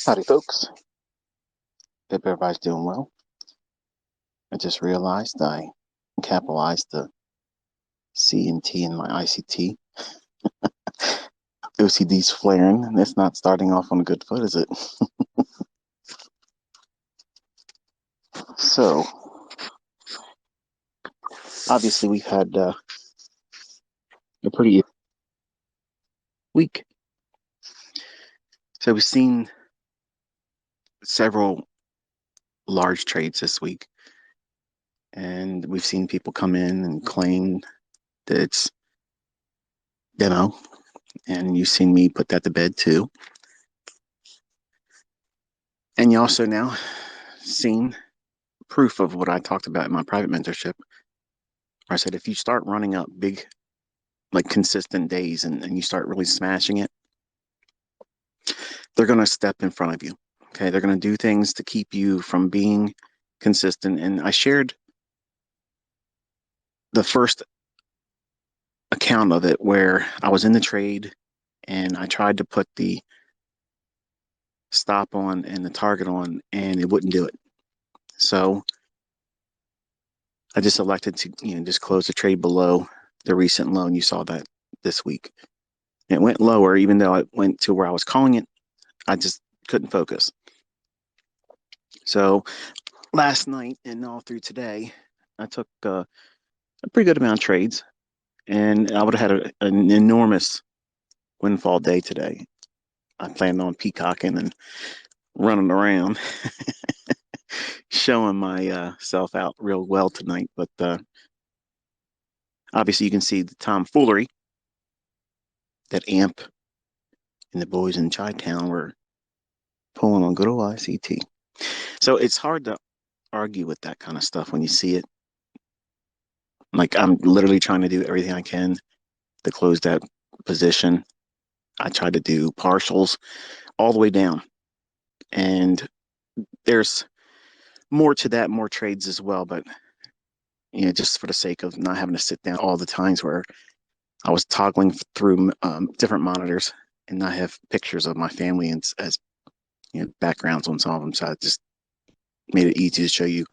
Howdy, folks. Hope everybody's doing well. I just realized I capitalized the C and T in my ICT. OCD's flaring, and it's not starting off on a good foot, is it? So, obviously, we've had a pretty week. So, we've seen several large trades this week, and we've seen people come in and claim that it's demo, and you've seen me put that to bed too. And you also now seen proof of what I talked about in my private mentorship. I said, if you start running up big, like consistent days and you start really smashing it, they're going to step in front of you. Okay. They're going to do things to keep you from being consistent. And I shared the first account of it where I was in the trade and I tried to put the stop on and the target on, and it wouldn't do it. So I just elected to, just close the trade below the recent low. And you saw that this week. It went lower, even though it went to where I was calling it. I just couldn't focus. So last night and all through today, I took a pretty good amount of trades, and I would have had an enormous windfall day today. I planned on peacocking and running around, showing myself out real well tonight. But obviously, you can see the tomfoolery that AMP and the boys in Chi-Town were pulling on good old ICT. So it's hard to argue with that kind of stuff when you see it. Like, I'm literally trying to do everything I can to close that position. I tried to do partials all the way down. And there's more to that, more trades as well. But, just for the sake of not having to sit down all the times where I was toggling through different monitors and not have pictures of my family and as backgrounds on some of them. So I just made it easy to show you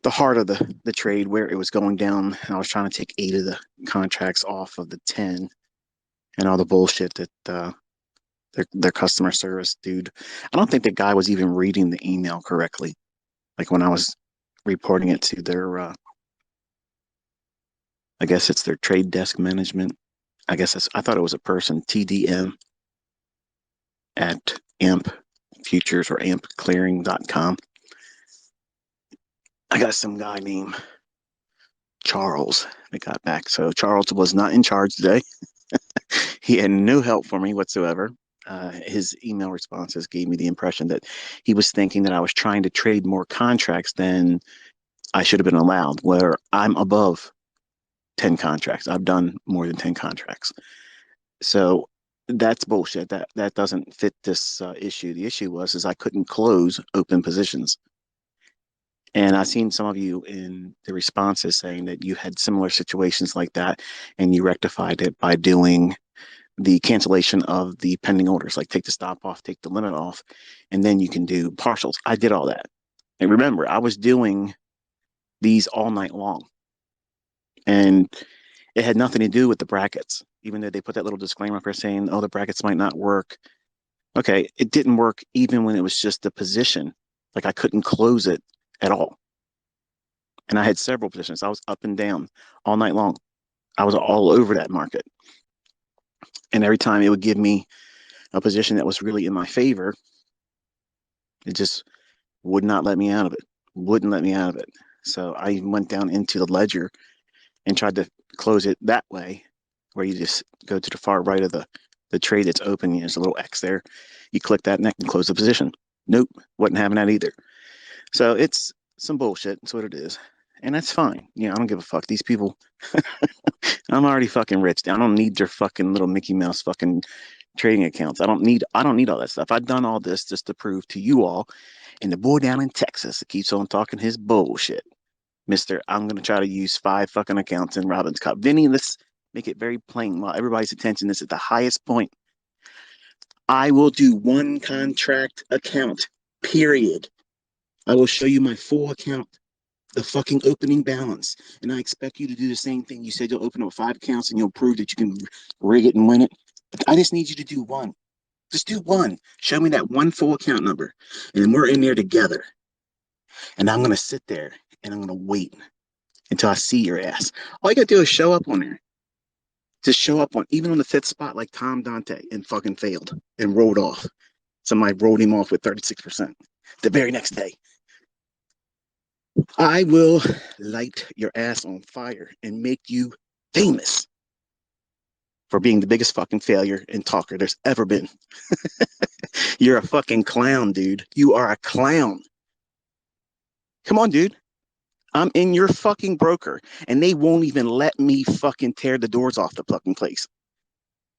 the heart of the trade, where it was going down. And I was trying to take 8 of the contracts off of the 10 and all the bullshit that their customer service dude. I don't think the guy was even reading the email correctly. Like when I was reporting it to their, I guess it's their trade desk management. I thought it was a person, TDM at AMP Futures or ampclearing.com. I got some guy named Charles that got back. So Charles was not in charge today. He had no help for me whatsoever. His email responses gave me the impression that he was thinking that I was trying to trade more contracts than I should have been allowed, where I'm above 10 contracts. I've done more than 10 contracts. So that's bullshit. That doesn't fit this issue. The issue is I couldn't close open positions. And I've seen some of you in the responses saying that you had similar situations like that, and you rectified it by doing the cancellation of the pending orders, like take the stop off, take the limit off, and then you can do partials. I did all that. And remember, I was doing these all night long. And it had nothing to do with the brackets, even though they put that little disclaimer up there saying, oh, the brackets might not work. Okay, it didn't work even when it was just the position. Like I couldn't close it at all. And I had several positions. I was up and down all night long. I was all over that market. And every time it would give me a position that was really in my favor, it just would not let me out of it. Wouldn't let me out of it. So I went down into the ledger and tried to close it that way, where you just go to the far right of the trade that's open. There's a little X there. You click that and close the position. Nope, wasn't having that either. So it's some bullshit. That's what it is. And that's fine. I don't give a fuck. These people, I'm already fucking rich. I don't need their fucking little Mickey Mouse fucking trading accounts. I don't need all that stuff. I've done all this just to prove to you all and the boy down in Texas that keeps on talking his bullshit. Mister, I'm going to try to use 5 fucking accounts in Robin's Cup. Vinny, let's make it very plain while everybody's attention is at the highest point. I will do one contract account, period. I will show you my full account, the fucking opening balance. And I expect you to do the same thing. You said you'll open up 5 accounts and you'll prove that you can rig it and win it. I just need you to do one. Just do one. Show me that one full account number. And we're in there together. And I'm going to sit there and I'm going to wait until I see your ass. All you got to do is show up on there. Just show up on, even on the 5th spot, like Tom Dante, and fucking failed and rolled off. Somebody rolled him off with 36% the very next day. I will light your ass on fire and make you famous for being the biggest fucking failure and talker there's ever been. You're a fucking clown, dude. You are a clown. Come on, dude. I'm in your fucking broker, and they won't even let me fucking tear the doors off the fucking place.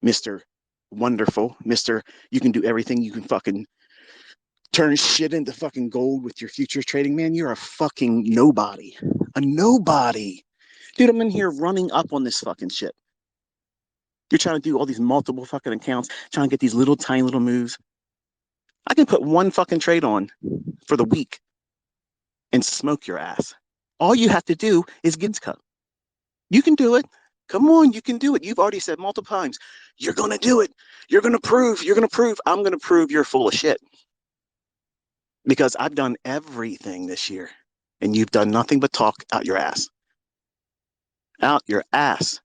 Mr. Wonderful, Mr. You can do everything. You can fucking turn shit into fucking gold with your futures trading, man. You're a fucking nobody. A nobody. Dude, I'm in here running up on this fucking shit. You're trying to do all these multiple fucking accounts, trying to get these little tiny little moves. I can put one fucking trade on for the week and smoke your ass. All you have to do is get cut. You can do it. Come on, you can do it. You've already said multiple times, you're going to do it. You're going to prove. I'm going to prove you're full of shit. Because I've done everything this year, and you've done nothing but talk out your ass. Out your ass.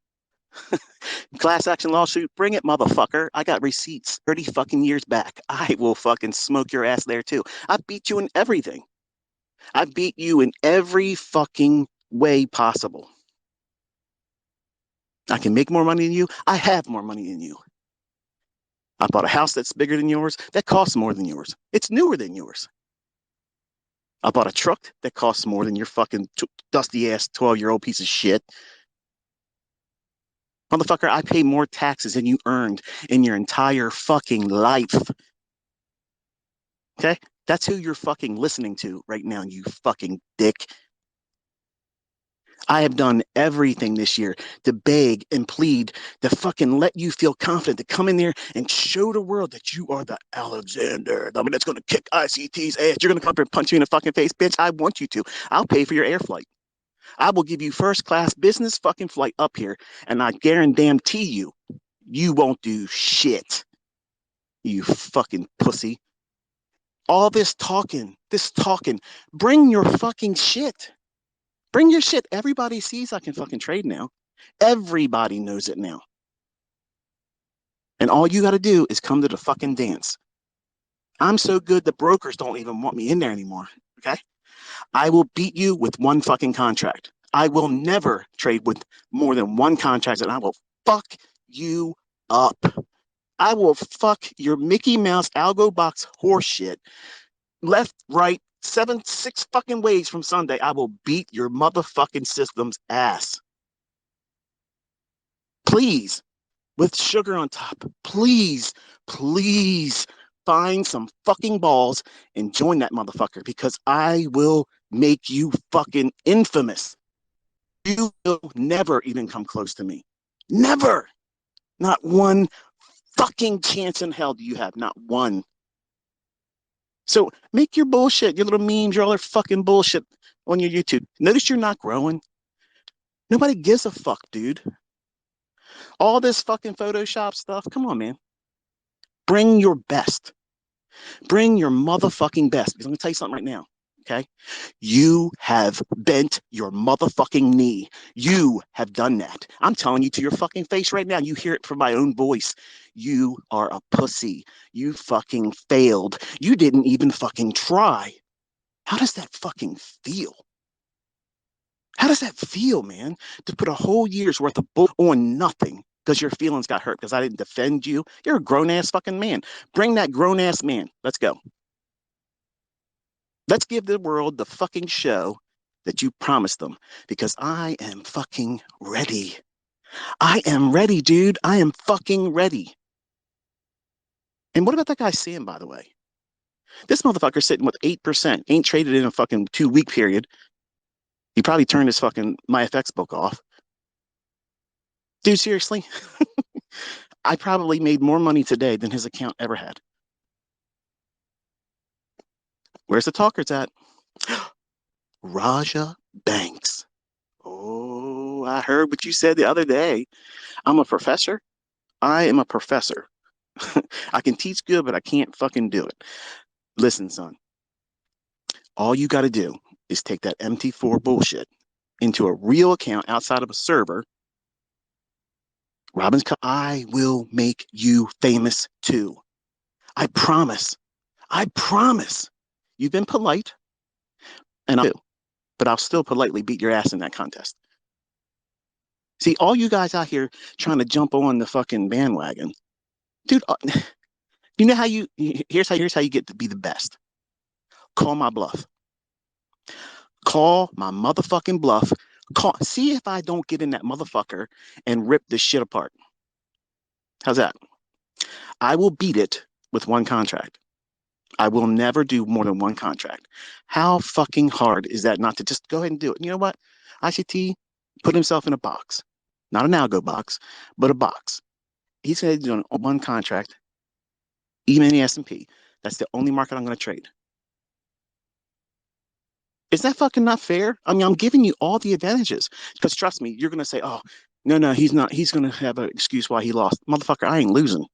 Class action lawsuit, bring it, motherfucker. I got receipts 30 fucking years back. I will fucking smoke your ass there too. I beat you in everything. I beat you in every fucking way possible. I can make more money than you. I have more money than you. I bought a house that's bigger than yours. That costs more than yours. It's newer than yours. I bought a truck that costs more than your fucking dusty ass 12-year-old piece of shit. Motherfucker, I pay more taxes than you earned in your entire fucking life. Okay? That's who you're fucking listening to right now, you fucking dick. I have done everything this year to beg and plead to fucking let you feel confident to come in there and show the world that you are the Alexander. I mean, that's going to kick ICT's ass. You're going to come up and punch you in the fucking face. Bitch, I want you to. I'll pay for your air flight. I will give you first class business fucking flight up here, and I guarantee you, you won't do shit. You fucking pussy. All this talking, bring your fucking shit. Bring your shit. Everybody sees I can fucking trade now. Everybody knows it now. And all you got to do is come to the fucking dance. I'm so good the brokers don't even want me in there anymore. Okay? I will beat you with one fucking contract. I will never trade with more than one contract, and I will fuck you up. I will fuck your Mickey Mouse algo box horseshit left, right, 6 fucking ways from Sunday. I will beat your motherfucking system's ass. Please, with sugar on top. Please, please find some fucking balls and join that motherfucker, because I will make you fucking infamous. You will never even come close to me. Never. Not one fucking chance in hell do you have. Not one. So make your bullshit, your little memes, your other fucking bullshit on your YouTube. Notice you're not growing. Nobody gives a fuck, dude. All this fucking Photoshop stuff. Come on, man. Bring your best. Bring your motherfucking best. Because I'm going to tell you something right now. Okay? You have bent your motherfucking knee. You have done that. I'm telling you to your fucking face right now. You hear it from my own voice. You are a pussy. You fucking failed. You didn't even fucking try. How does that fucking feel? How does that feel, man? To put a whole year's worth of bull on nothing because your feelings got hurt because I didn't defend you? You're a grown ass fucking man. Bring that grown ass man. Let's go. Let's give the world the fucking show that you promised them, because I am fucking ready. I am ready, dude. I am fucking ready. And what about that guy Sam, by the way? This motherfucker sitting with 8%, ain't traded in a fucking 2-week period. He probably turned his fucking MyFX book off. Dude, seriously? I probably made more money today than his account ever had. Where's the talkers at? Raja Banks. Oh, I heard what you said the other day. I'm a professor. I am a professor. I can teach good, but I can't fucking do it. Listen, son, all you got to do is take that MT4 bullshit into a real account outside of a server. I will make you famous too. I promise. I promise. You've been polite, and but I'll still politely beat your ass in that contest. See, all you guys out here trying to jump on the fucking bandwagon, dude. You know how here's how you get to be the best. Call my bluff. Call my motherfucking bluff. See if I don't get in that motherfucker and rip this shit apart. How's that? I will beat it with one contract. I will never do more than one contract. How fucking hard is that not to just go ahead and do it? You know what? ICT put himself in a box, not an algo box, but a box. He's going to do one contract, even in the S&P. That's the only market I'm going to trade. Is that fucking not fair? I mean, I'm giving you all the advantages because trust me, you're going to say, oh, no, he's not. He's going to have an excuse why he lost. Motherfucker, I ain't losing.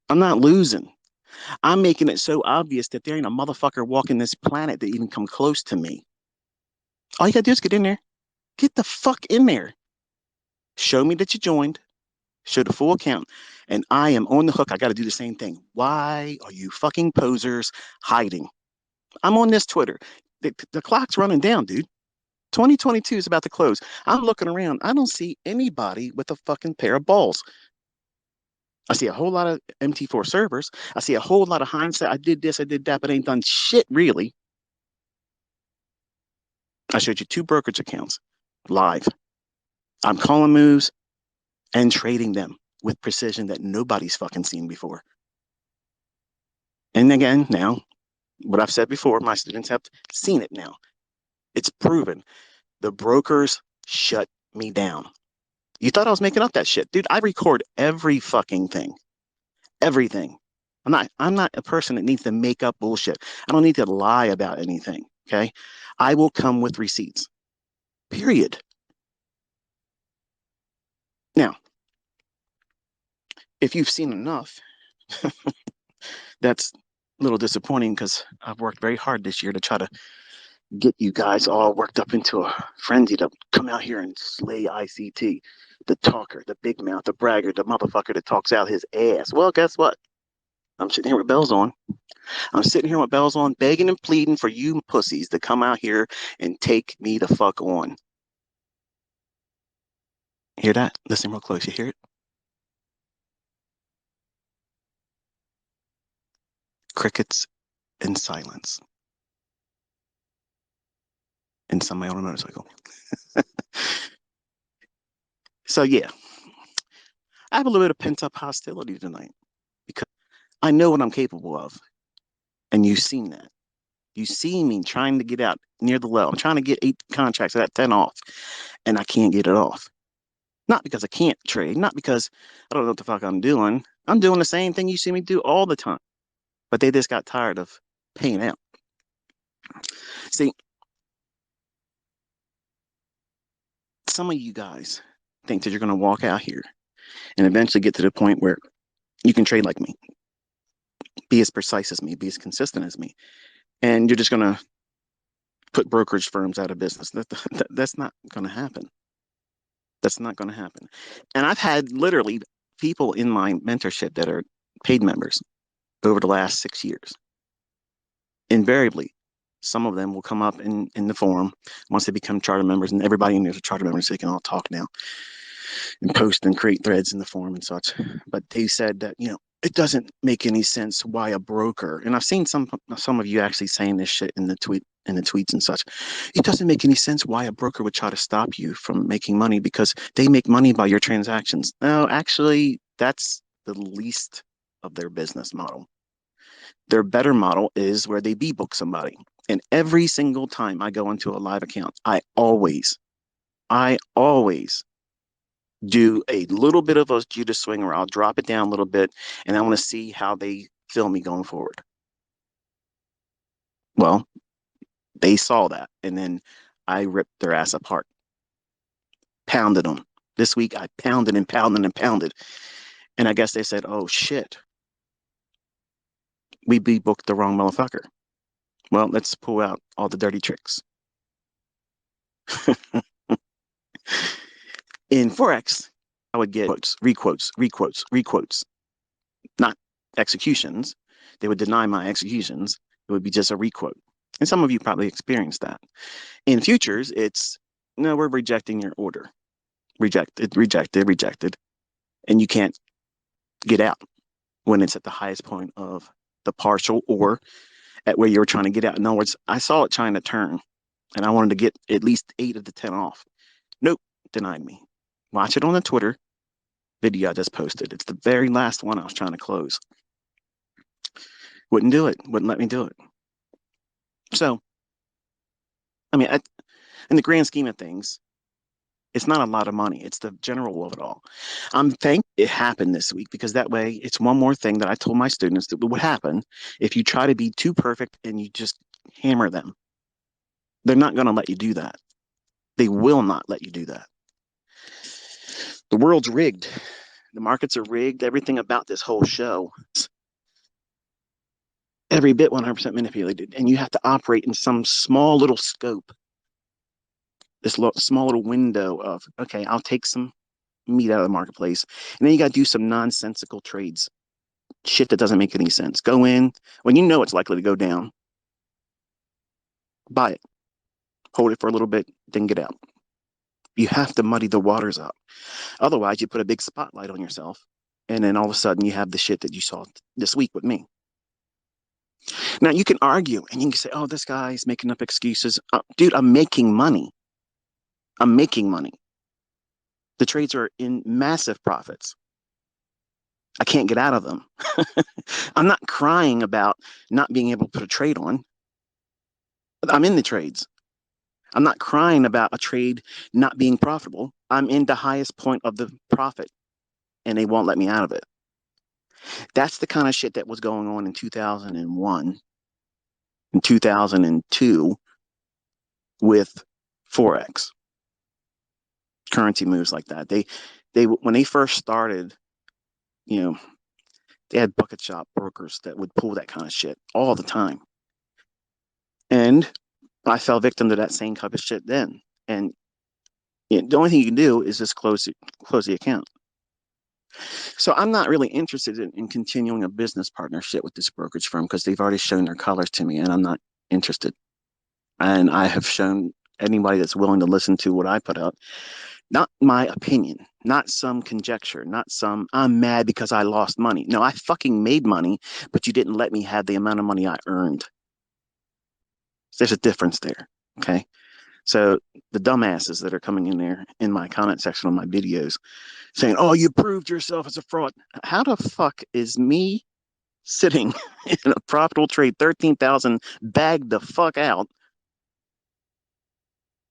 I'm not losing. I'm making it so obvious that there ain't a motherfucker walking this planet that even come close to me. All you got to do is get in there. Get the fuck in there. Show me that you joined. Show the full account. And I am on the hook. I got to do the same thing. Why are you fucking posers hiding? I'm on this Twitter. The clock's running down, dude. 2022 is about to close. I'm looking around. I don't see anybody with a fucking pair of balls. I see a whole lot of MT4 servers. I see a whole lot of hindsight. I did this, I did that, but ain't done shit really. I showed you two brokerage accounts live. I'm calling moves and trading them with precision that nobody's fucking seen before. And again, now, what I've said before, my students have seen it now. It's proven. The brokers shut me down. You thought I was making up that shit. Dude, I record every fucking thing. Everything. I'm not a person that needs to make up bullshit. I don't need to lie about anything. Okay. I will come with receipts. Period. Now, if you've seen enough, that's a little disappointing because I've worked very hard this year to try to get you guys all worked up into a frenzy to come out here and slay ICT. The talker, the big mouth, the braggart, the motherfucker that talks out his ass. Well, guess what? I'm sitting here with bells on. I'm sitting here with bells on, begging and pleading for you pussies to come out here and take me the fuck on. Hear that? Listen real close. You hear it? Crickets and silence. And somebody on a motorcycle. So yeah, I have a little bit of pent up hostility tonight because I know what I'm capable of, and you've seen that. You see me trying to get out near the low. I'm trying to get 8 contracts at 10 off, and I can't get it off. Not because I can't trade, not because I don't know what the fuck I'm doing. I'm doing the same thing you see me do all the time. But they just got tired of paying out. See, some of you guys think that you're going to walk out here and eventually get to the point where you can trade like me, be as precise as me, be as consistent as me, and you're just going to put brokerage firms out of business. That's not going to happen. That's not going to happen. And I've had literally people in my mentorship that are paid members over the last 6 years. Invariably, some of them will come up in the forum once they become charter members, and everybody in there's a charter member, so they can all talk now and post and create threads in the forum and such. But they said that, it doesn't make any sense why a broker, and I've seen some of you actually saying this shit in the tweets and such. It doesn't make any sense why a broker would try to stop you from making money because they make money by your transactions. No, actually, that's the least of their business model. Their better model is where they book somebody. And every single time I go into a live account, I always do a little bit of a Judas swing where I'll drop it down a little bit, and I want to see how they feel me going forward. Well, they saw that, and then I ripped their ass apart, pounded them. This week I pounded and pounded and pounded, and I guess they said, "Oh shit, we booked the wrong motherfucker." Well, let's pull out all the dirty tricks. In Forex, I would get quotes, requotes, requotes, requotes, not executions. They would deny my executions. It would be just a requote. And some of you probably experienced that. In futures, it's no, we're rejecting your order. Rejected, rejected, rejected. And you can't get out when it's at the highest point of the partial or at where you're trying to get out. In other words, I saw it trying to turn and I wanted to get at least 8 of the 10 off. Nope, denied me. Watch it on the Twitter video I just posted. It's the very last one I was trying to close. Wouldn't do it. Wouldn't let me do it. So, I mean, in the grand scheme of things, it's not a lot of money. It's the general of it all. I'm thankful it happened this week because that way it's one more thing that I told my students that would happen if you try to be too perfect and you just hammer them. They're not going to let you do that. They will not let you do that. The world's rigged. The markets are rigged. Everything about this whole show, every bit 100% manipulated. And you have to operate in some small little scope, this small little window of, okay, I'll take some meat out of the marketplace. And then you got to do some nonsensical trades, shit that doesn't make any sense. Go in when you know it's likely to go down, buy it, hold it for a little bit, then get out. You have to muddy the waters up. Otherwise, you put a big spotlight on yourself. And then all of a sudden, you have the shit that you saw this week with me. Now, you can argue and you can say, oh, this guy's making up excuses. Dude, I'm making money. I'm making money. The trades are in massive profits. I can't get out of them. I'm not crying about not being able to put a trade on. I'm in the trades. I'm not crying about a trade not being profitable. I'm in the highest point of the profit and they won't let me out of it. That's the kind of shit that was going on in 2001 and 2002 with Forex. Currency moves like that. They when they first started, you know, they had bucket shop brokers that would pull that kind of shit all the time. And I fell victim to that same type of shit then. And the only thing you can do is just close the account. So I'm not really interested in continuing a business partnership with this brokerage firm because they've already shown their colors to me, and I'm not interested. And I have shown anybody that's willing to listen to what I put out, not my opinion, not some conjecture, not some I'm mad because I lost money. No, I fucking made money, but you didn't let me have the amount of money I earned. There's a difference there. Okay. So the dumbasses that are coming in there in my comment section on my videos saying, oh, you proved yourself as a fraud. How the fuck is me sitting in a profitable trade, 13,000, bagged the fuck out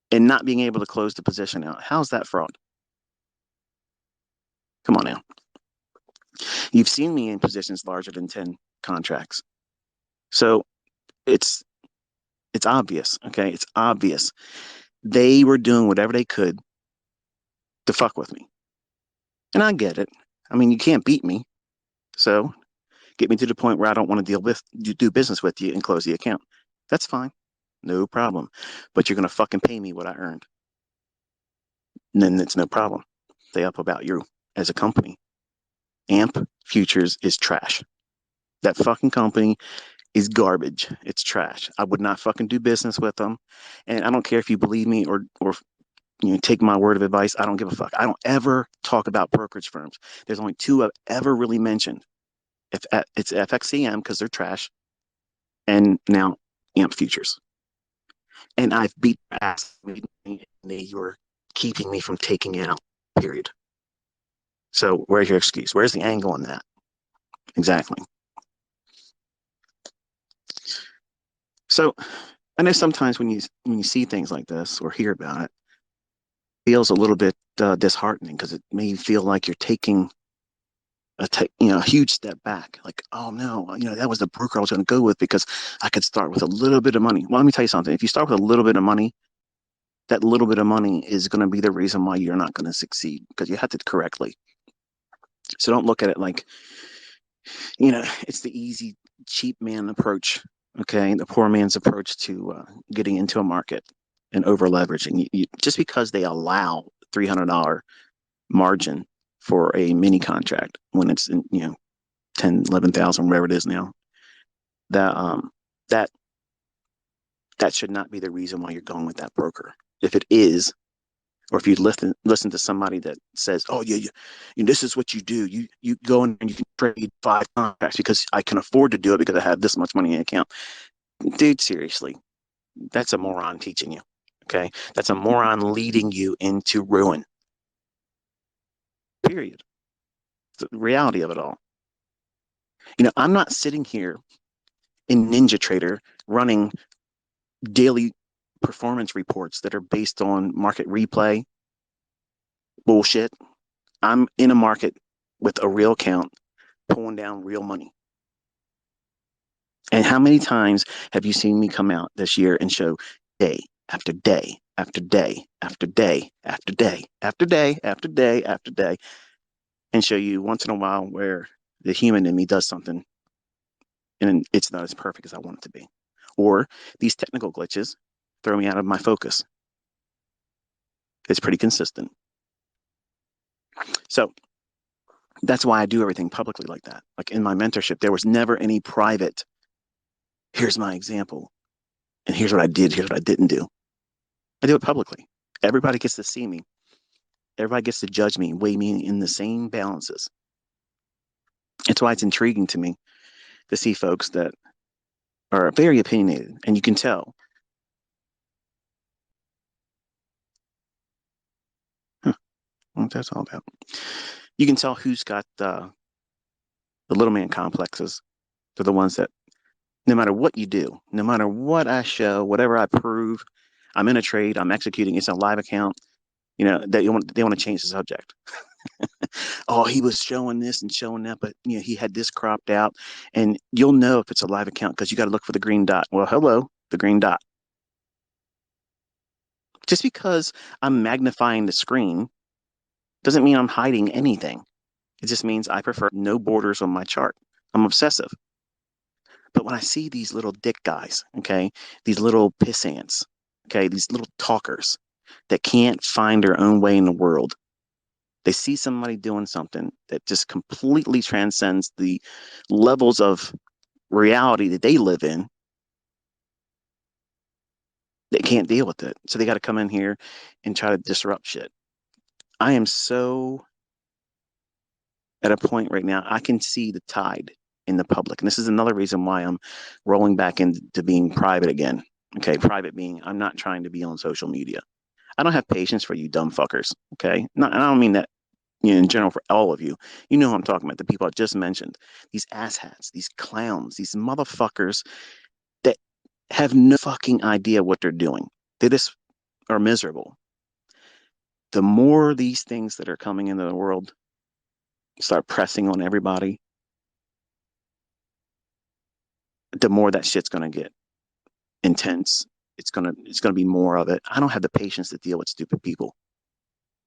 and not being able to close the position out? How's that fraud? Come on now. You've seen me in positions larger than 10 contracts. So it's obvious, okay? It's obvious. They were doing whatever they could to fuck with me. And I get it. I mean, you can't beat me. So get me to the point where I don't want to do business with you and close the account. That's fine. No problem. But you're going to fucking pay me what I earned. And then it's no problem. Say up about you as a company. AMP Futures is trash. That fucking company is garbage. It's trash. I would not fucking do business with them. And I don't care if you believe me or take my word of advice. I don't give a fuck. I don't ever talk about brokerage firms. There's only 2 I've ever really mentioned. If it's FXCM because they're trash, and now AMP Futures. And I've beat their ass. They were keeping me from taking it out. Period. So where's your excuse? Where's the angle on that? Exactly. So I know sometimes when you see things like this or hear about it, it feels a little bit disheartening because it may feel like you're taking a huge step back. Like, oh no, that was the broker I was going to go with because I could start with a little bit of money. Well, let me tell you something. If you start with a little bit of money, that little bit of money is going to be the reason why you're not going to succeed because you have to correctly. So don't look at it like, it's the easy, cheap man approach. Okay, the poor man's approach to getting into a market and over leveraging. Just because they allow $300 margin for a mini contract when it's in, 10, 11,000, whatever it is now, that that that should not be the reason why you're going with that broker. If it is, or if you listen to somebody that says, "Oh yeah, this is what you do. You go in and you can trade 5 contracts because I can afford to do it because I have this much money in the account." Dude, seriously, that's a moron teaching you. Okay, that's a moron leading you into ruin. Period. It's the reality of it all. I'm not sitting here in Ninja Trader running daily performance reports that are based on market replay bullshit. I'm in a market with a real account pulling down real money. And how many times have you seen me come out this year and show day after day after day after day after day after day after day after day and show you once in a while where the human in me does something and it's not as perfect as I want it to be? Or these technical glitches throw me out of my focus. It's pretty consistent. So that's why I do everything publicly like that. Like in my mentorship, there was never any private, here's my example, and here's what I did, here's what I didn't do. I do it publicly. Everybody gets to see me. Everybody gets to judge me, weigh me in the same balances. It's why it's intriguing to me to see folks that are very opinionated, and you can tell. Huh, what that's all about. You can tell who's got the little man complexes. They're the ones that, no matter what you do, no matter what I show, whatever I prove, I'm in a trade, I'm executing, it's a live account. They want to change the subject. Oh, he was showing this and showing that, but he had this cropped out, and you'll know if it's a live account because you got to look for the green dot. Well, hello, the green dot. Just because I'm magnifying the screen doesn't mean I'm hiding anything. It just means I prefer no borders on my chart. I'm obsessive. But when I see these little dick guys, okay, these little piss ants, okay, these little talkers that can't find their own way in the world, they see somebody doing something that just completely transcends the levels of reality that they live in. They can't deal with it. So they got to come in here and try to disrupt shit. I am so at a point right now, I can see the tide in the public. And this is another reason why I'm rolling back into being private again. Okay, private being I'm not trying to be on social media. I don't have patience for you dumb fuckers. Okay, I don't mean that in general for all of you. You know who I'm talking about. The people I just mentioned. These asshats, these clowns, these motherfuckers that have no fucking idea what they're doing. They just are miserable. The more these things that are coming into the world start pressing on everybody, the more that shit's gonna get intense. It's gonna be more of it. I don't have the patience to deal with stupid people.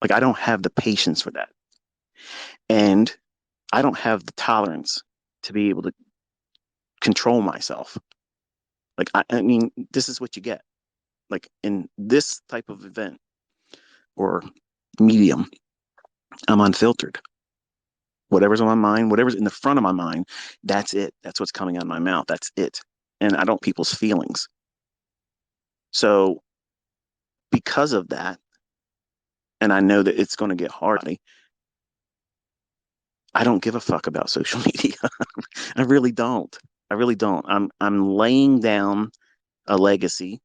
Like I don't have the patience for that. And I don't have the tolerance to be able to control myself. Like I mean, this is what you get. Like in this type of event or medium, I'm unfiltered. Whatever's on my mind, whatever's in the front of my mind, that's it. That's what's coming out of my mouth. That's it. And I don't people's feelings. So because of that, and I know that it's going to get hard, I don't give a fuck about social media. I really don't. I really don't. I'm laying down a legacy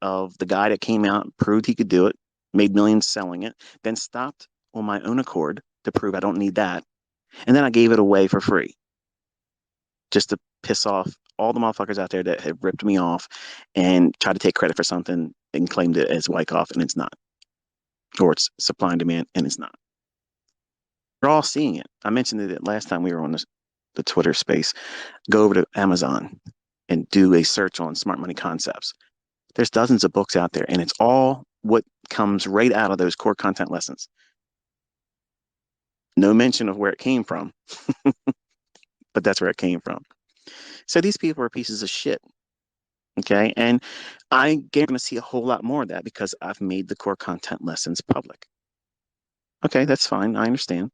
of the guy that came out and proved he could do it, made millions selling it, then stopped on my own accord to prove I don't need that. And then I gave it away for free just to piss off all the motherfuckers out there that have ripped me off and tried to take credit for something and claimed it as Wyckoff, and it's not. or it's supply and demand, and it's not. We're all seeing it. I mentioned it last time we were on the Twitter space. Go over to Amazon and do a search on smart money concepts. There's dozens of books out there, and it's all what comes right out of those core content lessons. No mention of where it came from, but that's where it came from. So these people are pieces of shit. Okay. And I get going to see a whole lot more of that because I've made the core content lessons public. Okay, that's fine. I understand.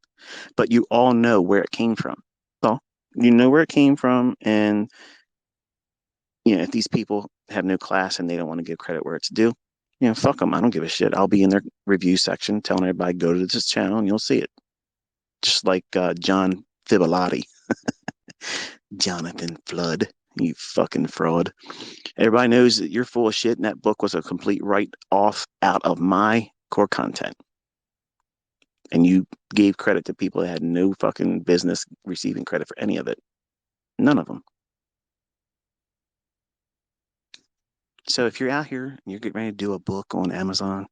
But you all know where it came from. Well, you know where it came from. And, if these people have no class and they don't want to give credit where it's due, fuck them. I don't give a shit. I'll be in their review section telling everybody, go to this channel and you'll see it. Just like John Fibolotti, Jonathan Flood, you fucking fraud. Everybody knows that you're full of shit, and that book was a complete write off out of my core content. And you gave credit to people that had no fucking business receiving credit for any of it. None of them. So if you're out here and you're getting ready to do a book on Amazon,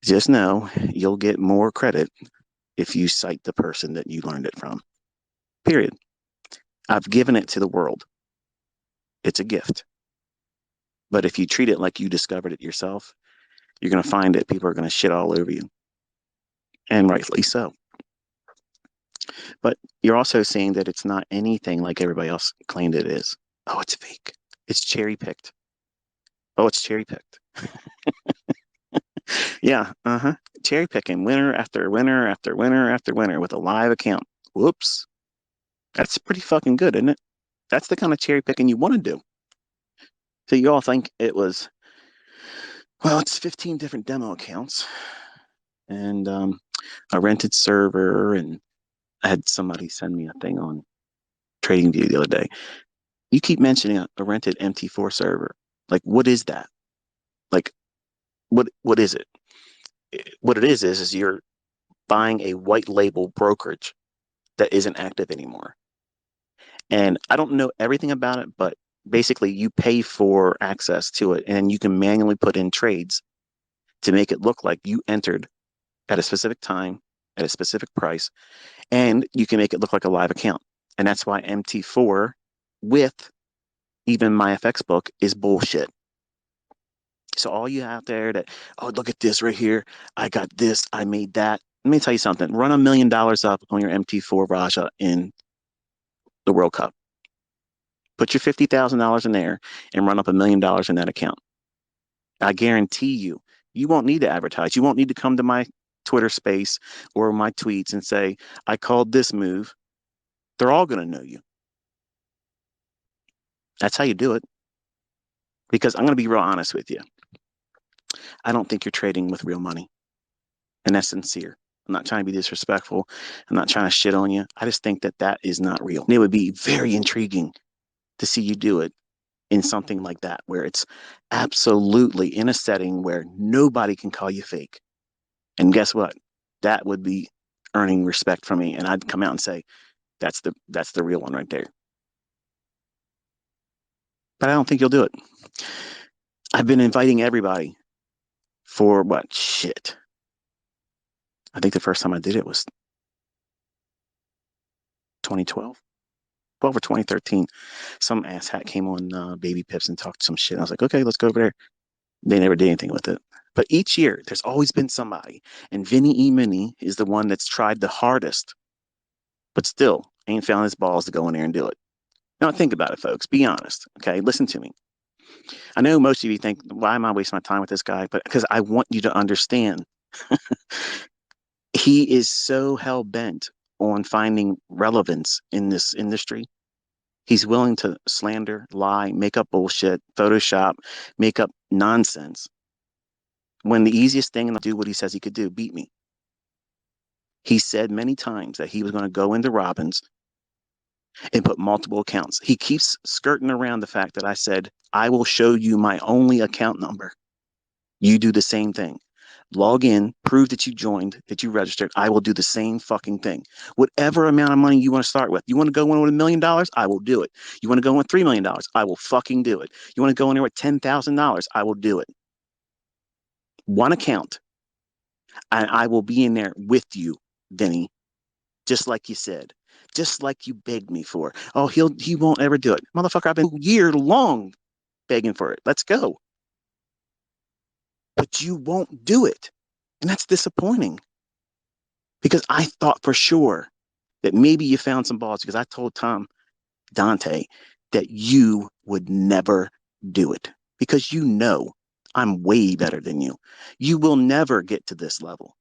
just know you'll get more credit if you cite the person that you learned it from. Period. I've given it to the world. It's a gift. But if you treat it like you discovered it yourself, you're going to find that people are going to shit all over you. And rightfully so. But you're also seeing that it's not anything like everybody else claimed it is. Oh, it's fake. It's cherry picked. Oh, it's cherry picked. Yeah, cherry picking winner after winner after winner after winner with a live account. Whoops. That's pretty fucking good, isn't it? That's the kind of cherry picking you want to do. So you all think it was, well, it's 15 different demo accounts and a rented server. And I had somebody send me a thing on TradingView the other day. You keep mentioning a rented MT4 server. Like, what is that? Like, what is it? What it is you're buying a white label brokerage that isn't active anymore. And I don't know everything about it, but basically you pay for access to it and you can manually put in trades to make it look like you entered at a specific time at a specific price, and you can make it look like a live account. And that's why MT4 with even my FX book is bullshit. So all you out there that, oh, look at this right here. I got this. I made that. Let me tell you something. Run $1 million up on your MT4 Raja in the World Cup. Put your $50,000 in there and run up $1 million in that account. I guarantee you, you won't need to advertise. You won't need to come to my Twitter space or my tweets and say, I called this move. They're all going to know you. That's how you do it. Because I'm going to be real honest with you. I don't think you're trading with real money. And that's sincere. I'm not trying to be disrespectful. I'm not trying to shit on you. I just think that that is not real. And it would be very intriguing to see you do it in something like that, where it's absolutely in a setting where nobody can call you fake. And guess what? That would be earning respect from me. And I'd come out and say, that's the real one right there. But I don't think you'll do it. I've been inviting everybody for what? Shit. I think the first time I did it was 2012. 12 or 2013. Some asshat came on Baby Pips and talked some shit. I was like, okay, let's go over there. They never did anything with it. But each year, there's always been somebody. And Vinny E. Mini is the one that's tried the hardest, but still ain't found his balls to go in there and do it. Now, think about it, folks. Be honest. Okay. Listen to me. I know most of you think, why am I wasting my time with this guy? But because I want you to understand, he is so hell bent on finding relevance in this industry. He's willing to slander, lie, make up bullshit, Photoshop, make up nonsense. When the easiest thing to do what he says he could do, beat me. He said many times that he was going to go into Robbins and put multiple accounts. He keeps skirting around the fact that I said, I will show you my only account number. You do the same thing. Log in, prove that you joined, that you registered. I will do the same fucking thing. Whatever amount of money you want to start with. You want to go in with $1 million? I will do it. You want to go in with $3 million? I will fucking do it. You want to go in there with $10,000? I will do it. One account. And I will be in there with you, Vinny, just like you said, just like you begged me for. Oh, he won't ever do it. Motherfucker, I've been year long begging for it. Let's go. But you won't do it. And that's disappointing because I thought for sure that maybe you found some balls because I told Dante, that you would never do it because you know I'm way better than you. You will never get to this level.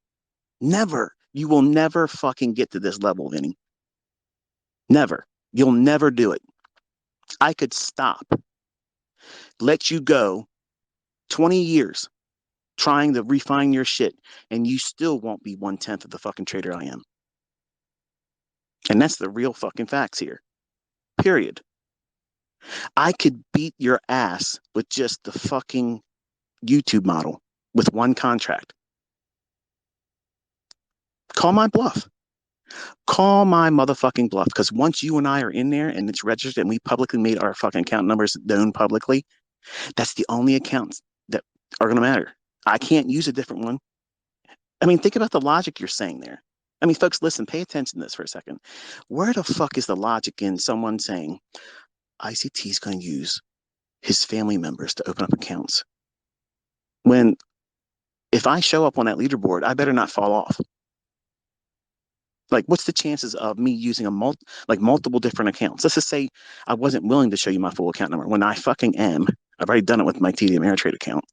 Never. You will never fucking get to this level, Vinny. Never. You'll never do it. I could stop, let you go 20 years trying to refine your shit, and you still won't be 1/10 of the fucking trader I am. And that's the real fucking facts here. Period. I could beat your ass with just the fucking YouTube model with one contract. Call my bluff. Call my motherfucking bluff. Because once you and I are in there and it's registered and we publicly made our fucking account numbers known publicly, that's the only accounts that are going to matter. I can't use a different one. I mean, think about the logic you're saying there. I mean, folks, listen, pay attention to this for a second. Where the fuck is the logic in someone saying ICT is going to use his family members to open up accounts? When if I show up on that leaderboard, I better not fall off. Like, what's the chances of me using multiple different accounts? Let's just say I wasn't willing to show you my full account number when I fucking am. I've already done it with my TD Ameritrade account.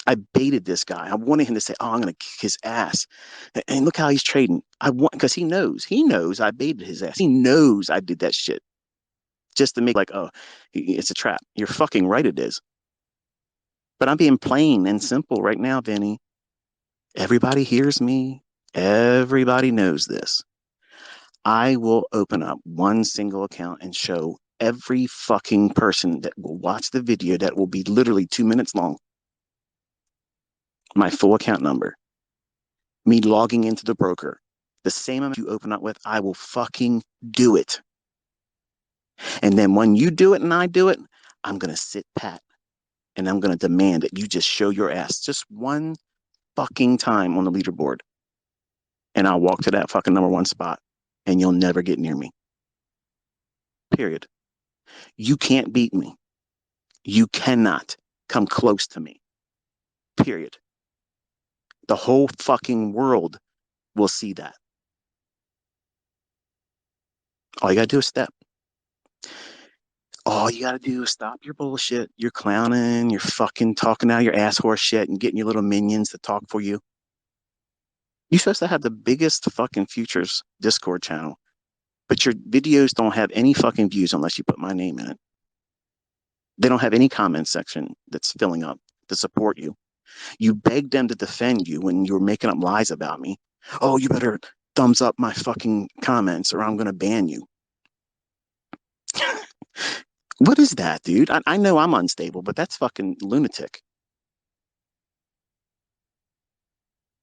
I baited this guy. I wanted him to say, "Oh, I'm going to kick his ass," and look how he's trading. I want because he knows I baited his ass. He knows I did that shit just to make like, oh, it's a trap. You're fucking right, it is. But I'm being plain and simple right now, Vinny. Everybody hears me. Everybody knows this. I will open up one single account and show every fucking person that will watch the video that will be literally 2 minutes long my full account number, me logging into the broker, the same amount you open up with, I will fucking do it. And then when you do it and I do it, I'm going to sit pat and I'm going to demand that you just show your ass just one fucking time on the leaderboard. And I'll walk to that fucking number one spot and you'll never get near me. Period. You can't beat me. You cannot come close to me. Period. The whole fucking world will see that. All you gotta do is step. All you gotta do is stop your bullshit. You're clowning, you're fucking talking out your ass horse shit and getting your little minions to talk for you. You're supposed to have the biggest fucking futures Discord channel, but your videos don't have any fucking views unless you put my name in it. They don't have any comment section that's filling up to support you. You begged them to defend you when you were making up lies about me. Oh, you better thumbs up my fucking comments or I'm going to ban you. What is that, dude? I know I'm unstable, but that's fucking lunatic.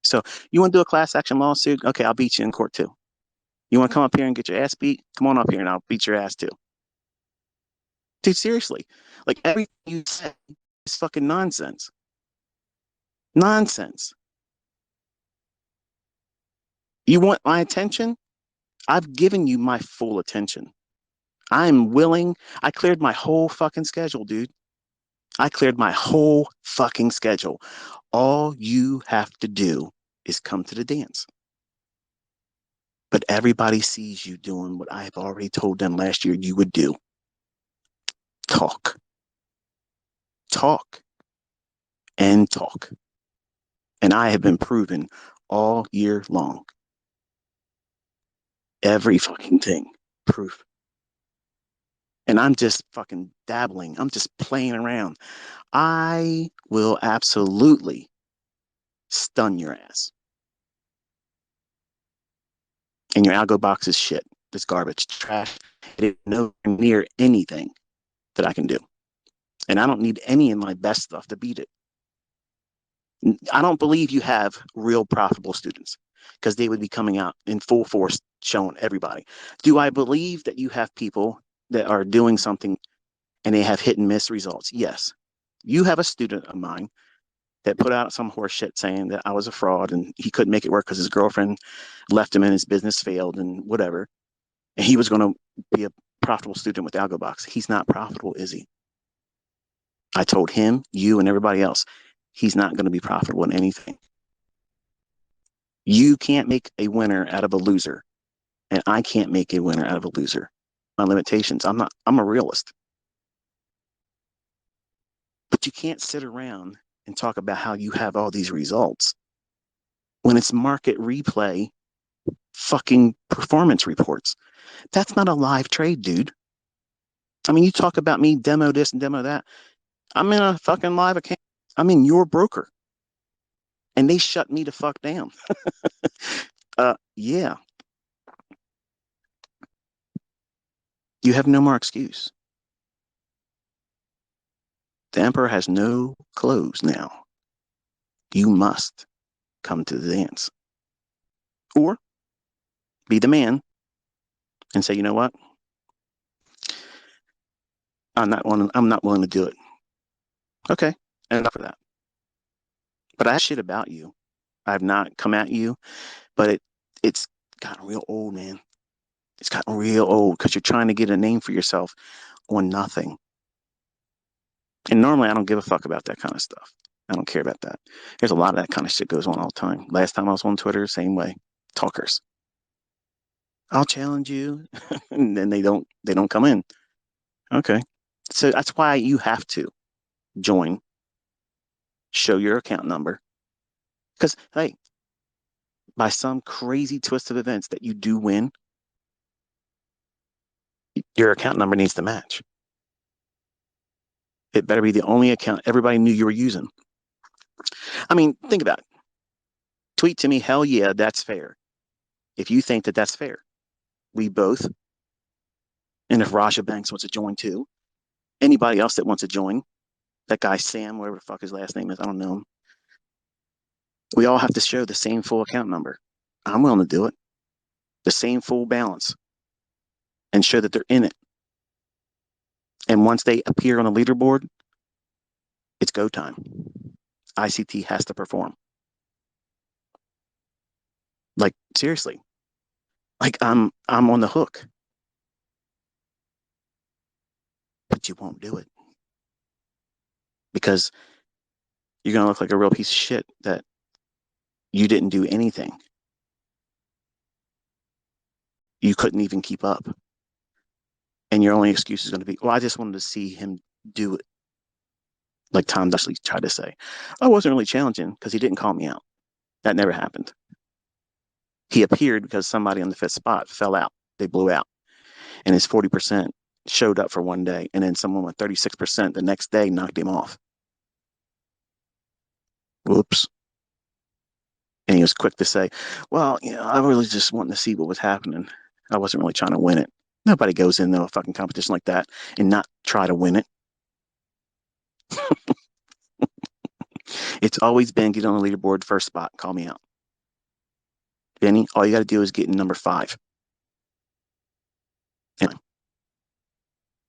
So you want to do a class action lawsuit? Okay, I'll beat you in court too. You want to come up here and get your ass beat? Come on up here and I'll beat your ass too. Dude, seriously. Like everything you say is fucking nonsense. Nonsense. You want my attention? I've given you my full attention. I'm willing. I cleared my whole fucking schedule, dude. I cleared my whole fucking schedule. All you have to do is come to the dance. But everybody sees you doing what I've already told them last year you would do. Talk. Talk. And talk. And I have been proven all year long. Every fucking thing. Proof. And I'm just fucking dabbling. I'm just playing around. I will absolutely stun your ass. And your algo box is shit. It's garbage, trash. It is nowhere near anything that I can do. And I don't need any of my best stuff to beat it. I don't believe you have real profitable students because they would be coming out in full force showing everybody. Do I believe that you have people that are doing something and they have hit and miss results? Yes. You have a student of mine that put out some horse shit saying that I was a fraud and he couldn't make it work because his girlfriend left him and his business failed and whatever. And he was going to be a profitable student with AlgoBox. He's not profitable, is he? I told him, you, and everybody else, he's not going to be profitable in anything. You can't make a winner out of a loser, and I can't make a winner out of a loser. My limitations. I'm a realist. But you can't sit around and talk about how you have all these results when it's market replay fucking performance reports. That's not a live trade, dude. I mean, you talk about me demo this and demo that. I'm in a fucking live account. I'm in your broker. And they shut me the fuck down. Yeah. You have no more excuse. The emperor has no clothes now. You must come to the dance. Or be the man and say, you know what? I'm not willing to do it. Okay. Enough of that. But I have shit about you. I have not come at you, but it's gotten real old, man. It's gotten real old because you're trying to get a name for yourself on nothing. And normally I don't give a fuck about that kind of stuff. I don't care about that. There's a lot of that kind of shit goes on all the time. Last time I was on Twitter, same way. Talkers. I'll challenge you. And then they don't come in. Okay. So that's why you have to join, show your account number. Because hey, by some crazy twist of events that you do win, your account number needs to match. It better be the only account everybody knew you were using. I mean, think about it. Tweet to me, hell yeah, that's fair. If you think that that's fair, we both. And if Raja Banks wants to join too, anybody else that wants to join, that guy Sam, whatever the fuck his last name is, I don't know him. We all have to show the same full account number. I'm willing to do it. The same full balance and show that they're in it. And once they appear on the leaderboard, it's go time. ICT has to perform. Like seriously. Like I'm on the hook. But you won't do it. Because you're gonna look like a real piece of shit that you didn't do anything. You couldn't even keep up. And your only excuse is going to be, well, I just wanted to see him do it. Like Tom Dushley tried to say. I wasn't really challenging because he didn't call me out. That never happened. He appeared because somebody on the fifth spot fell out. They blew out. And his 40% showed up for one day. And then someone with 36% the next day knocked him off. Whoops. And he was quick to say, well, I really just wanted to see what was happening. I wasn't really trying to win it. Nobody goes into a fucking competition like that and not try to win it. It's always been get on the leaderboard first spot, call me out. Benny, all you got to do is get in number 5. And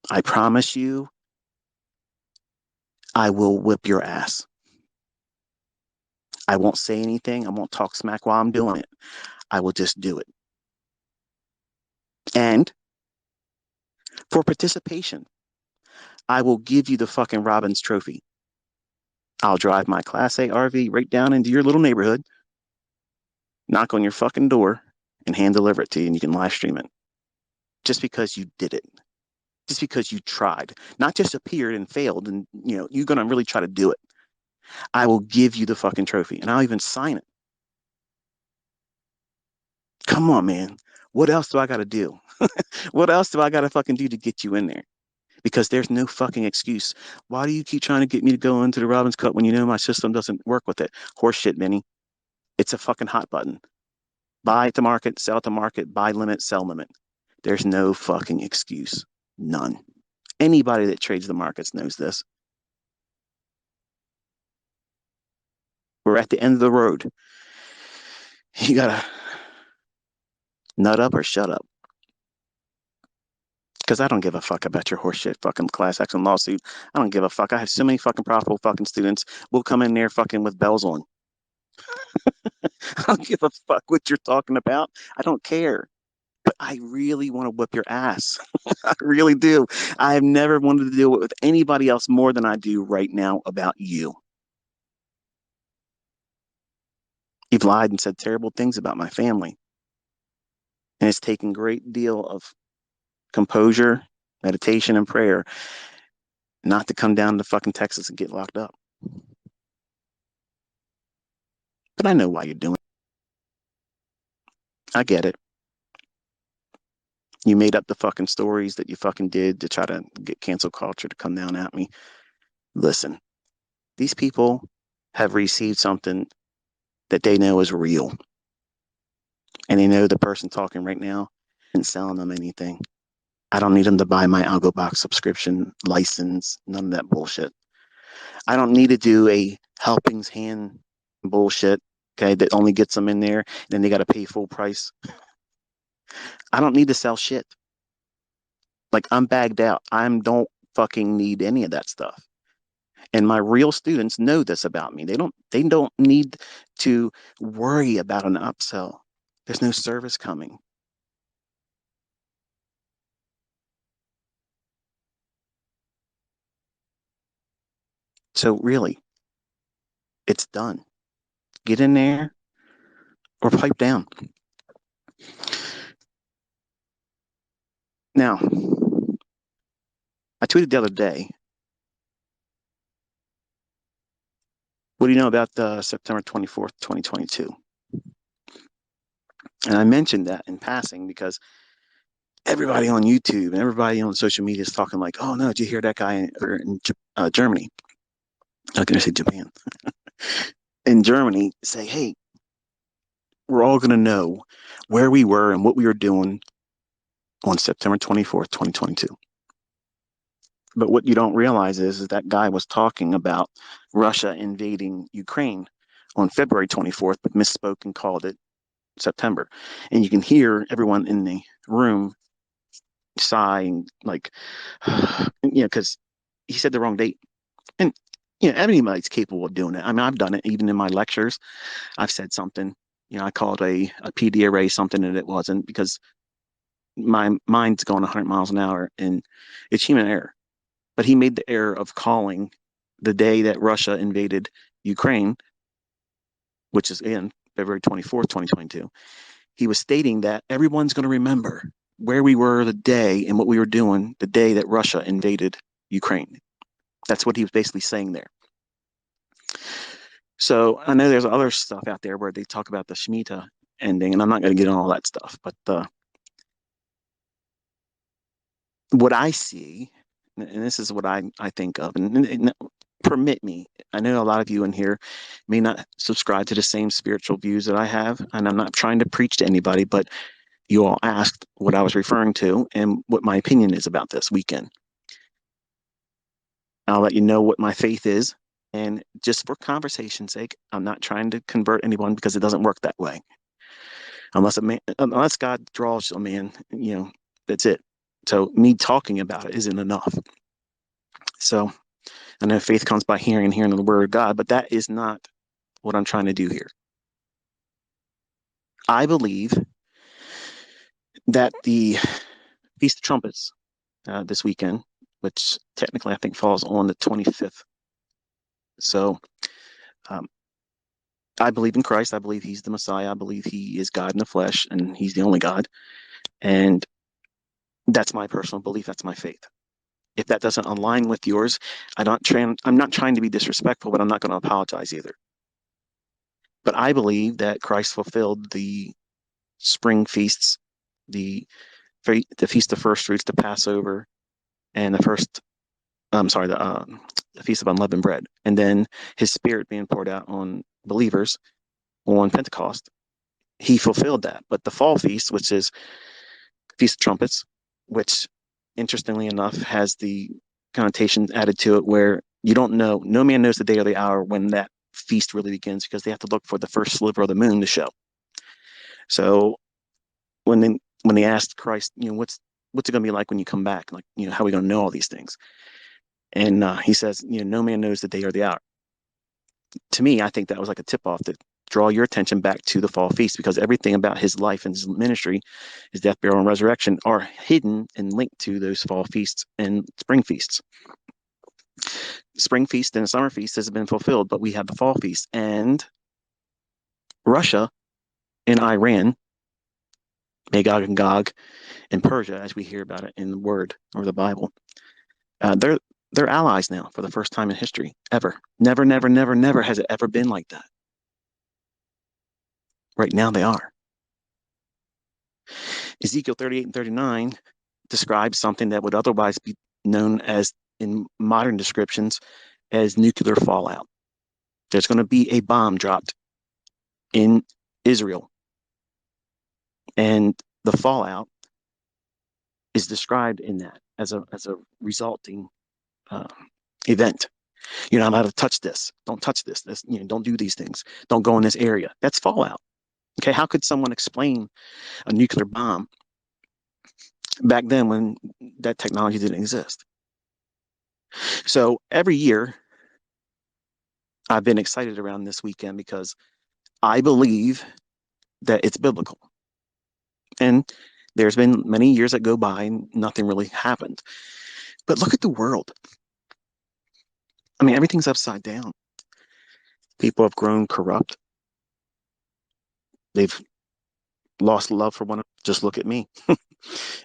I promise you, I will whip your ass. I won't say anything. I won't talk smack while I'm doing it. I will just do it. And for participation, I will give you the fucking Robbins trophy. I'll drive my Class A RV right down into your little neighborhood, knock on your fucking door, and hand deliver it to you, and you can live stream it. Just because you did it. Just because you tried. Not just appeared and failed, and you're gonna really try to do it. I will give you the fucking trophy, and I'll even sign it. Come on, man. What else do I got to do? What else do I got to fucking do to get you in there? Because there's no fucking excuse. Why do you keep trying to get me to go into the Robbins Cup when you know my system doesn't work with it? Horseshit, Minnie. It's a fucking hot button. Buy at the market, sell at the market, buy limit, sell limit. There's no fucking excuse. None. Anybody that trades the markets knows this. We're at the end of the road. You gotta nut up or shut up. Because I don't give a fuck about your horseshit fucking class action lawsuit. I don't give a fuck. I have so many fucking profitable fucking students. We'll come in there fucking with bells on. I don't give a fuck what you're talking about. I don't care. But I really want to whip your ass. I really do. I have never wanted to deal with anybody else more than I do right now about you. You've lied and said terrible things about my family. And it's taken a great deal of composure, meditation, and prayer not to come down to fucking Texas and get locked up. But I know why you're doing it. I get it. You made up the fucking stories that you fucking did to try to get cancel culture to come down at me. Listen, these people have received something that they know is real. And they know the person talking right now isn't selling them anything. I don't need them to buy my Algo Box subscription license, none of that bullshit. I don't need to do a helpings hand bullshit, okay, that only gets them in there and then they got to pay full price. I don't need to sell shit. Like, I'm bagged out. I don't fucking need any of that stuff. And my real students know this about me. They don't need to worry about an upsell. There's no service coming. So really, it's done. Get in there or pipe down. Now, I tweeted the other day, what do you know about September 24th, 2022? And I mentioned that in passing because everybody on YouTube and everybody on social media is talking like, oh no, did you hear that guy in Germany? I was going to say Japan. In Germany, say, hey, we're all going to know where we were and what we were doing on September 24th, 2022. But what you don't realize is that guy was talking about Russia invading Ukraine on February 24th, but misspoke and called it September. And you can hear everyone in the room sighing, like, because he said the wrong date. And, anybody's capable of doing it. I mean, I've done it even in my lectures. I've said something, I called a PD array something and it wasn't because my mind's going 100 miles an hour and it's human error. But he made the error of calling the day that Russia invaded Ukraine, which is in February 24th, 2022. He was stating that everyone's going to remember where we were the day and what we were doing the day that Russia invaded Ukraine. That's what he was basically saying there. So I know there's other stuff out there where they talk about the Shemitah ending, and I'm not going to get on all that stuff, but what I see, and this is what I think of, and permit me, I know a lot of you in here may not subscribe to the same spiritual views that I have, and I'm not trying to preach to anybody, but you all asked what I was referring to and what my opinion is about this weekend. I'll let you know what my faith is. And just for conversation's sake, I'm not trying to convert anyone because it doesn't work that way. Unless God draws a man, that's it. So me talking about it isn't enough. So I know faith comes by hearing and hearing the word of God, but that is not what I'm trying to do here. I believe that the Feast of Trumpets this weekend, which technically I think falls on the 25th. So I believe in Christ. I believe he's the Messiah. I believe he is God in the flesh and he's the only God. And that's my personal belief. That's my faith. If that doesn't align with yours, I'm not trying to be disrespectful, but I'm not going to apologize either. But I believe that Christ fulfilled the spring feasts, the Feast of First Fruits, the Passover, and the Feast of Unleavened Bread. And then his spirit being poured out on believers on Pentecost, he fulfilled that. But the fall feast, which is Feast of Trumpets, which interestingly enough has the connotation added to it where you don't know, no man knows the day or the hour when that feast really begins because they have to look for the first sliver of the moon to show. So when they asked Christ, what's what's it going to be like when you come back? Like, how are we going to know all these things? And he says, no man knows the day or the hour. To me, I think that was like a tip off to draw your attention back to the fall feast, because everything about his life and his ministry, his death, burial, and resurrection, are hidden and linked to those fall feasts and spring feasts. Spring feast and summer feast has been fulfilled, but we have the fall feast. And Russia and Iran, Magog and Gog, and Persia, as we hear about it in the Word or the Bible, they're allies now for the first time in history ever. Never, never, never, never has it ever been like that. Right now they are. Ezekiel 38 and 39 describes something that would otherwise be known as, in modern descriptions, as nuclear fallout. There's going to be a bomb dropped in Israel, and the fallout is described in that as a resulting uh, event. You're not allowed to touch this. Don't touch this. Don't do these things. Don't go in this area. That's fallout. Okay, how could someone explain a nuclear bomb back then when that technology didn't exist? So every year, I've been excited around this weekend because I believe that it's biblical. And there's been many years that go by and nothing really happened. But look at the world. I mean, everything's upside down. People have grown corrupt. They've lost love for one another. Just look at me.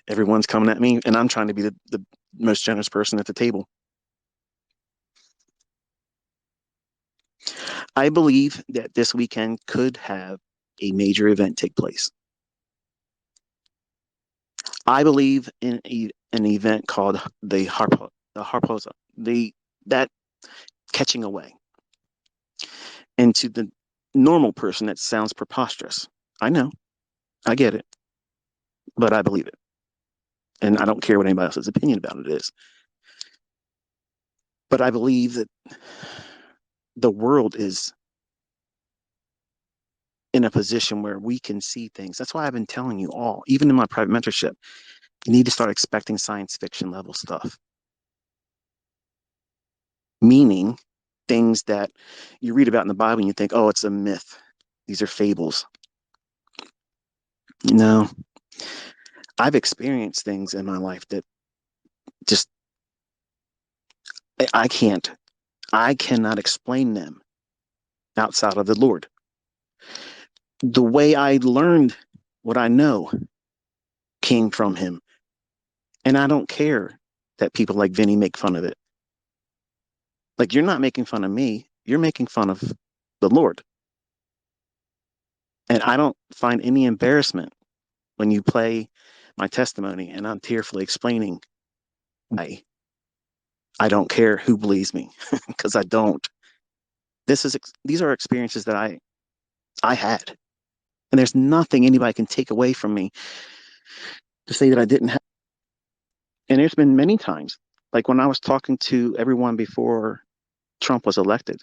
Everyone's coming at me, and I'm trying to be the most generous person at the table. I believe that this weekend could have a major event take place. I believe in an event called the harposa, that catching away. And to the normal person, that sounds preposterous. I know, I get it, but I believe it, and I don't care what anybody else's opinion about it is. But I believe that the world is in a position where we can see things. That's why I've been telling you all, even in my private mentorship, you need to start expecting science fiction level stuff. Meaning things that you read about in the Bible and you think, oh, it's a myth. These are fables. No, I've experienced things in my life that just, I can't, I cannot explain them outside of the Lord. The way I learned what I know came from Him. And I don't care that people like Vinny make fun of it. Like, you're not making fun of me, you're making fun of the Lord. And I don't find any embarrassment when you play my testimony and I'm tearfully explaining why I don't care who believes me, because I don't. These are experiences that I had, and there's nothing anybody can take away from me to say that I didn't have. And there's been many times, like when I was talking to everyone before Trump was elected,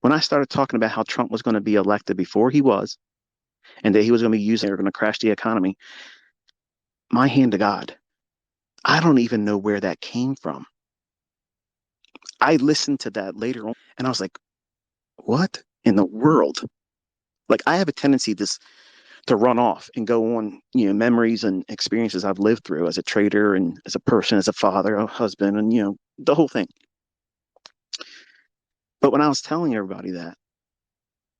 when I started talking about how Trump was going to be elected before he was, and that he was going to be using, they were going to crash the economy. My hand to God, I don't even know where that came from. I listened to that later on, and I was like, what in the world? Like, I have a tendency to run off and go on, memories and experiences I've lived through as a trader and as a person, as a father, a husband, and the whole thing. But when I was telling everybody that,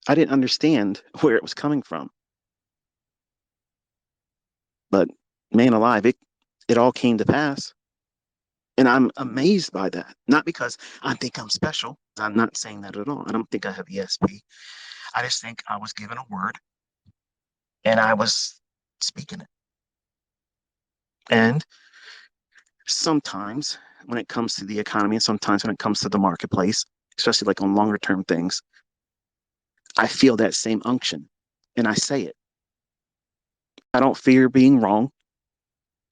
I didn't understand where it was coming from. But man alive, it all came to pass. And I'm amazed by that. Not because I think I'm special. I'm not saying that at all. I don't think I have ESP. I just think I was given a word and I was speaking it. And sometimes when it comes to the economy, and sometimes when it comes to the marketplace, especially like on longer term things, I feel that same unction and I say it. I don't fear being wrong.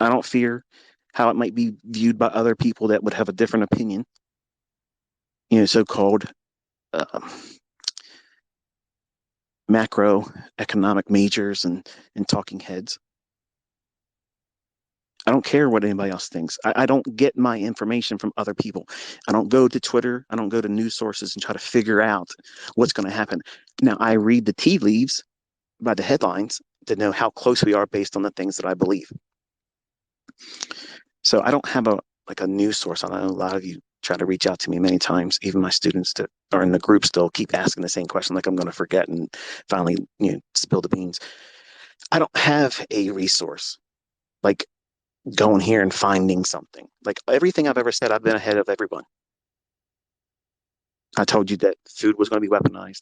I don't fear how it might be viewed by other people that would have a different opinion, so-called uh, macroeconomic majors and talking heads. I don't care what anybody else thinks. I don't get my information from other people. I don't go to Twitter. I don't go to news sources and try to figure out what's going to happen. Now, I read the tea leaves by the headlines to know how close we are based on the things that I believe. So I don't have a news source. I know a lot of you try to reach out to me many times. Even my students that are in the group still keep asking the same question, like I'm going to forget and finally spill the beans. I don't have a resource like going here and finding something. Like everything I've ever said, I've been ahead of everyone. I told you that food was going to be weaponized.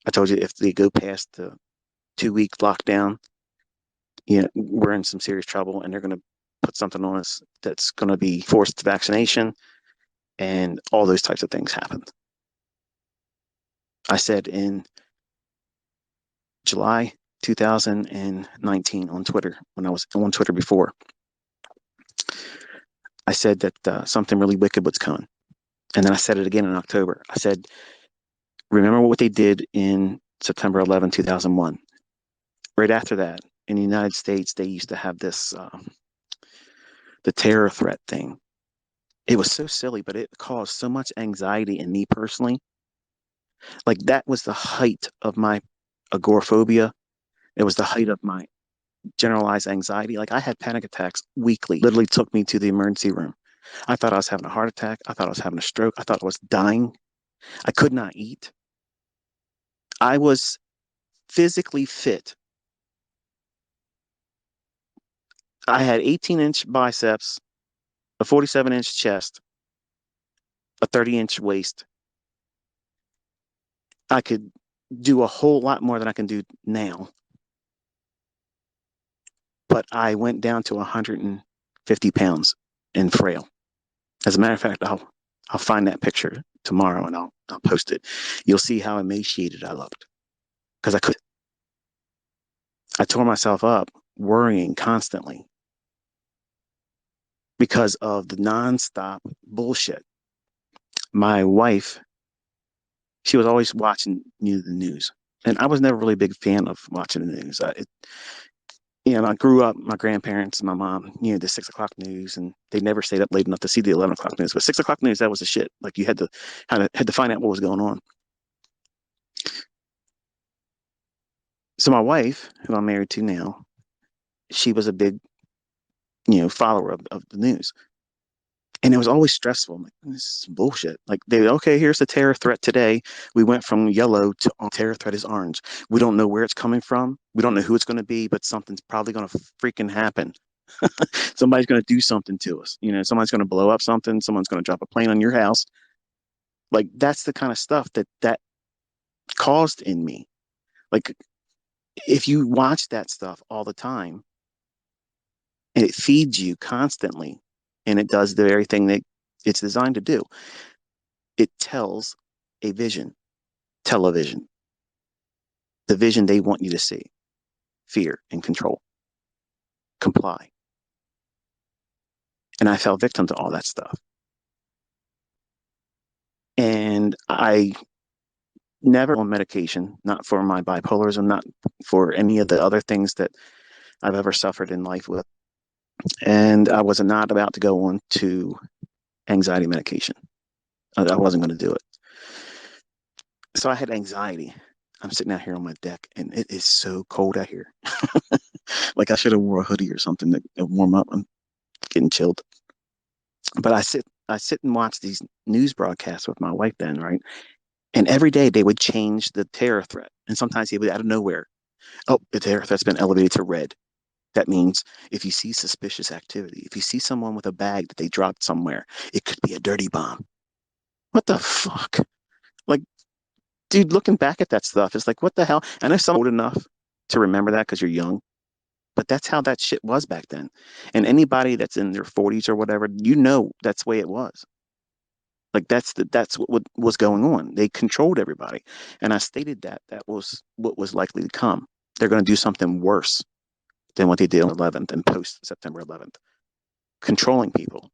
I told you if they go past the 2 week lockdown, we're in some serious trouble and they're going to put something on us that's going to be forced vaccination and all those types of things happened. I said in July 2019 on Twitter, when I was on Twitter before, I said that something really wicked was coming. And then I said it again in October. I said, remember what they did in September 11, 2001. Right after that, in the United States, they used to have this, the terror threat thing. It was so silly, but it caused so much anxiety in me personally. Like that was the height of my agoraphobia. It was the height of my generalized anxiety. Like I had panic attacks weekly, literally took me to the emergency room. I thought I was having a heart attack. I thought I was having a stroke. I thought I was dying. I could not eat. I was physically fit. I had 18-inch biceps, a 47-inch chest, a 30-inch waist. I could do a whole lot more than I can do now. But I went down to 150 pounds and frail. As a matter of fact, I'll find that picture tomorrow and I'll post it. You'll see how emaciated I looked because I tore myself up worrying constantly because of the nonstop bullshit. My wife, she was always watching the news, and I was never really a big fan of watching the news. I grew up, my grandparents, my mom, the 6 o'clock news, and they never stayed up late enough to see the 11 o'clock news. But 6 o'clock news, that was the shit. Like you had to find out what was going on. So my wife, who I'm married to now, she was a big, follower of the news. And it was always stressful. I'm like, this is bullshit. Like okay, here's the terror threat today. We went from yellow to terror threat is orange. We don't know where it's coming from. We don't know who it's going to be, but something's probably going to freaking happen. Somebody's going to do something to us. Somebody's going to blow up something. Someone's going to drop a plane on your house. Like that's the kind of stuff that caused in me. Like if you watch that stuff all the time, and it feeds you constantly, and it does the very thing that it's designed to do. It tells a vision, television, the vision they want you to see: fear and control, comply. And I fell victim to all that stuff. And I never on medication, not for my bipolarism, not for any of the other things that I've ever suffered in life with. And I was not about to go on to anxiety medication. I wasn't going to do it. So I had anxiety. I'm sitting out here on my deck and it is so cold out here. Like I should have wore a hoodie or something to warm up. I'm getting chilled. But I sit and watch these news broadcasts with my wife then, right? And every day they would change the terror threat. And sometimes they would out of nowhere. Oh, the terror threat's been elevated to red. That means if you see suspicious activity, if you see someone with a bag that they dropped somewhere, it could be a dirty bomb. What the fuck? Like, dude, looking back at that stuff, it's like, what the hell? I know someone old enough to remember that because you're young, but that's how that shit was back then. And anybody that's in their 40s or whatever, that's the way it was. Like that's what was going on. They controlled everybody, and I stated that was what was likely to come. They're going to do something worse than what they did on the 11th and post September 11th, controlling people.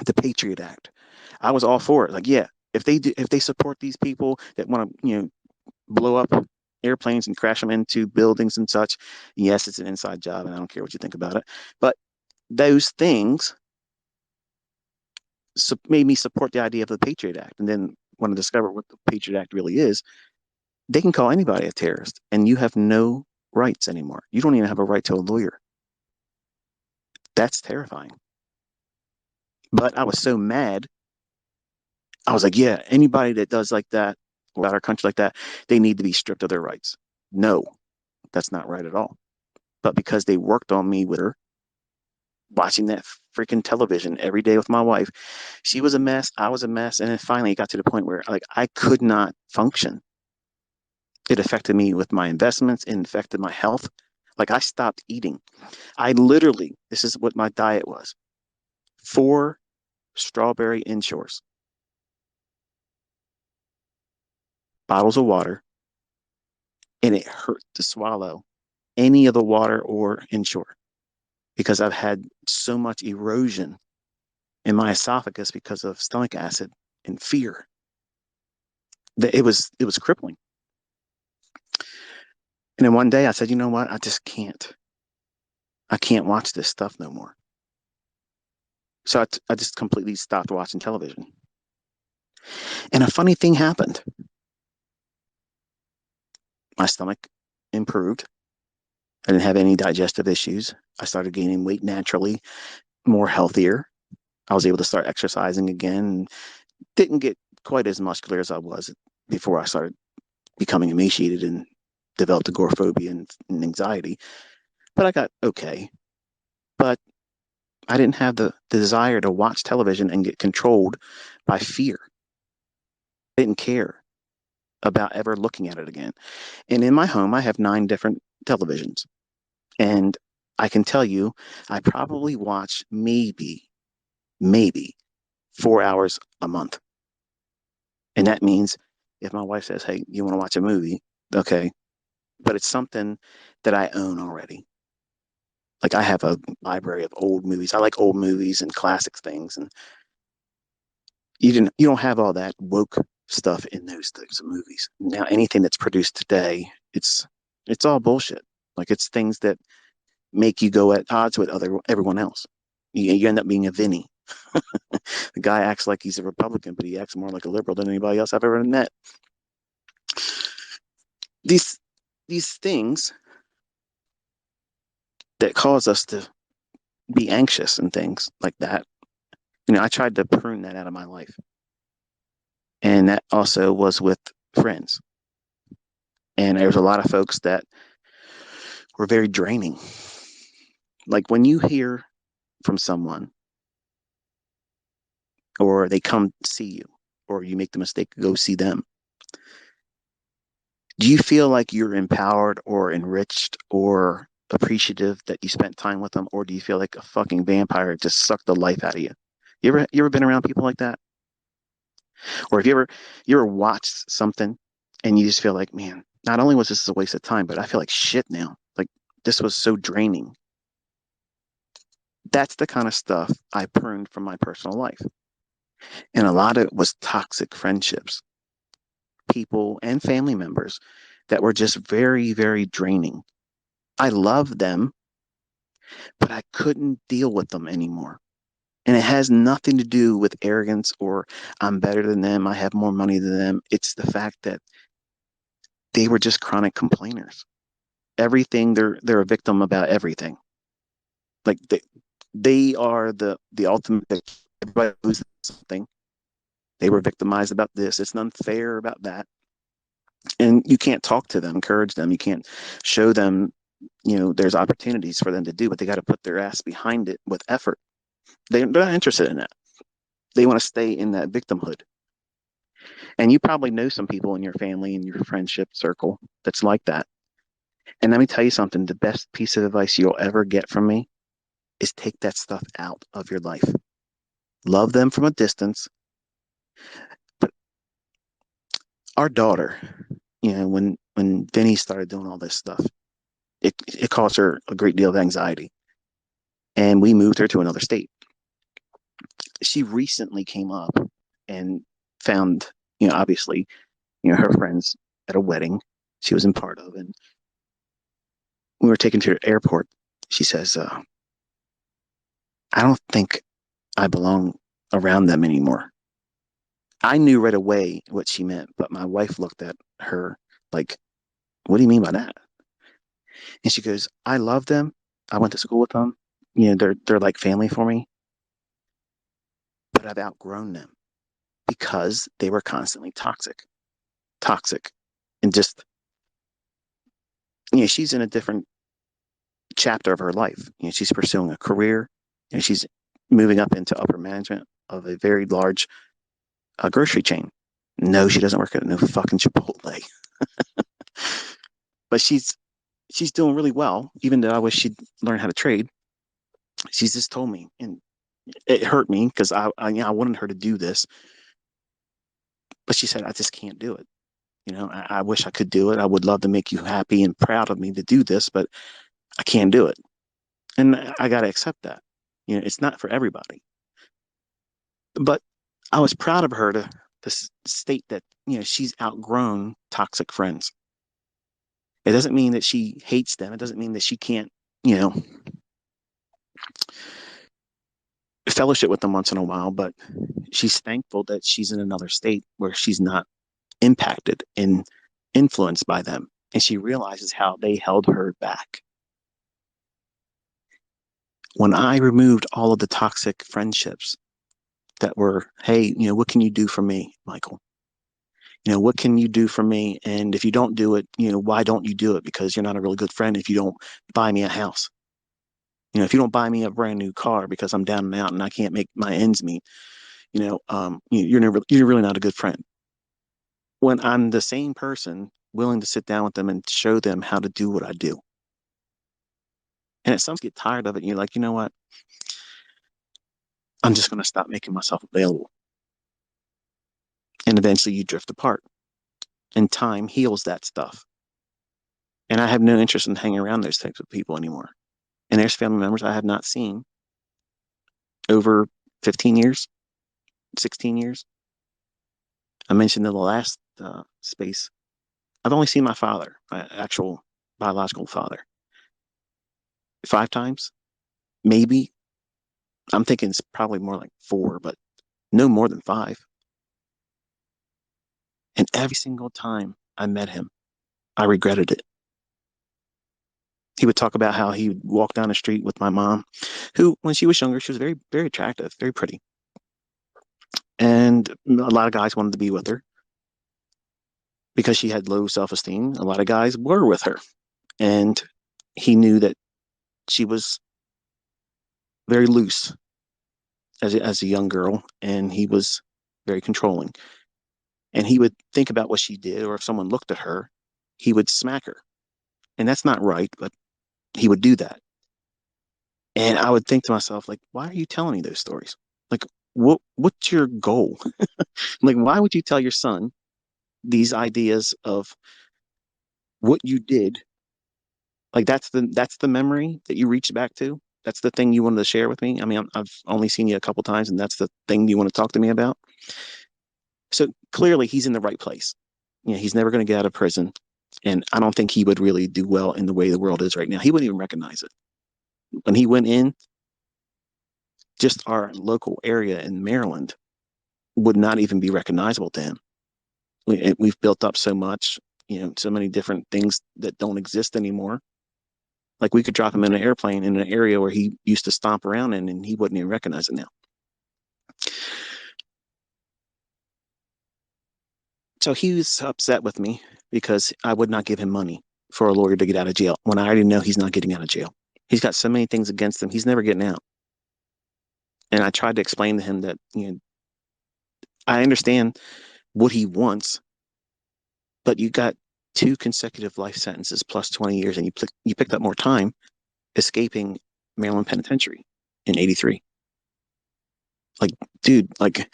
The Patriot Act, I was all for it. Like, yeah, if they support these people that want to blow up airplanes and crash them into buildings and such. Yes, it's an inside job, and I don't care what you think about it. But those things made me support the idea of the Patriot Act. And then when I discovered what the Patriot Act really is, they can call anybody a terrorist, and you have no rights anymore. You don't even have a right to a lawyer. That's terrifying. But I was so mad. I was like, yeah, anybody that does like that, or about our country like that, they need to be stripped of their rights. No, that's not right at all. But because they worked on me with her, watching that freaking television every day with my wife, she was a mess. I was a mess. And then finally it got to the point where like I could not function. It affected me with my investments, it affected my health. Like I stopped eating. I literally, this is what my diet was: four strawberry inshores, bottles of water, and it hurt to swallow any of the water or inshore because I've had so much erosion in my esophagus because of stomach acid and fear that it was crippling. And then one day I said, you know what? I just can't. I can't watch this stuff no more. So I just completely stopped watching television. And a funny thing happened. My stomach improved. I didn't have any digestive issues. I started gaining weight naturally, more healthier. I was able to start exercising again. Didn't get quite as muscular as I was before I started becoming emaciated and developed agoraphobia and anxiety. But I got okay. But I didn't have the desire to watch television and get controlled by fear. I didn't care about ever looking at it again. And in my home, I have 9 different televisions. And I can tell you, I probably watch maybe 4 hours a month. And that means if my wife says, hey, you want to watch a movie? Okay. But it's something that I own already. Like I have a library of old movies. I like old movies and classic things. And you don't have all that woke stuff in those types of movies. Now anything that's produced today, it's all bullshit. Like it's things that make you go at odds with everyone else. You end up being a Vinny. The guy acts like he's a Republican, but he acts more like a liberal than anybody else I've ever met. These these things that cause us to be anxious and things like that. I tried to prune that out of my life. And that also was with friends. And there was a lot of folks that were very draining. Like when you hear from someone or they come see you or you make the mistake to go see them, do you feel like you're empowered or enriched or appreciative that you spent time with them, or do you feel like a fucking vampire just sucked the life out of you? You ever been around people like that? Or have you ever watched something and you just feel like, man, not only was this a waste of time, but I feel like shit now. Like this was so draining. That's the kind of stuff I pruned from my personal life. And a lot of it was toxic friendships, people and family members that were just very, very draining. I loved them, but I couldn't deal with them anymore. And it has nothing to do with arrogance or I'm better than them, I have more money than them. It's the fact that they were just chronic complainers. Everything they're a victim about everything. Like they are the ultimate. Everybody loses something. They were victimized about this. It's unfair about that. And you can't talk to them, encourage them. You can't show them, there's opportunities for them to do, but they got to put their ass behind it with effort. They're not interested in that. They want to stay in that victimhood. And you probably know some people in your family and your friendship circle that's like that. And let me tell you something, the best piece of advice you'll ever get from me is take that stuff out of your life. Love them from a distance. But our daughter, when Vinny started doing all this stuff, it caused her a great deal of anxiety. And we moved her to another state. She recently came up and found, obviously, her friends at a wedding. she was in part of. And we were taken to the airport. She says, I don't think I belong around them anymore. I knew right away what she meant, but my wife looked at her like, what do you mean by that? And she goes, I love them. I went to school with them. You know, they're like family for me, but I've outgrown them because they were constantly toxic. And just, you know, she's in a different chapter of her life. You know, she's pursuing a career and she's moving up into upper management of a very large grocery chain. No, she doesn't work at no fucking Chipotle, but she's doing really well. Even though I wish she'd learn how to trade, she's just told me, and it hurt me because you know, I wanted her to do this, but she said I just can't do it. You know, I wish I could do it. I would love to make you happy and proud of me to do this, but I can't do it, and I got to accept that. You know, it's not for everybody. But I was proud of her to state that you know she's outgrown toxic friends. It doesn't mean that she hates them. It doesn't mean that she can't, you know, fellowship with them once in a while, but she's thankful that she's in another state where she's not impacted and influenced by them. And she realizes how they held her back. When I removed all of the toxic friendships that were, hey, you know, what can you do for me, Michael? You know, what can you do for me? And if you don't do it, you know, why don't you do it? Because you're not a really good friend if you don't buy me a house. You know, if you don't buy me a brand new car because I'm down and out and I can't make my ends meet, you know, you're really not a good friend. When I'm the same person willing to sit down with them and show them how to do what I do. And at some get tired of it, and you're like, you know what? I'm just going to stop making myself available. And eventually you drift apart. And time heals that stuff. And I have no interest in hanging around those types of people anymore. And there's family members I have not seen over 15 years, 16 years. I mentioned in the last space, I've only seen my father, my actual biological father, 5 times, maybe. I'm thinking it's probably more like 4, but no more than 5. And every single time I met him, I regretted it. He would talk about how he would walk down the street with my mom, who, when she was younger, she was very, very attractive, very pretty. And a lot of guys wanted to be with her because she had low self esteem. A lot of guys were with her. And he knew that she was very loose as a young girl, and he was very controlling. And he would think about what she did, or if someone looked at her, he would smack her. And that's not right, but he would do that. And I would think to myself, like, why are you telling me those stories? Like, what's your goal? Like, why would you tell your son these ideas of what you did? Like, that's the memory that you reached back to. That's the thing you wanted to share with me. I mean, I've only seen you a couple times, and that's the thing you want to talk to me about. So clearly, he's in the right place. You know, he's never going to get out of prison, and I don't think he would really do well in the way the world is right now. He wouldn't even recognize it when he went in. Just our local area in Maryland would not even be recognizable to him. We've built up so much, you know, so many different things that don't exist anymore. Like we could drop him in an airplane in an area where he used to stomp around in, and he wouldn't even recognize it now. So he was upset with me because I would not give him money for a lawyer to get out of jail when I already know he's not getting out of jail. He's got so many things against him. He's never getting out. And I tried to explain to him that, you know, I understand what he wants, but you got 2 consecutive life sentences plus 20 years, and you picked up more time escaping Maryland Penitentiary in '83. Like, dude, like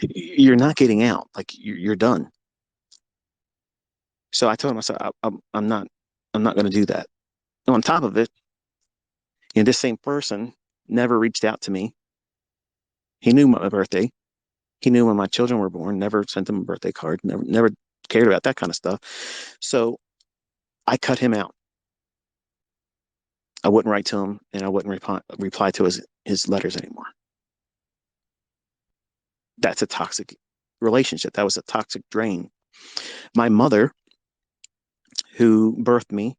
you're not getting out. Like you're done. So I told myself, I'm not going to do that. And on top of it, you know, this same person never reached out to me. He knew my birthday. He knew when my children were born. Never sent them a birthday card. Never cared about that kind of stuff. So I cut him out. I wouldn't write to him, and I wouldn't reply to his letters anymore. That's a toxic relationship. That was a toxic drain. My mother, who birthed me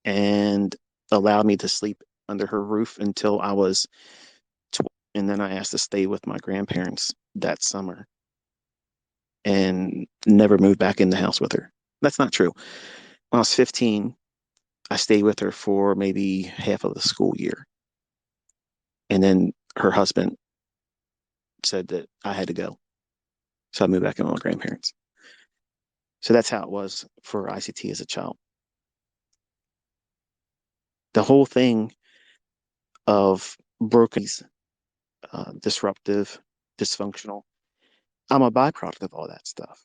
and allowed me to sleep under her roof until I was 12, and then I asked to stay with my grandparents that summer and never moved back in the house with her. That's not true. When I was 15, I stayed with her for maybe half of the school year. And then her husband said that I had to go. So I moved back in with my grandparents. So that's how it was for ICT as a child. The whole thing of broken, disruptive, dysfunctional, I'm a byproduct of all that stuff.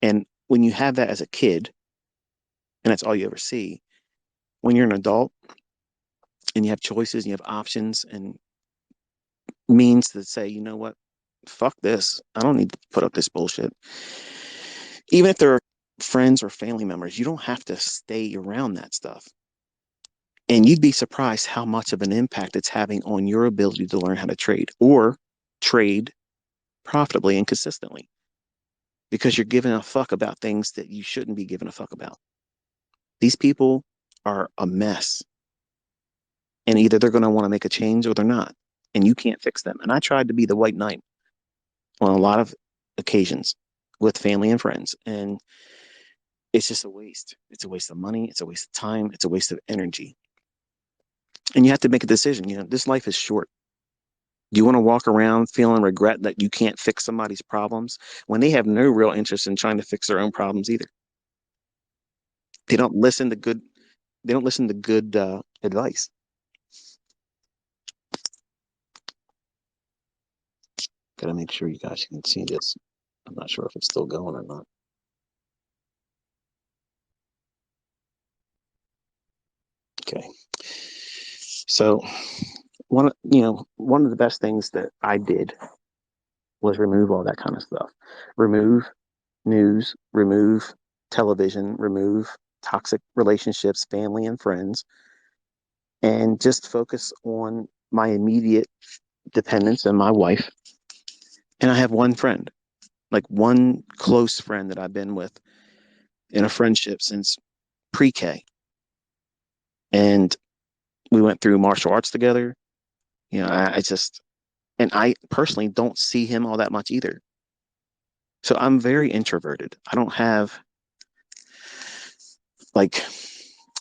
And when you have that as a kid, and that's all you ever see, when you're an adult and you have choices and you have options and means to say, you know what, fuck this. I don't need to put up this bullshit. Even if they're friends or family members, you don't have to stay around that stuff. And you'd be surprised how much of an impact it's having on your ability to learn how to trade or trade profitably and consistently because you're giving a fuck about things that you shouldn't be giving a fuck about. These people are a mess. And either they're going to want to make a change or they're not. And you can't fix them. And I tried to be the white knight on a lot of occasions with family and friends. And it's just a waste. It's a waste of money. It's a waste of time. It's a waste of energy. And you have to make a decision. You know, this life is short. Do you want to walk around feeling regret that you can't fix somebody's problems when they have no real interest in trying to fix their own problems either? They don't listen to good. They don't listen to good advice. Got to make sure you guys can see this. I'm not sure if it's still going or not. Okay. So one of the best things that I did was remove all that kind of stuff. Remove news, remove television, remove toxic relationships, family and friends, and just focus on my immediate dependence and my wife. And I have one friend, like one close friend that I've been with in a friendship since pre-K. And we went through martial arts together. I just, and I personally don't see him all that much either. So I'm very introverted. I don't have like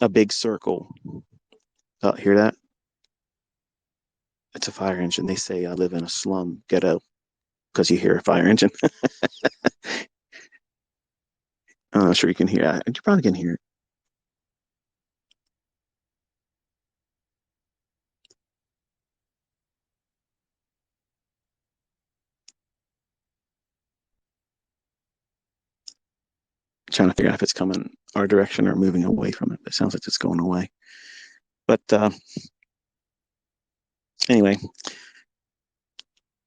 a big circle. Oh, hear that? It's a fire engine. They say I live in a slum ghetto because you hear a fire engine. I'm not sure you can hear that. You probably can hear it. Trying to figure out if it's coming our direction or moving away from it. It sounds like it's going away. But anyway,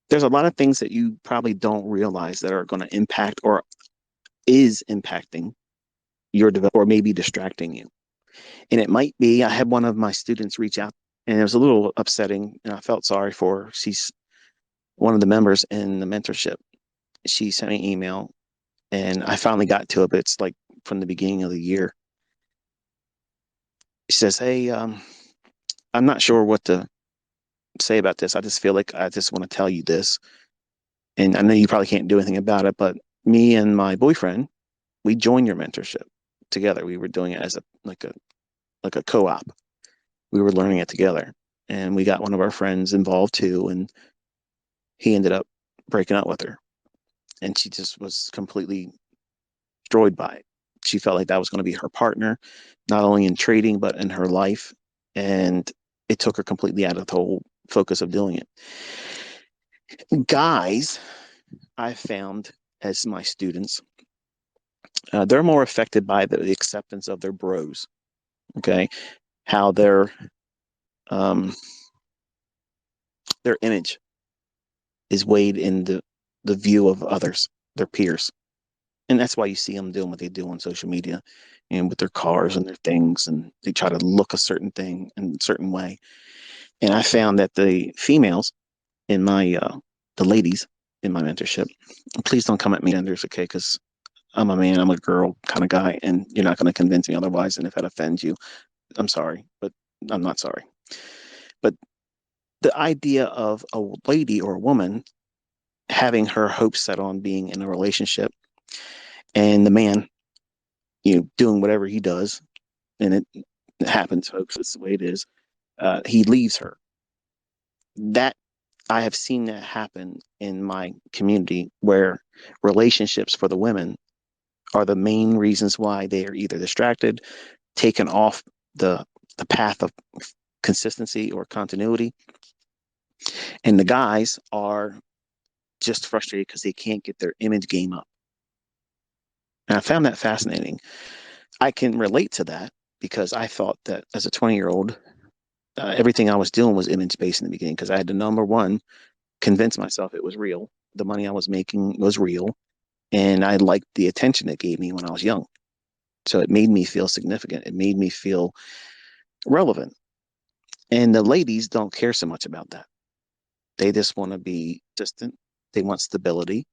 there's a lot of things that you probably don't realize that are going to impact or is impacting your development or maybe distracting you. And it might be, I had one of my students reach out and it was a little upsetting and I felt sorry for her. She's one of the members in the mentorship. She sent me an email and I finally got to it, but it's like from the beginning of the year. She says, hey, I'm not sure what to say about this. I just feel like I just want to tell you this. And I know you probably can't do anything about it, but me and my boyfriend, we joined your mentorship together. We were doing it as a co-op. We were learning it together. And we got one of our friends involved too, and he ended up breaking up with her. And she just was completely destroyed by it. She felt like that was going to be her partner, not only in trading, but in her life. And it took her completely out of the whole focus of doing it. Guys, I found as my students, they're more affected by the acceptance of their bros. Okay, how um, their image is weighed in the view of others, their peers. And that's why you see them doing what they do on social media and with their cars and their things, and they try to look a certain thing in a certain way. And I found that the females in my the ladies in my mentorship, please don't come at me genders, okay? Because I'm a man, I'm a girl kind of guy, and you're not going to convince me otherwise. And if that offends you, I'm sorry, but I'm not sorry. But the idea of a lady or a woman having her hopes set on being in a relationship, and the man, doing whatever he does, and it happens, folks. It's the way it is. He leaves her. That I have seen that happen in my community, where relationships for the women are the main reasons why they are either distracted, taken off the path of consistency or continuity, and the guys are just frustrated because they can't get their image game up. And I found that fascinating. I can relate to that because I thought that as a 20-year-old, everything I was doing was image based in the beginning, because I had to, number one, convince myself it was real. The money I was making was real. And I liked the attention it gave me when I was young. So it made me feel significant. It made me feel relevant. And the ladies don't care so much about that. They just want to be distant. They want stability.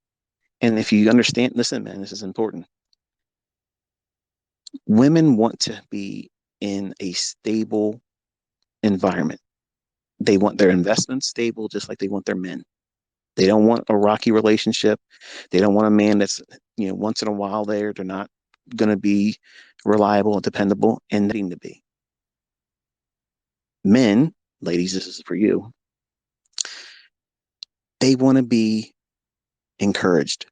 And if you understand, listen, man, this is important. Women want to be in a stable environment. They want their investments stable, just like they want their men. They don't want a rocky relationship. They don't want a man that's, once in a while there. They're not going to be reliable and dependable, and needing to be. Men, ladies, this is for you. They want to be encouraged.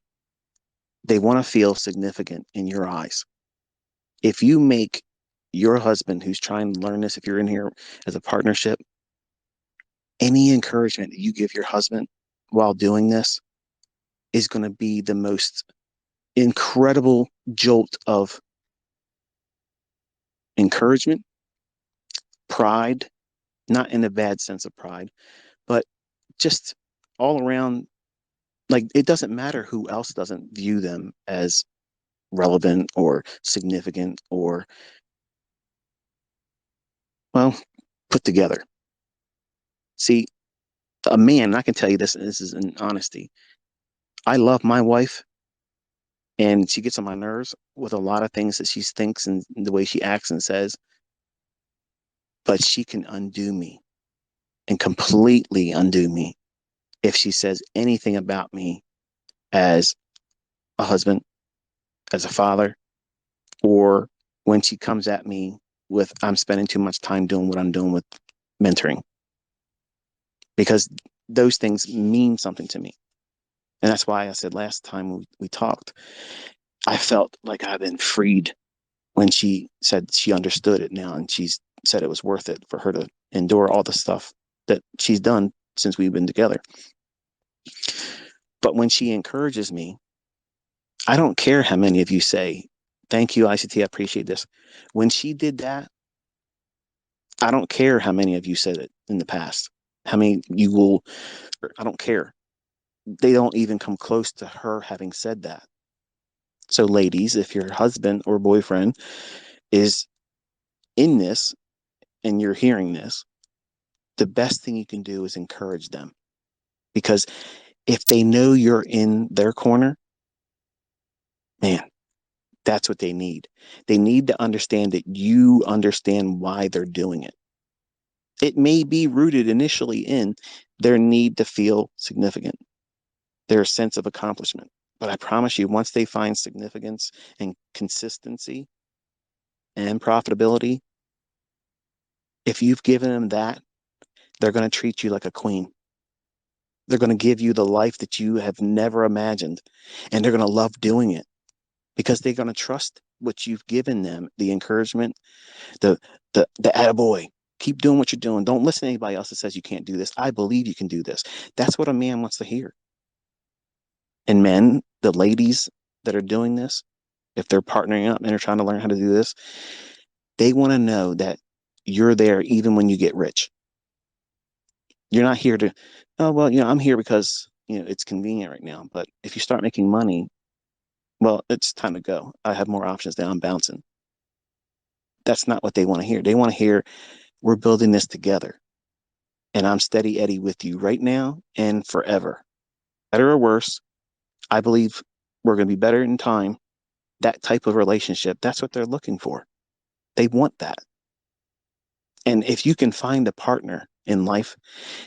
They want to feel significant in your eyes. If you make your husband who's trying to learn this, if you're in here as a partnership, any encouragement that you give your husband while doing this is going to be the most incredible jolt of encouragement, pride, not in a bad sense of pride, but just all around. Like, it doesn't matter who else doesn't view them as relevant or significant or, well, put together. See, a man, I can tell you this is in honesty. I love my wife, and she gets on my nerves with a lot of things that she thinks and the way she acts and says, but she can undo me and completely undo me if she says anything about me as a husband, as a father, or when she comes at me with, I'm spending too much time doing what I'm doing with mentoring, because those things mean something to me. And that's why I said last time we talked, I felt like I've been freed when she said she understood it now, and she's said it was worth it for her to endure all the stuff that she's done since we've been together. But when she encourages me, I don't care how many of you say, thank you, ICT, I appreciate this. When she did that, I don't care how many of you said it in the past. How many you will, I don't care. They don't even come close to her having said that. So, ladies, if your husband or boyfriend is in this and you're hearing this, the best thing you can do is encourage them. Because if they know you're in their corner, man, that's what they need. They need to understand that you understand why they're doing it. It may be rooted initially in their need to feel significant, their sense of accomplishment. But I promise you, once they find significance and consistency and profitability, if you've given them that, they're going to treat you like a queen. They're going to give you the life that you have never imagined, and they're going to love doing it because they're going to trust what you've given them, the encouragement, the the attaboy. Keep doing what you're doing. Don't listen to anybody else that says you can't do this. I believe you can do this. That's what a man wants to hear. And men, the ladies that are doing this, if they're partnering up and they're trying to learn how to do this, they want to know that you're there even when you get rich. You're not here to, oh, well, I'm here because, it's convenient right now. But if you start making money, Well, it's time to go. I have more options now. I'm bouncing. That's not what they want to hear. They want to hear, we're building this together. And I'm steady Eddie with you right now and forever. Better or worse, I believe we're going to be better in time. That type of relationship, that's what they're looking for. They want that. And if you can find a partner in life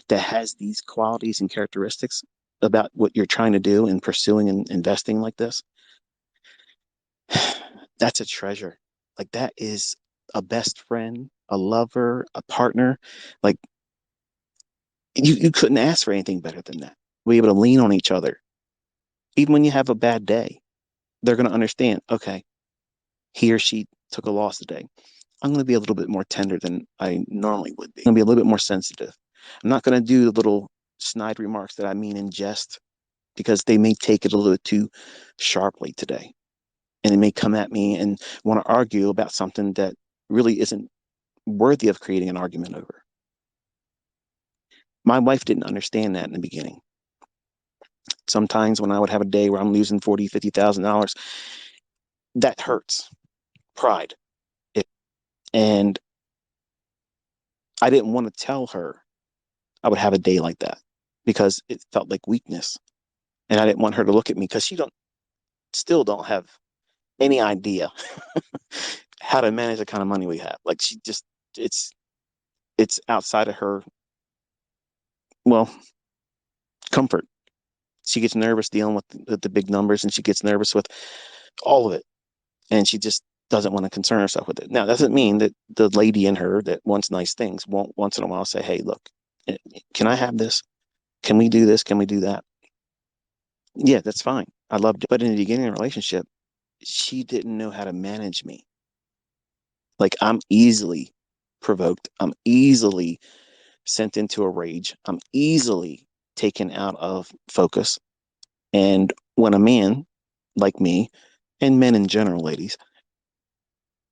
that has these qualities and characteristics about what you're trying to do and pursuing and investing like this, that's a treasure. Like that is a best friend, a lover, a partner. Like you couldn't ask for anything better than that. Be able to lean on each other. Even when you have a bad day, they're going to understand, okay, he or she took a loss today. I'm going to be a little bit more tender than I normally would be. I'm going to be a little bit more sensitive. I'm not going to do the little snide remarks that I mean in jest because they may take it a little too sharply today. And they may come at me and want to argue about something that really isn't worthy of creating an argument over. My wife didn't understand that in the beginning. Sometimes when I would have a day where I'm losing $40,000, $50,000, that hurts. Pride. And I didn't want to tell her I would have a day like that because it felt like weakness. And I didn't want her to look at me because she still don't have any idea how to manage the kind of money we have. Like she just it's it's outside of her, well, comfort. She gets nervous dealing with the big numbers and she gets nervous with all of it. And she just doesn't want to concern herself with it. Now, that doesn't mean that the lady in her that wants nice things won't once in a while say, hey, look, can I have this? Can we do this? Can we do that? Yeah, that's fine. I loved it. But in the beginning of the relationship, she didn't know how to manage me. Like I'm easily provoked. I'm easily sent into a rage. I'm easily taken out of focus. And when a man like me, and men in general, ladies,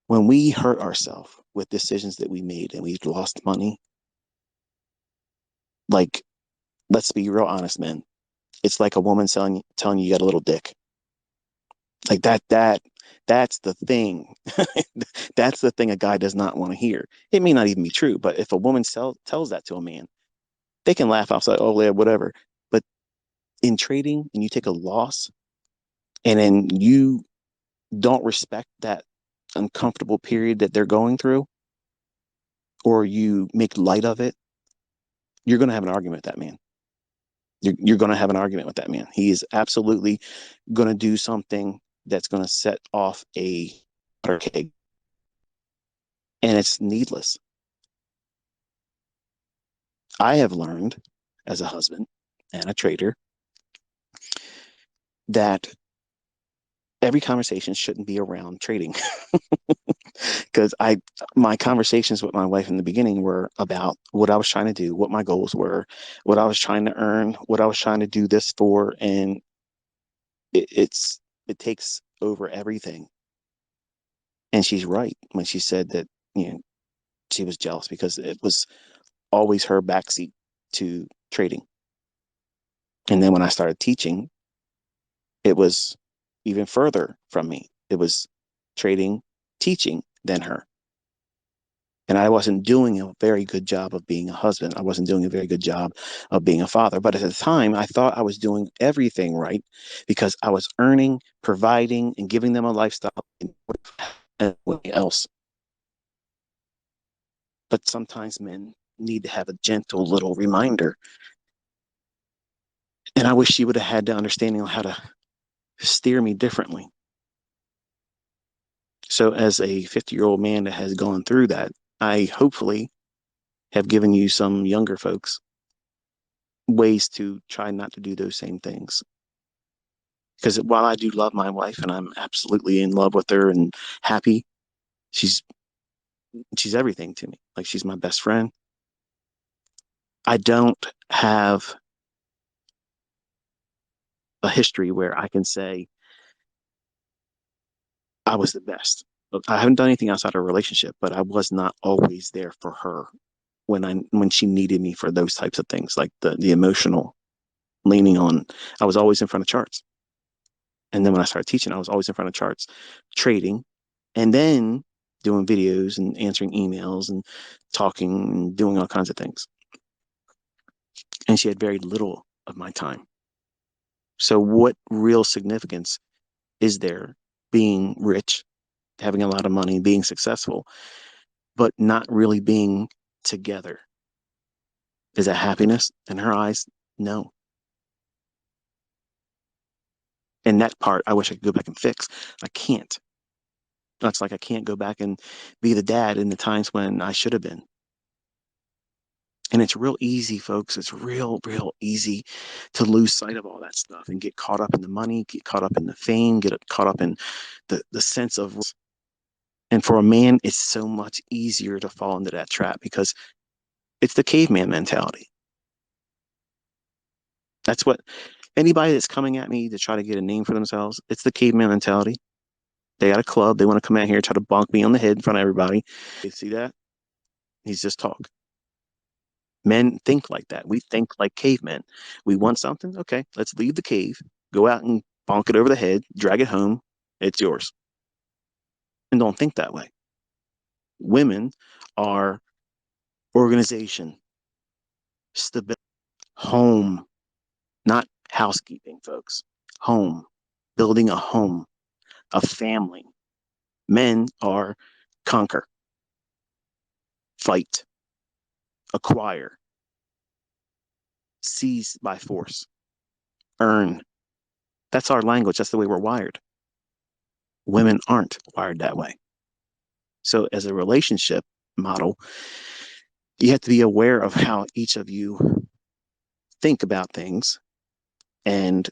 when we hurt ourselves with decisions that we made and we lost money, like let's be real honest, man. It's like a woman telling you you got a little dick. Like that's the thing. That's the thing a guy does not want to hear. It may not even be true, but if a woman tells that to a man, they can laugh outside, oh yeah, whatever. But in trading, and you take a loss, and then you don't respect that uncomfortable period that they're going through, or you make light of it, you're going to have an argument with that man. You're going to have an argument with that man. He is absolutely going to do something that's going to set off a butter keg, and it's needless. I have learned as a husband and a trader that every conversation shouldn't be around trading because I my conversations with my wife in the beginning were about what I was trying to do, what my goals were, what I was trying to earn, what I was trying to do this for, and it takes over everything. And she's right when she said that, you know, she was jealous because it was always her backseat to trading. And then when I started teaching, it was even further from me. It was trading, teaching than her. And I wasn't doing a very good job of being a husband. I wasn't doing a very good job of being a father. But at the time, I thought I was doing everything right because I was earning, providing, and giving them a lifestyle and else. But sometimes men need to have a gentle little reminder. And I wish she would have had the understanding on how to steer me differently. So, as a 50-year-old man that has gone through that, I hopefully have given you some younger folks ways to try not to do those same things. Because while I do love my wife and I'm absolutely in love with her and happy, she's she's everything to me. Like she's my best friend. I don't have a history where I can say I was the best. Look, I haven't done anything outside of a relationship, but I was not always there for her when she needed me for those types of things, like the emotional leaning on. I was always in front of charts. And then when I started teaching, I was always in front of charts, trading, and then doing videos and answering emails and talking and doing all kinds of things. And she had very little of my time. So, what real significance is there being rich, having a lot of money, being successful, but not really being together? Is that happiness? In her eyes, no. And that part, I wish I could go back and fix. I can't. That's like I can't go back and be the dad in the times when I should have been. And it's real easy, folks. It's real easy to lose sight of all that stuff and get caught up in the money, get caught up in the fame, get caught up in the sense of. And for a man, it's so much easier to fall into that trap because it's the caveman mentality. That's what anybody that's coming at me to try to get a name for themselves, it's the caveman mentality. They got a club. They want to come out here and try to bonk me on the head in front of everybody. You see that? He's just talk. Men think like that. We think like cavemen. We want something. Okay, let's leave the cave, go out and bonk it over the head, drag it home. It's yours. And don't think that way. Women are organization, stability, home, not housekeeping, folks. Home, building a home, a family. Men are conquer, fight, acquire, seize by force, earn. That's our language. That's the way we're wired. Women aren't wired that way. So, as a relationship model, you have to be aware of how each of you think about things, and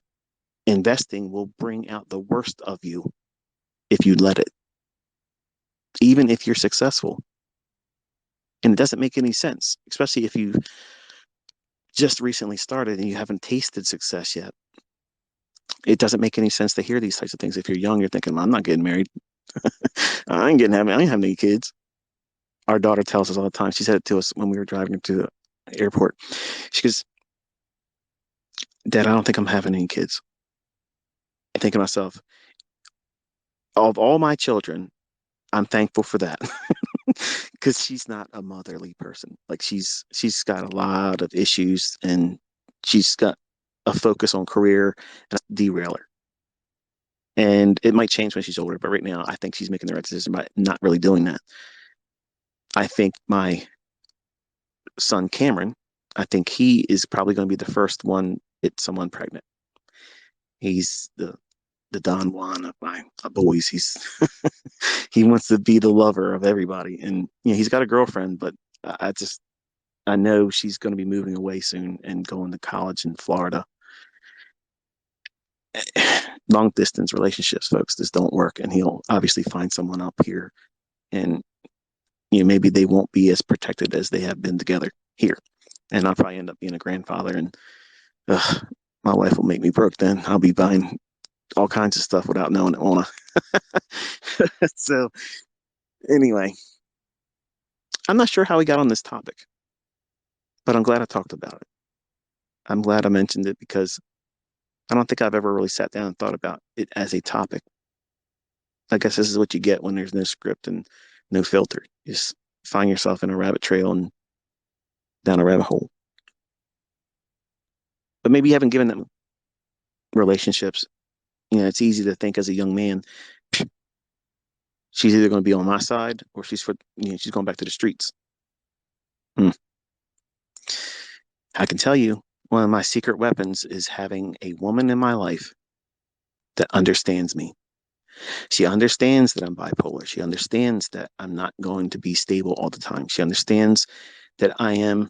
investing will bring out the worst of you if you let it, even if you're successful. And it doesn't make any sense, especially if you just recently started and you haven't tasted success yet. It doesn't make any sense to hear these types of things. If you're young, you're thinking, I'm not getting married. I ain't having any kids. Our daughter tells us all the time. She said it to us when we were driving to the airport. She goes, Dad, I don't think I'm having any kids. I think to myself, of all my children, I'm thankful for that because she's not a motherly person. Like she's got a lot of issues and she's got a focus on career and derail her. And it might change when she's older, but right now I think she's making the right decision by not really doing that. I think my son Cameron, I think he is probably going to be the first one get someone pregnant. He's the Don Juan of my boys. He's he wants to be the lover of everybody, and he's got a girlfriend, but I know she's going to be moving away soon and going to college in Florida. Long distance relationships, folks, just don't work, and he'll obviously find someone up here, and maybe they won't be as protected as they have been together here, and I'll probably end up being a grandfather, and my wife will make me broke. Then I'll be buying all kinds of stuff without knowing it, won't I? So anyway, I'm not sure how we got on this topic, but I'm glad I talked about it. I'm glad I mentioned it because I don't think I've ever really sat down and thought about it as a topic. I guess this is what you get when there's no script and no filter. You just find yourself in a rabbit trail and down a rabbit hole. But maybe you haven't given them relationships. It's easy to think as a young man, she's either going to be on my side or she's going back to the streets. Hmm. I can tell you one of my secret weapons is having a woman in my life that understands me. She understands that I'm bipolar. She understands that I'm not going to be stable all the time. She understands that I am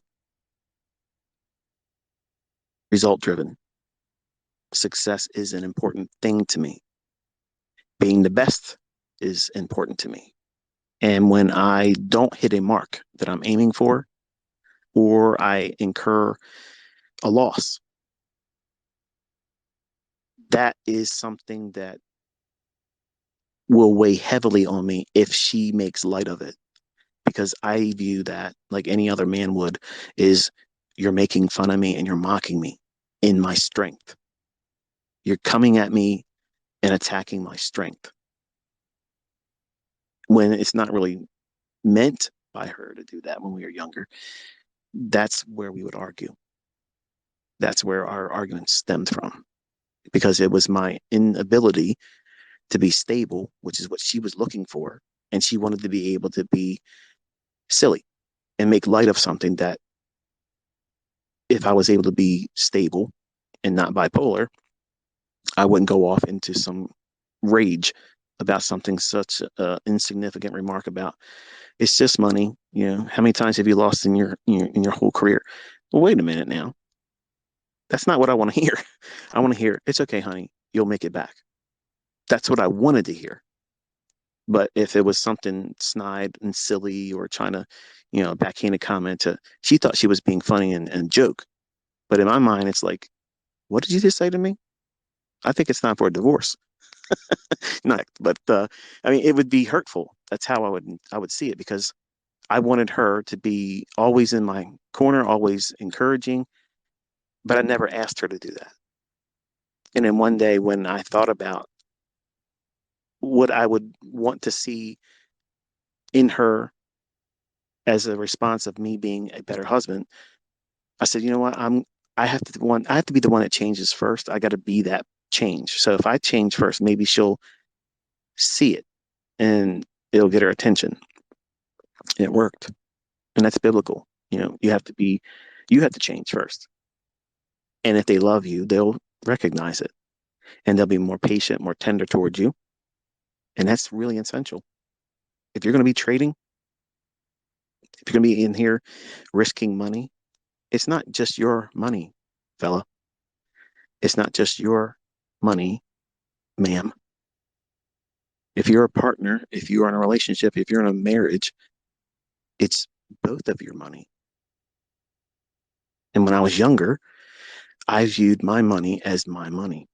result driven. Success is an important thing to me. Being the best is important to me. And when I don't hit a mark that I'm aiming for, or I incur a loss, that is something that will weigh heavily on me if she makes light of it. Because I view that, like any other man would, is you're making fun of me and you're mocking me in my strength. You're coming at me and attacking my strength when it's not really meant by her to do that when we were younger. That's where we would argue. That's where our arguments stemmed from because it was my inability to be stable, which is what she was looking for. And she wanted to be able to be silly and make light of something that if I was able to be stable and not bipolar, I wouldn't go off into some rage about something such an insignificant remark about it's just money. You know, how many times have you lost in your whole career? Well, wait a minute now. That's not what I want to hear. I want to hear it's okay, honey. You'll make it back. That's what I wanted to hear. But if it was something snide and silly or trying to, backhanded comment to, she thought she was being funny and joke. But in my mind, it's like, what did you just say to me? I think it's time for a divorce. Not, but I mean, it would be hurtful. That's how I would see it because I wanted her to be always in my corner, always encouraging, but I never asked her to do that. And then one day when I thought about what I would want to see in her as a response of me being a better husband, I said, you know what, I have to be the one that changes first. I got to be that change. So if I change first, maybe she'll see it and it'll get her attention. And it worked. And that's biblical. You have to change first. And if they love you, they'll recognize it and they'll be more patient, more tender towards you. And that's really essential. If you're going to be trading, if you're going to be in here risking money, it's not just your money, fella. It's not just your money, ma'am. If you're a partner, if you're in a relationship, if you're in a marriage, it's both of your money. And when I was younger, I viewed my money as my money.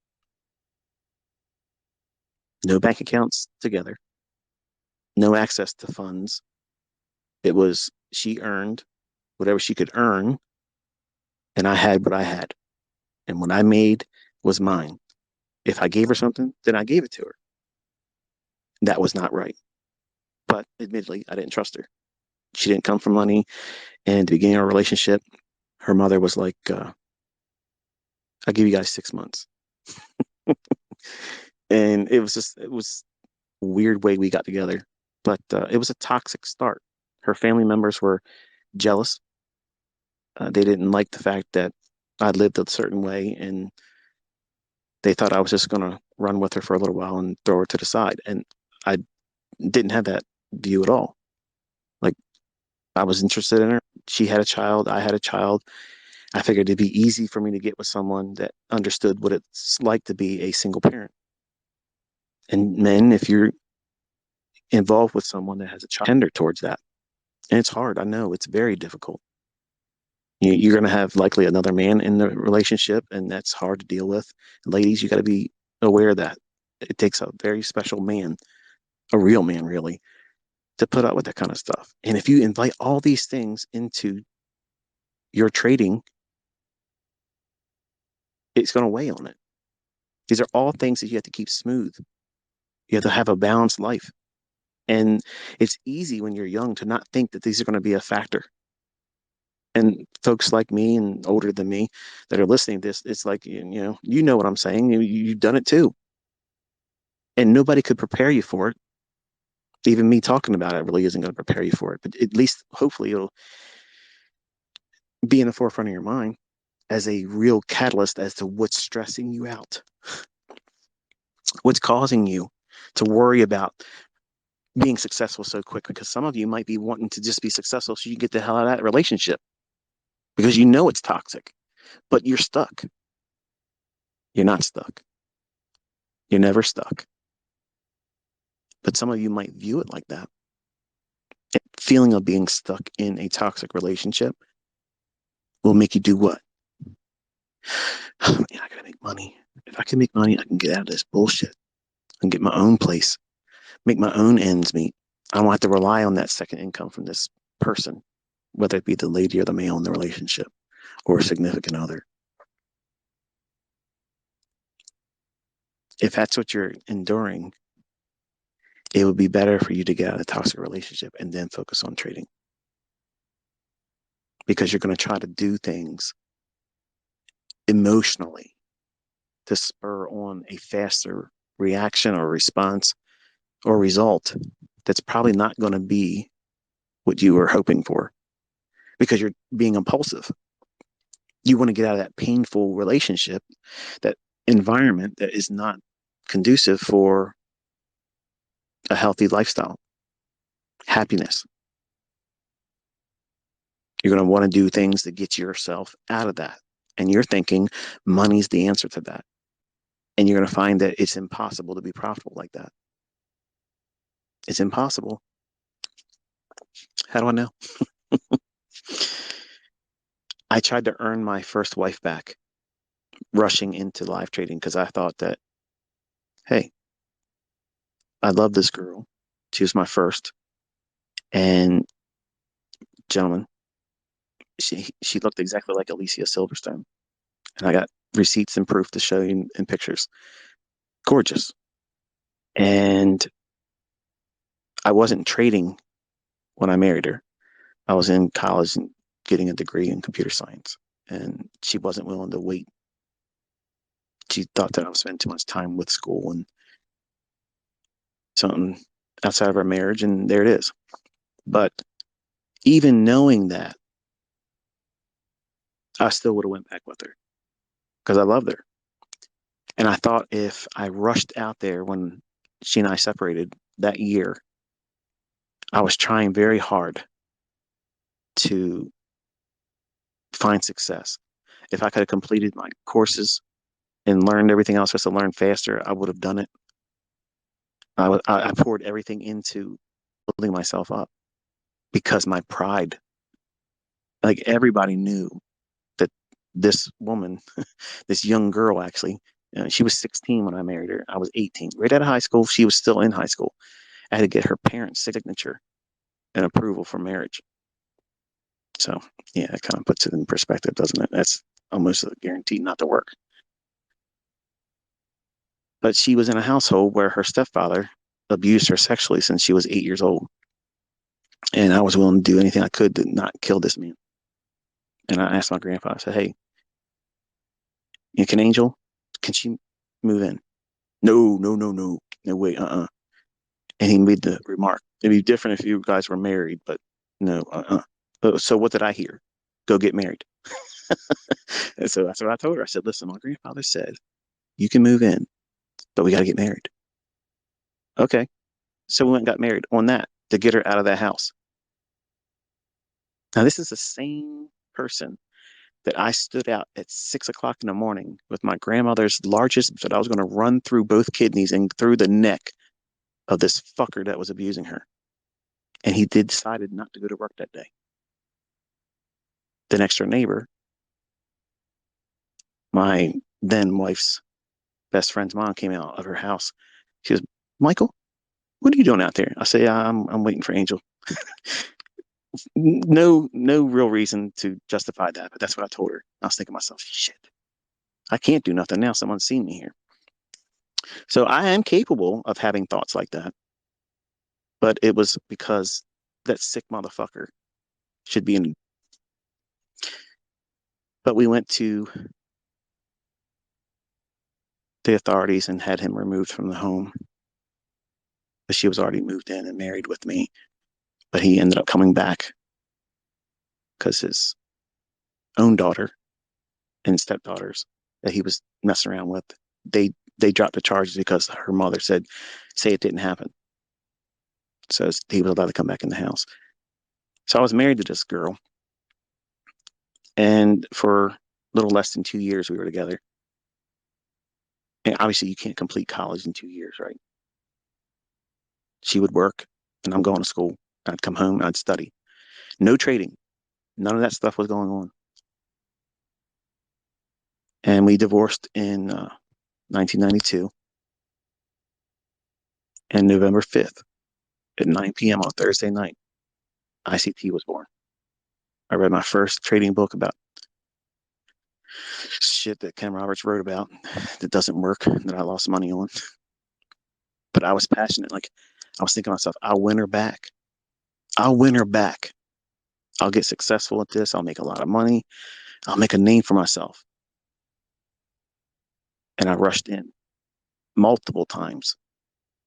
No bank accounts together, no access to funds. It was she earned whatever she could earn, and I had what I had. And what I made was mine. If I gave her something, then I gave it to her. That was not right. But admittedly, I didn't trust her. She didn't come from money. And at the beginning of our relationship, her mother was like, I'll give you guys 6 months. And it was a weird way we got together. But it was a toxic start. Her family members were jealous. They didn't like the fact that I lived a certain way and they thought I was just going to run with her for a little while and throw her to the side. And I didn't have that view at all. Like I was interested in her. She had a child. I had a child. I figured it'd be easy for me to get with someone that understood what it's like to be a single parent. And men, if you're involved with someone that has a child, tender towards that. And it's hard. I know it's very difficult. You're going to have likely another man in the relationship, and that's hard to deal with. Ladies, you got to be aware of that. It takes a very special man, a real man, really, to put up with that kind of stuff. And if you invite all these things into your trading, it's going to weigh on it. These are all things that you have to keep smooth. You have to have a balanced life. And it's easy when you're young to not think that these are going to be a factor. And folks like me and older than me that are listening to this, it's like, you know what I'm saying. You've done it too. And nobody could prepare you for it. Even me talking about it really isn't going to prepare you for it. But at least, hopefully, it'll be in the forefront of your mind as a real catalyst as to what's stressing you out, what's causing you to worry about being successful so quick. Because some of you might be wanting to just be successful so you can get the hell out of that relationship because you know it's toxic, but you're stuck. You're not stuck. You're never stuck. But some of you might view it like that. That feeling of being stuck in a toxic relationship will make you do what? Oh, man, I gotta make money. If I can make money, I can get out of this bullshit and get my own place, make my own ends meet. I don't have to rely on that second income from this person, whether it be the lady or the male in the relationship or a significant other. If that's what you're enduring, it would be better for you to get out of a toxic relationship and then focus on trading, because you're going to try to do things emotionally to spur on a faster reaction or response or result that's probably not going to be what you were hoping for, because you're being impulsive. You want to get out of that painful relationship, that environment that is not conducive for a healthy lifestyle, happiness. You're going to want to do things to get yourself out of that. And you're thinking money's the answer to that. And you're going to find that it's impossible to be profitable like that. It's impossible. How do I know? I tried to earn my first wife back rushing into live trading because I thought that, hey, I love this girl. She was my first. And gentlemen, she looked exactly like Alicia Silverstone. And I got receipts and proof to show you in pictures. Gorgeous. And I wasn't trading when I married her. I was in college and getting a degree in computer science. And she wasn't willing to wait. She thought that I was spending too much time with school and something outside of our marriage. And there it is. But even knowing that, I still would have went back with her because I loved her. And I thought if I rushed out there when she and I separated that year, I was trying very hard to find success. If I could have completed my courses and learned everything else just to learn faster, I would have done it. I poured everything into building myself up because my pride, like everybody knew that this woman, this young girl actually, she was 16 when I married her. I was 18. Right out of high school, she was still in high school. I had to get her parents' signature and approval for marriage. So, yeah, it kind of puts it in perspective, doesn't it? That's almost a guarantee not to work. But she was in a household where her stepfather abused her sexually since she was 8 years old. And I was willing to do anything I could to not kill this man. And I asked my grandfather, I said, hey, can Angel, can she move in? No, no, no, no. No way, And he made the remark, it'd be different if you guys were married, but no, So what did I hear? Go get married. And so that's what I told her. I said, listen, my grandfather said, you can move in, but we got to get married. Okay. So we went and got married on that to get her out of that house. Now, this is the same person that I stood out at 6 o'clock in the morning with my grandmother's largest, that I was going to run through both kidneys and through the neck of this fucker that was abusing her. And he decided not to go to work that day. The next door neighbor, my then wife's best friend's mom, came out of her house. She goes, Michael, what are you doing out there? I say, I'm waiting for Angel. No real reason to justify that, but that's what I told her. I was thinking to myself, shit, I can't do nothing now. Someone's seen me here. So I am capable of having thoughts like that, but it was because that sick motherfucker should be in. But we went to the authorities and had him removed from the home. But she was already moved in and married with me. But he ended up coming back because his own daughter and stepdaughters that he was messing around with, they dropped the charges because her mother said, say it didn't happen. So he was allowed to come back in the house. So I was married to this girl. And for a little less than 2 years, we were together. And obviously, you can't complete college in 2 years, right? She would work, and I'm going to school. I'd come home, I'd study. No trading. None of that stuff was going on. And we divorced in 1992. And November 5th at 9 p.m. on Thursday night, ICT was born. I read my first trading book about shit that Ken Roberts wrote about that doesn't work, that I lost money on. But I was passionate. Like, I was thinking to myself, I'll win her back. I'll win her back. I'll get successful at this. I'll make a lot of money. I'll make a name for myself. And I rushed in multiple times.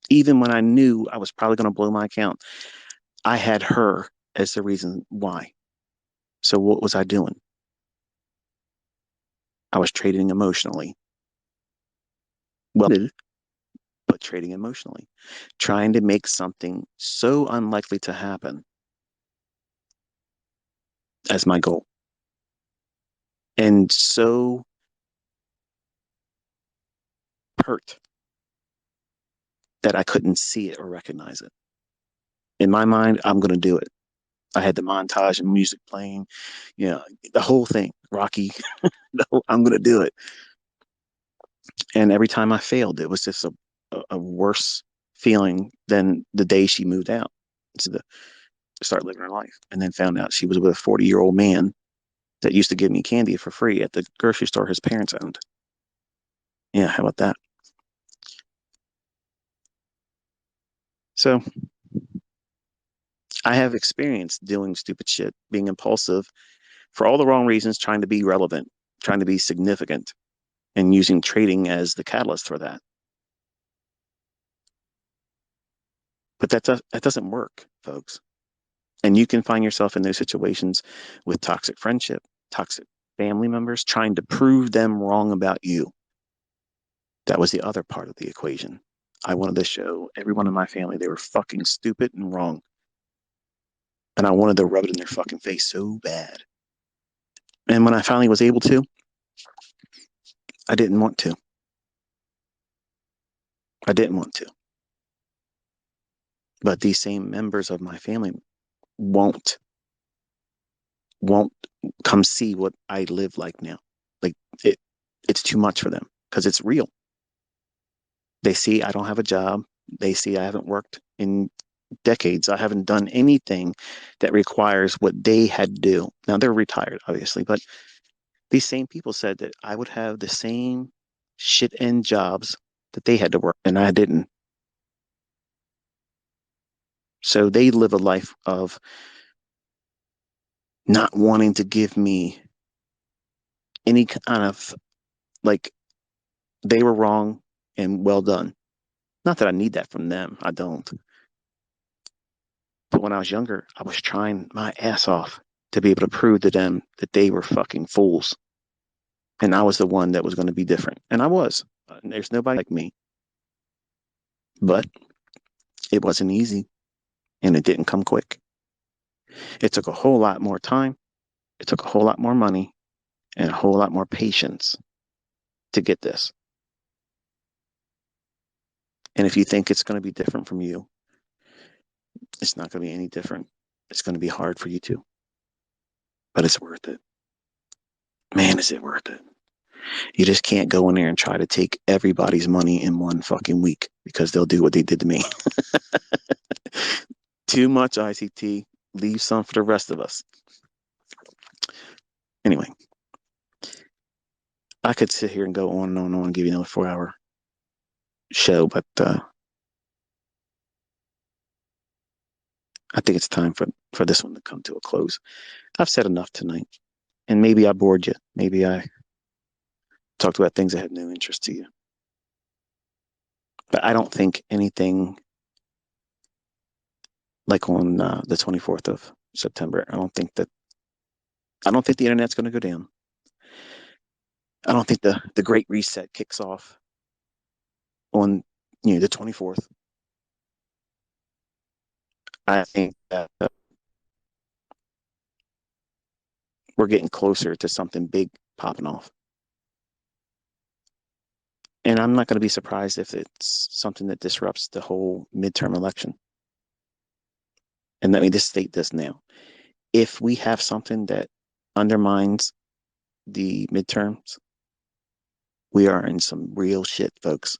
Even when I knew I was probably going to blow my account, I had her as the reason why. So what was I doing? I was trading emotionally. Well, but trading emotionally, trying to make something so unlikely to happen as my goal. And so hurt that I couldn't see it or recognize it. In my mind, I'm going to do it. I had the montage and music playing, you know, the whole thing, Rocky. I'm going to do it. And every time I failed, it was just a worse feeling than the day she moved out to start living her life. And then found out she was with a 40-year-old man that used to give me candy for free at the grocery store his parents owned. Yeah, how about that? So I have experience doing stupid shit, being impulsive for all the wrong reasons, trying to be relevant, trying to be significant, and using trading as the catalyst for that. But that doesn't work, folks. And you can find yourself in those situations with toxic friendship, toxic family members, trying to prove them wrong about you. That was the other part of the equation. I wanted to show everyone in my family they were fucking stupid and wrong. And I wanted to rub it in their fucking face so bad. And when I finally was able to, I didn't want to. I didn't want to. But these same members of my family won't won't come see what I live like now. Like it it's too much for them because it's real. They see I don't have a job. They see I haven't worked in decades. I haven't done anything that requires what they had to do. Now they're retired, obviously, but these same people said that I would have the same shit end jobs that they had to work, and I didn't. So they live a life of not wanting to give me any kind of like they were wrong and well done. Not that I need that from them. I don't. But when I was younger, I was trying my ass off to be able to prove to them that they were fucking fools. And I was the one that was going to be different. And I was. There's nobody like me. But it wasn't easy and it didn't come quick. It took a whole lot more time. It took a whole lot more money and a whole lot more patience to get this. And if you think it's going to be different from you, it's not going to be any different. It's going to be hard for you too. But it's worth it. Man, is it worth it? You just can't go in there and try to take everybody's money in one fucking week because they'll do what they did to me. Too much ICT, leave some for the rest of us. Anyway, I could sit here and go on and on and on and give you another 4 hour show, but I think it's time for this one to come to a close. I've said enough tonight, and maybe I bored you. Maybe I talked about things that had no interest to you. But I don't think anything like on the 24th of September. I don't think the internet's going to go down. I don't think the Great Reset kicks off on the 24th. I think that we're getting closer to something big popping off. And I'm not going to be surprised if it's something that disrupts the whole midterm election. And let me just state this now. If we have something that undermines the midterms, we are in some real shit, folks.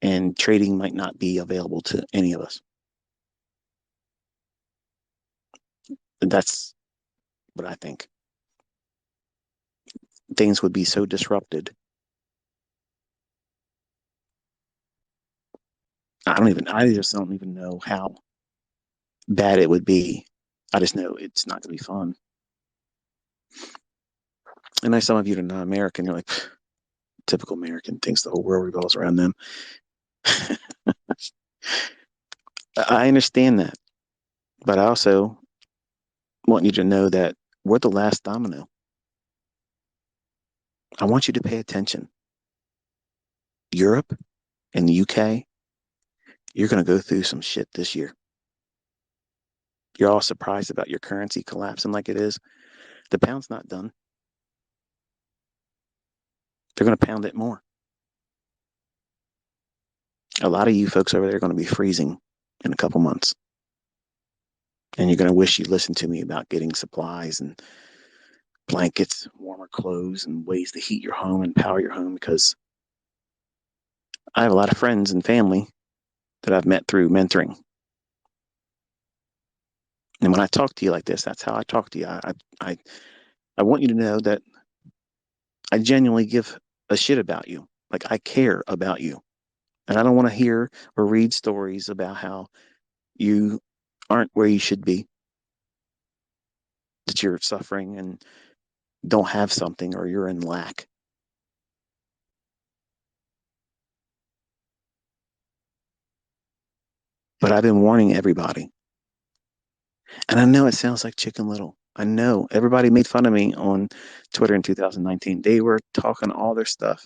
And trading might not be available to any of us. That's what I think. things would be so disrupted. I just don't even know how bad it would be. I just know it's not going to be fun. I know some of you are not American. You're like, typical American thinks the whole world revolves around them. I understand that, but I also want you to know that we're the last domino. I want you to pay attention. Europe and the UK, you're going to go through some shit this year. You're all surprised about your currency collapsing like it is. The pound's not done. They're going to pound it more. A lot of you folks over there are going to be freezing in a couple months. And you're going to wish you listened to me about getting supplies and blankets, warmer clothes, and ways to heat your home and power your home, because I have a lot of friends and family that I've met through mentoring. And when I talk to you like this, that's how I talk to you. I, I want you to know that I genuinely give a shit about you. Like, I care about you. And I don't want to hear or read stories about how you aren't where you should be, that you're suffering and don't have something, or you're in lack. But I've been warning everybody. And I know it sounds like Chicken Little. I know everybody made fun of me on Twitter in 2019. They were talking all their stuff.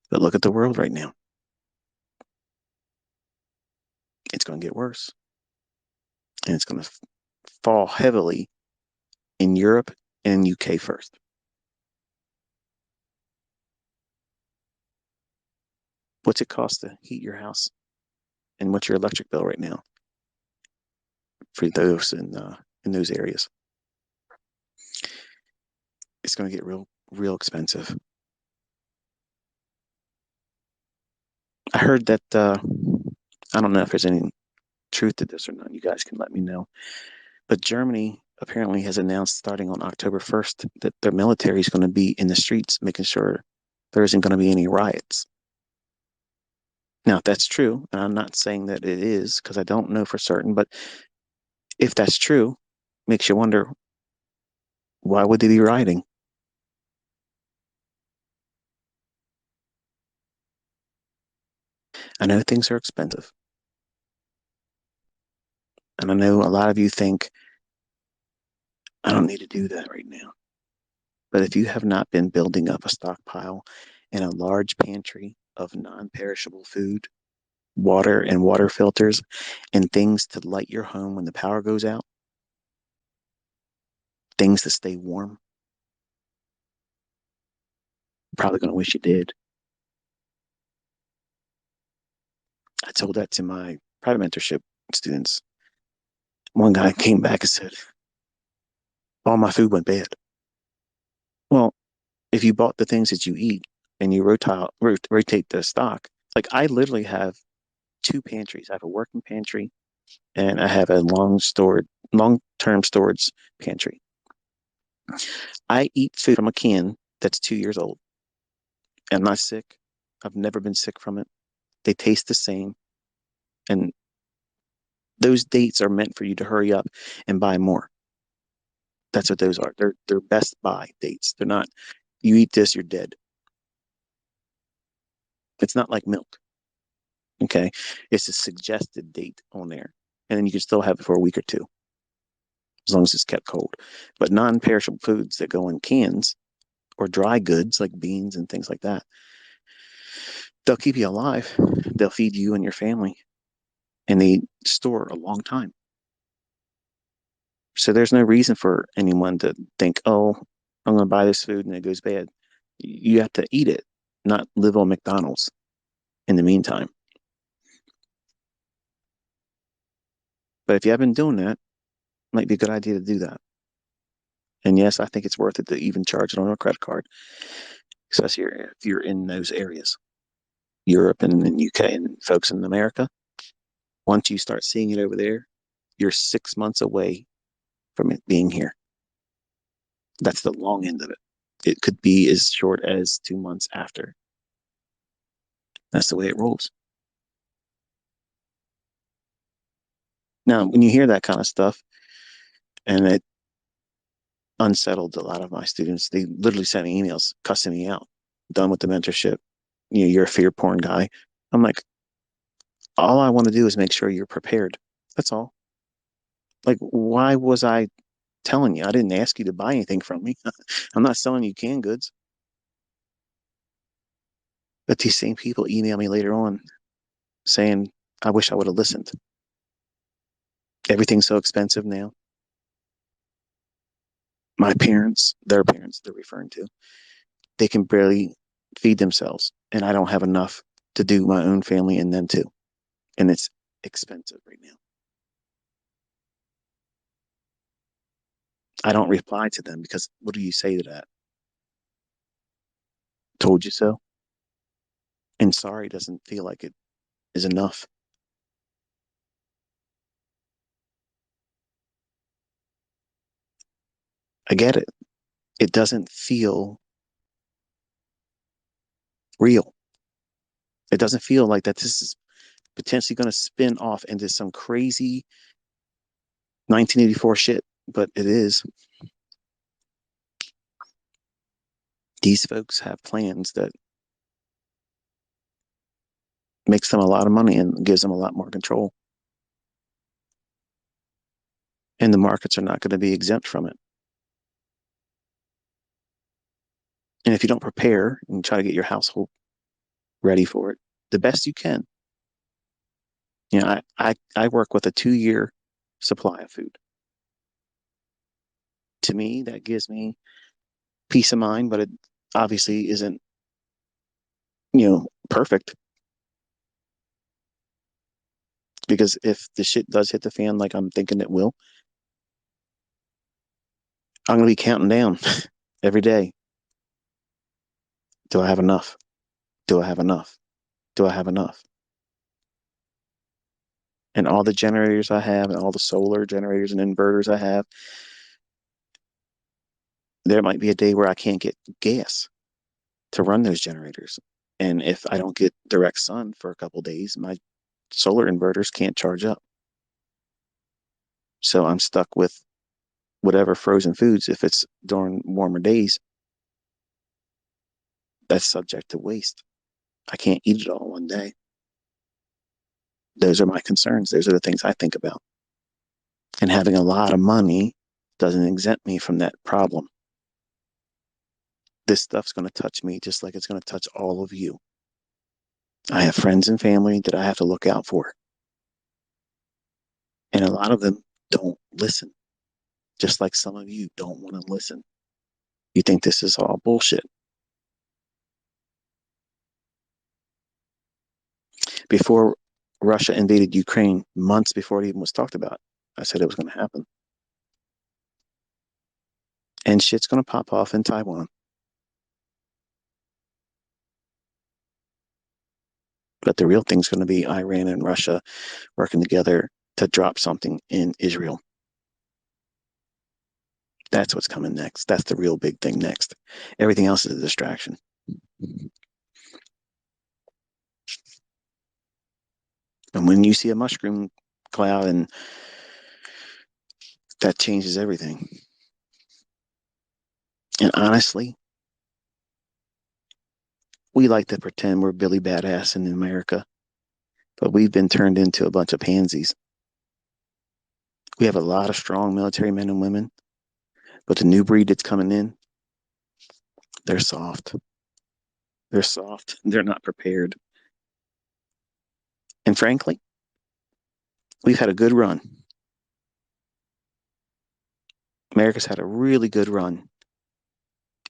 But look at the world right now. It's going to get worse. And it's going to fall heavily in Europe and UK first. What's it cost to heat your house? And what's your electric bill right now for those in those areas? It's going to get real expensive. I heard that I don't know if there's any truth to this or not. You guys can let me know. But Germany apparently has announced starting on October 1st that their military is going to be in the streets making sure there isn't going to be any riots. Now, if that's true, and I'm not saying that it is because I don't know for certain, but if that's true, makes you wonder, why would they be rioting? I know things are expensive. And I know a lot of you think, I don't need to do that right now. But if you have not been building up a stockpile and a large pantry of non perishable food, water and water filters, and things to light your home when the power goes out, things to stay warm, you're probably going to wish you did. I told that to my private mentorship students. One guy came back and said, all my food went bad. Well, if you bought the things that you eat and you rotate the stock, like I literally have two pantries. I have a working pantry and I have a long term storage pantry. I eat food from a can that's 2 years old. I'm not sick. I've never been sick from it. They taste the same. And those dates are meant for you to hurry up and buy more. That's what those are. They're best buy dates. They're not, you eat this, you're dead. It's not like milk. Okay. It's a suggested date on there. And then you can still have it for a week or two, as long as it's kept cold. But non-perishable foods that go in cans or dry goods like beans and things like that, they'll keep you alive. They'll feed you and your family, and they store a long time. So there's no reason for anyone to think, oh, I'm going to buy this food and it goes bad. You have to eat it, not live on McDonald's in the meantime. But if you have been doing that, it might be a good idea to do that. And yes, I think it's worth it to even charge it on a credit card, especially if you're in those areas, Europe and UK and folks in America. Once you start seeing it over there, you're 6 months away from it being here. That's the long end of it. It could be as short as 2 months after. That's the way it rolls. Now, when you hear that kind of stuff, and it unsettled a lot of my students, they literally sent me emails cussing me out. Done with the mentorship. You're a fear porn guy. I'm like, all I want to do is make sure you're prepared. That's all. Like, why was I telling you? I didn't ask you to buy anything from me. I'm not selling you canned goods. But these same people email me later on saying, I wish I would have listened. Everything's so expensive now. My parents, their parents, they're referring to, they can barely feed themselves. And I don't have enough to do my own family and them too. And it's expensive right now. I don't reply to them because what do you say to that? Told you so. And sorry doesn't feel like it is enough. I get it. It doesn't feel real. It doesn't feel like that this is potentially going to spin off into some crazy 1984 shit, but it is. These folks have plans that makes them a lot of money and gives them a lot more control. And the markets are not going to be exempt from it. And if you don't prepare and try to get your household ready for it the best you can, I work with a 2 year supply of food. To me, that gives me peace of mind, but it obviously isn't, perfect. Because if the shit does hit the fan like I'm thinking it will, I'm going to be counting down every day. Do I have enough? Do I have enough? Do I have enough? And all the generators I have and all the solar generators and inverters I have, there might be a day where I can't get gas to run those generators. And if I don't get direct sun for a couple days, my solar inverters can't charge up. So I'm stuck with whatever frozen foods. If it's during warmer days, that's subject to waste. I can't eat it all one day. Those are my concerns. Those are the things I think about. And having a lot of money doesn't exempt me from that problem. This stuff's going to touch me just like it's going to touch all of you. I have friends and family that I have to look out for. And a lot of them don't listen, just like some of you don't want to listen. You think this is all bullshit. Before Russia invaded Ukraine, months before it even was talked about, I said it was going to happen. And shit's going to pop off in Taiwan. But the real thing's going to be Iran and Russia working together to drop something in Israel. That's what's coming next. That's the real big thing next. Everything else is a distraction. And when you see a mushroom cloud, and that changes everything. And honestly, we like to pretend we're Billy Badass in America, but we've been turned into a bunch of pansies. We have a lot of strong military men and women, but the new breed that's coming in, they're soft. They're soft. They're not prepared. And frankly, we've had a good run. America's had a really good run.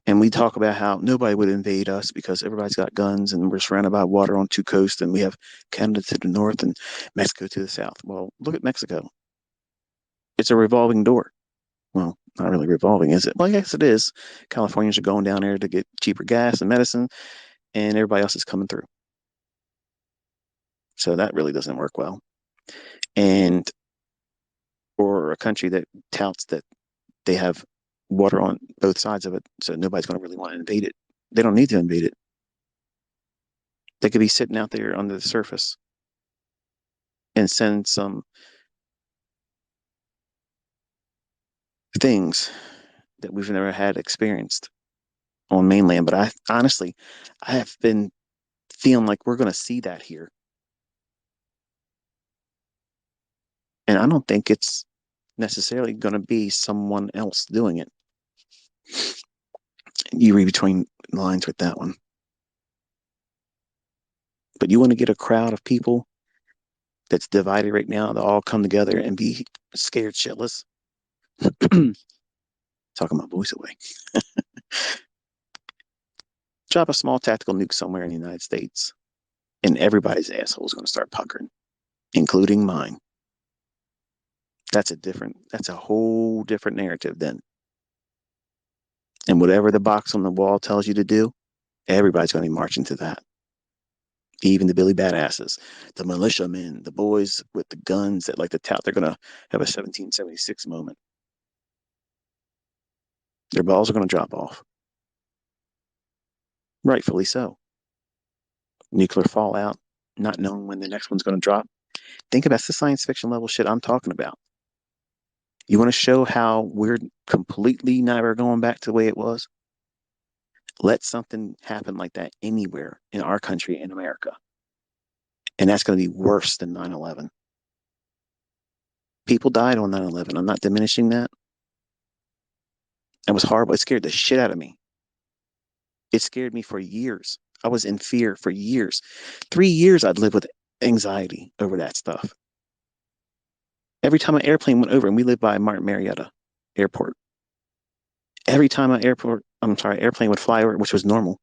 And we talk about how nobody would invade us because everybody's got guns and we're surrounded by water on two coasts and we have Canada to the north and Mexico to the south. Well, look at Mexico. It's a revolving door. Well, not really revolving, is it? Well, yes, it is. Californians are going down there to get cheaper gas and medicine, and everybody else is coming through. So that really doesn't work well. And for a country that touts that they have water on both sides of it, so nobody's going to really want to invade it. They don't need to invade it. They could be sitting out there under the surface and send some things that we've never had experienced on mainland. But I honestly, I have been feeling like we're going to see that here. And I don't think it's necessarily going to be someone else doing it. You read between the lines with that one. But you want to get a crowd of people that's divided right now to all come together and be scared shitless. Talking my voice away. Drop a small tactical nuke somewhere in the United States, and everybody's asshole is going to start puckering, including mine. That's a whole different narrative then. And whatever the box on the wall tells you to do, everybody's going to be marching to that. Even the Billy Badasses, the militiamen, the boys with the guns that like to tout, they're going to have a 1776 moment. Their balls are going to drop off. Rightfully so. Nuclear fallout, not knowing when the next one's going to drop. Think about the science fiction level shit I'm talking about. You want to show how we're completely never going back to the way it was? Let something happen like that anywhere in our country, in America. And that's going to be worse than 9/11. People died on 9/11. I'm not diminishing that. It was horrible. It scared the shit out of me. It scared me for years. I was in fear for years. 3 years I'd live with anxiety over that stuff. Every time an airplane went over, and we live by Martin Marietta Airport. Every time airplane would fly over, which was normal,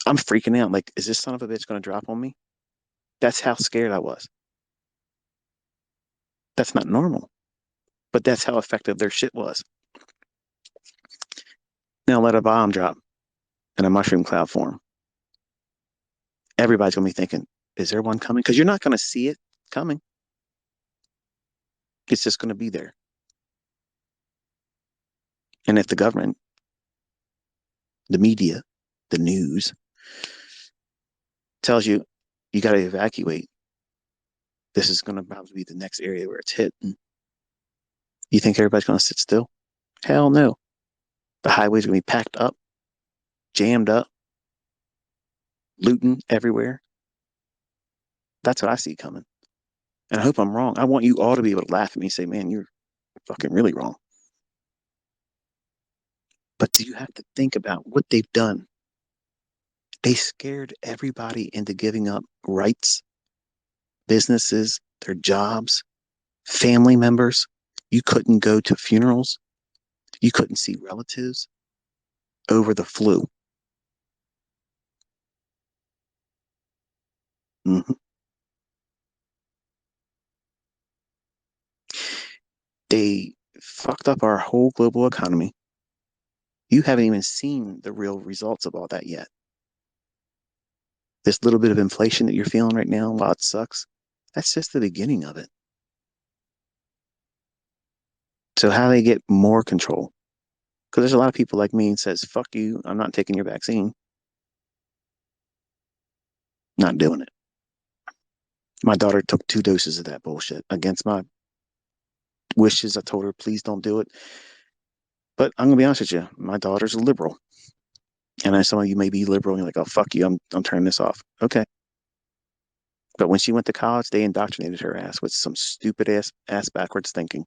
I'm freaking out. Like, is this son of a bitch going to drop on me? That's how scared I was. That's not normal, but that's how effective their shit was. Now let a bomb drop in a mushroom cloud form. Everybody's going to be thinking, is there one coming? Because you're not going to see it coming. It's just going to be there. And if the government, the media, the news tells you you got to evacuate, this is going to probably be the next area where it's hit. And you think everybody's going to sit still? Hell no. The highways are going to be packed up, jammed up, looting everywhere. That's what I see coming. And I hope I'm wrong. I want you all to be able to laugh at me and say, man, you're fucking really wrong. But do you have to think about what they've done? They scared everybody into giving up rights, businesses, their jobs, family members. You couldn't go to funerals. You couldn't see relatives over the flu. Mm-hmm. They fucked up our whole global economy. You haven't even seen the real results of all that yet. This little bit of inflation that you're feeling right now, while it sucks, that's just the beginning of it. So how do they get more control? Because there's a lot of people like me and says, fuck you, I'm not taking your vaccine. Not doing it. My daughter took 2 doses of that bullshit against my wishes. I told her, please don't do it. But I'm gonna be honest with you, my daughter's a liberal. And I know some of you may be liberal and you're like, oh fuck you, I'm turning this off. Okay. But when she went to college, they indoctrinated her ass with some stupid ass backwards thinking.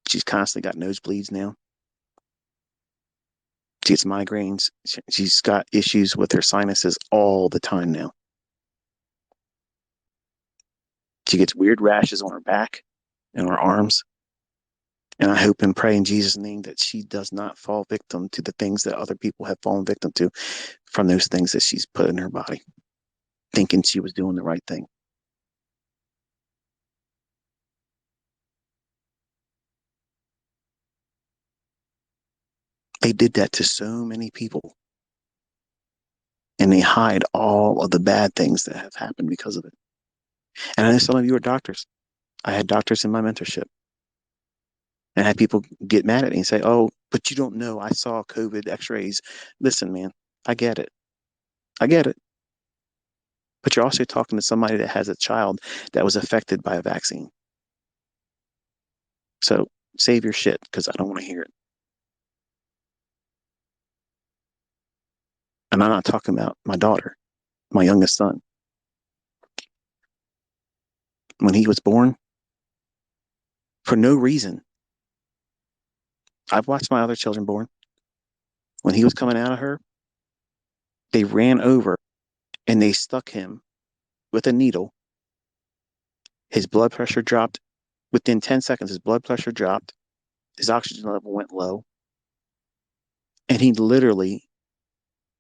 She's constantly got nosebleeds now. She gets migraines. She's got issues with her sinuses all the time now. She gets weird rashes on her back and her arms. And I hope and pray in Jesus' name that she does not fall victim to the things that other people have fallen victim to from those things that she's put in her body, thinking she was doing the right thing. They did that to so many people. And they hide all of the bad things that have happened because of it. And I know some of you are doctors. I had doctors in my mentorship. And I had people get mad at me and say, "Oh, but you don't know. I saw COVID x-rays." Listen, man, I get it. I get it. But you're also talking to somebody that has a child that was affected by a vaccine. So save your shit because I don't want to hear it. And I'm not talking about my daughter, my youngest son. When he was born, for no reason, I've watched my other children born. When he was coming out of her, they ran over and they stuck him with a needle. His blood pressure dropped. Within 10 seconds, his blood pressure dropped. His oxygen level went low. And he literally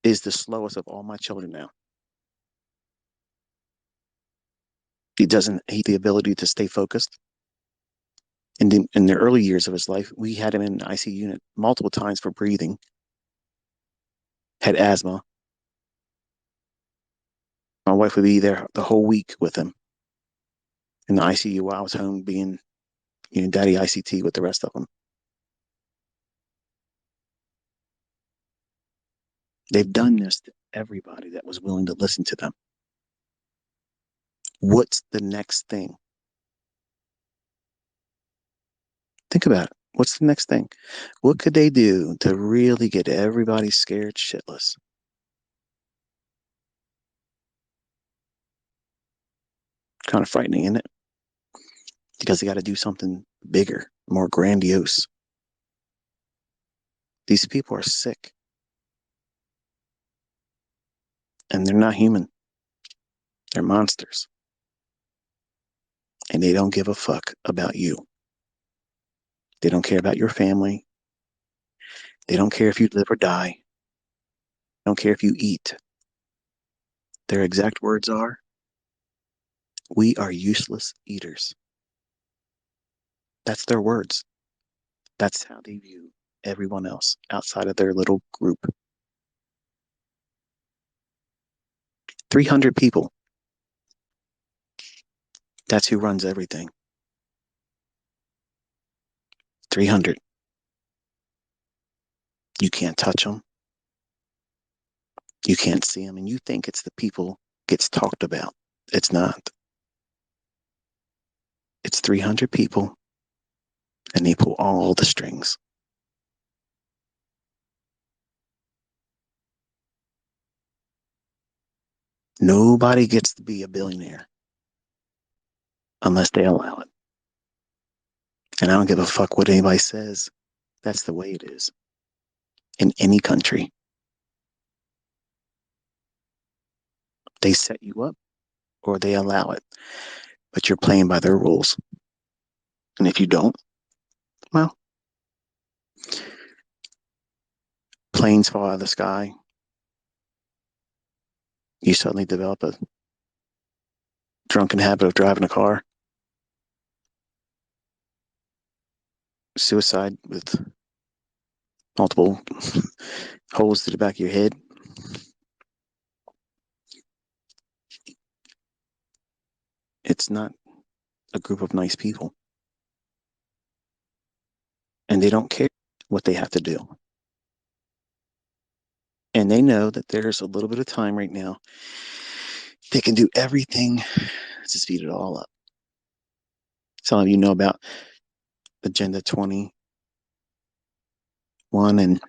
is the slowest of all my children now. He doesn't hate the ability to stay focused. In the early years of his life, we had him in an ICU unit multiple times for breathing, had asthma. My wife would be there the whole week with him in the ICU while I was home being, daddy ICT with the rest of them. They've done this to everybody that was willing to listen to them. What's the next thing? Think about it. What's the next thing? What could they do to really get everybody scared shitless? Kind of frightening, isn't it? Because they got to do something bigger, more grandiose. These people are sick and they're not human. They're monsters. And they don't give a fuck about you. They don't care about your family. They don't care if you live or die. They don't care if you eat. Their exact words are, "We are useless eaters." That's their words. That's how they view everyone else outside of their little group. 300 people. That's who runs everything. 300. You can't touch them. You can't see them. And you think it's the people gets talked about. It's not. It's 300 people and they pull all the strings. Nobody gets to be a billionaire unless they allow it. And I don't give a fuck what anybody says. That's the way it is in any country. They set you up or they allow it, but you're playing by their rules. And if you don't, well, planes fall out of the sky. You suddenly develop a drunken habit of driving a car. Suicide with multiple holes to the back of your head. It's not a group of nice people. And they don't care what they have to do. And they know that there's a little bit of time right now. They can do everything to speed it all up. Some of you know about Agenda 21 and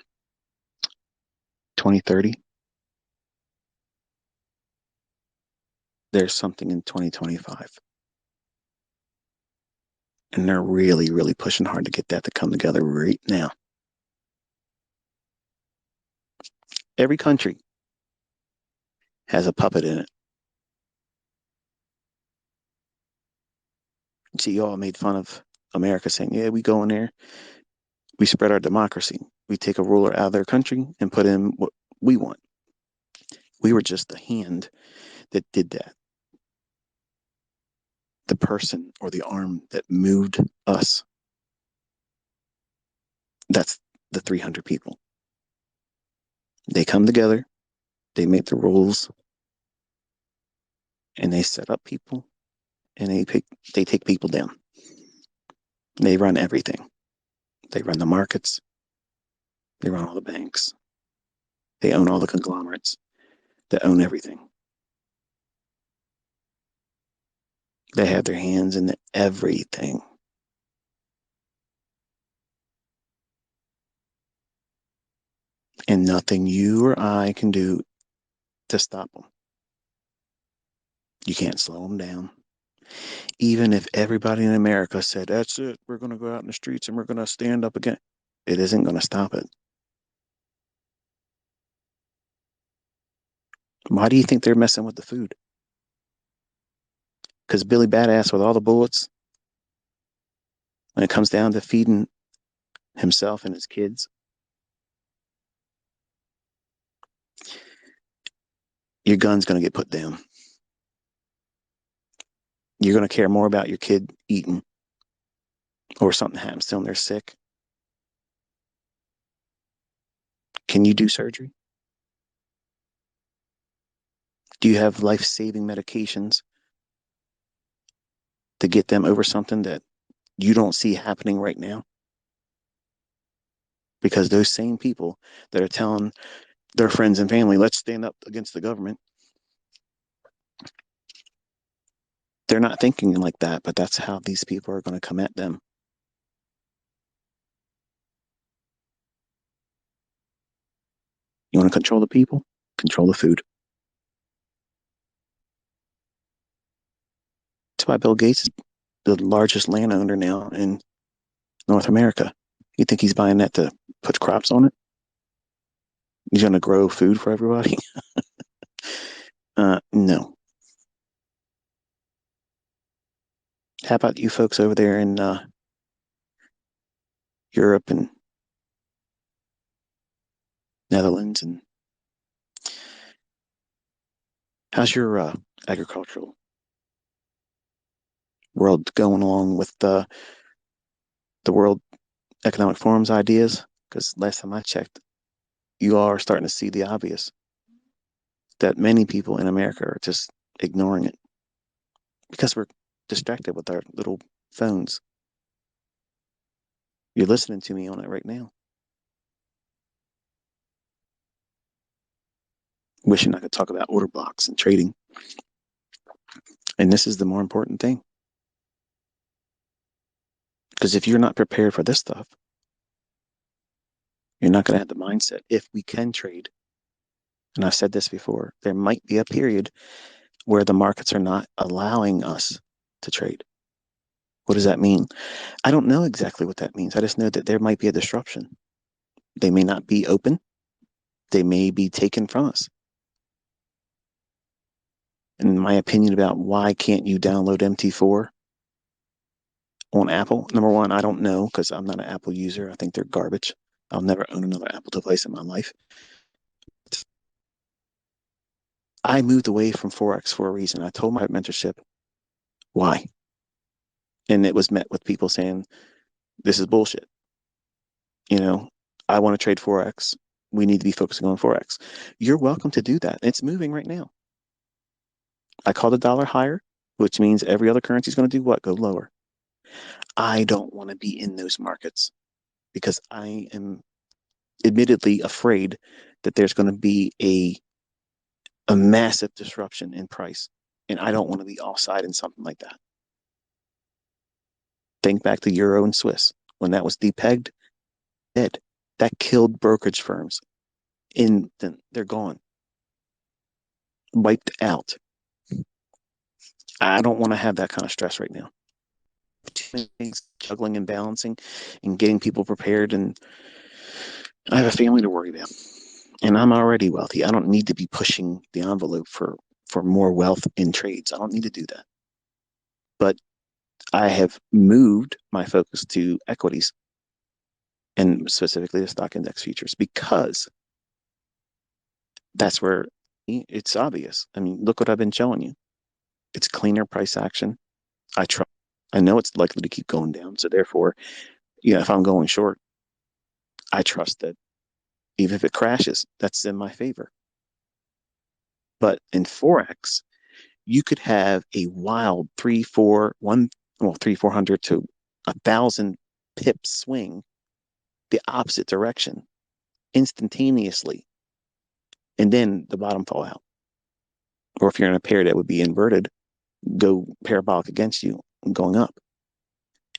2030. There's something in 2025. And they're really, really pushing hard to get that to come together right now. Every country has a puppet in it. See, you all made fun of America saying, yeah, we go in there, we spread our democracy. We take a ruler out of their country and put in what we want. We were just the hand that did that. The person or the arm that moved us. That's the 300 people. They come together, they make the rules, and they set up people, and they take people down. They run everything. They run the markets. They run all the banks. They own all the conglomerates that own everything. They have their hands in everything. And nothing you or I can do to stop them. You can't slow them down. Even if everybody in America said, that's it, we're going to go out in the streets and we're going to stand up again, it isn't going to stop it. Why do you think they're messing with the food? Because Billy Badass, with all the bullets, when it comes down to feeding himself and his kids, your gun's going to get put down. You're going to care more about your kid eating or something happens to them, they're sick. Can you do surgery? Do you have life-saving medications to get them over something that you don't see happening right now? Because those same people that are telling their friends and family, let's stand up against the government, they're not thinking like that, but that's how these people are going to come at them. You want to control the people? Control the food. That's why Bill Gates is the largest landowner now in North America. You think he's buying that to put crops on it? He's going to grow food for everybody? No. How about you folks over there in Europe and Netherlands? And how's your agricultural world going along with the World Economic Forum's ideas? Because last time I checked, you all are starting to see the obvious that many people in America are just ignoring it because we're distracted with our little phones. You're listening to me on it right now. Wishing I could talk about order blocks and trading. And this is the more important thing. Because if you're not prepared for this stuff, you're not going to have the mindset. If we can trade, and I've said this before, there might be a period where the markets are not allowing us to trade. What does that mean? I don't know exactly what that means. I just know that there might be a disruption. They may not be open. They may be taken from us. And my opinion about why can't you download MT4 on Apple? Number one, I don't know because I'm not an Apple user. I think they're garbage. I'll never own another Apple device in my life. I moved away from Forex for a reason. I told my mentorship why. And it was met with people saying, this is bullshit. You know, I want to trade Forex. We need to be focusing on Forex. You're welcome to do that. It's moving right now. I call the dollar higher, which means every other currency is going to do what? Go lower. I don't want to be in those markets because I am admittedly afraid that there's going to be a massive disruption in price. And I don't want to be offside in something like that. Think back to Euro and Swiss. When that was depegged, dead. That killed brokerage firms. They're gone. Wiped out. I don't want to have that kind of stress right now. Too many things juggling and balancing and getting people prepared. And I have a family to worry about. And I'm already wealthy. I don't need to be pushing the envelope for more wealth in trades. I don't need to do that. But I have moved my focus to equities and specifically the stock index futures because that's where it's obvious. I mean, look what I've been showing you. It's cleaner price action. I trust. I know it's likely to keep going down. So therefore, if I'm going short, I trust that even if it crashes, that's in my favor. But in Forex, you could have a wild 3, 4, 1, well, 3, 400 to 1,000 pip swing the opposite direction instantaneously, and then the bottom fall out. Or if you're in a pair that would be inverted, go parabolic against you and going up.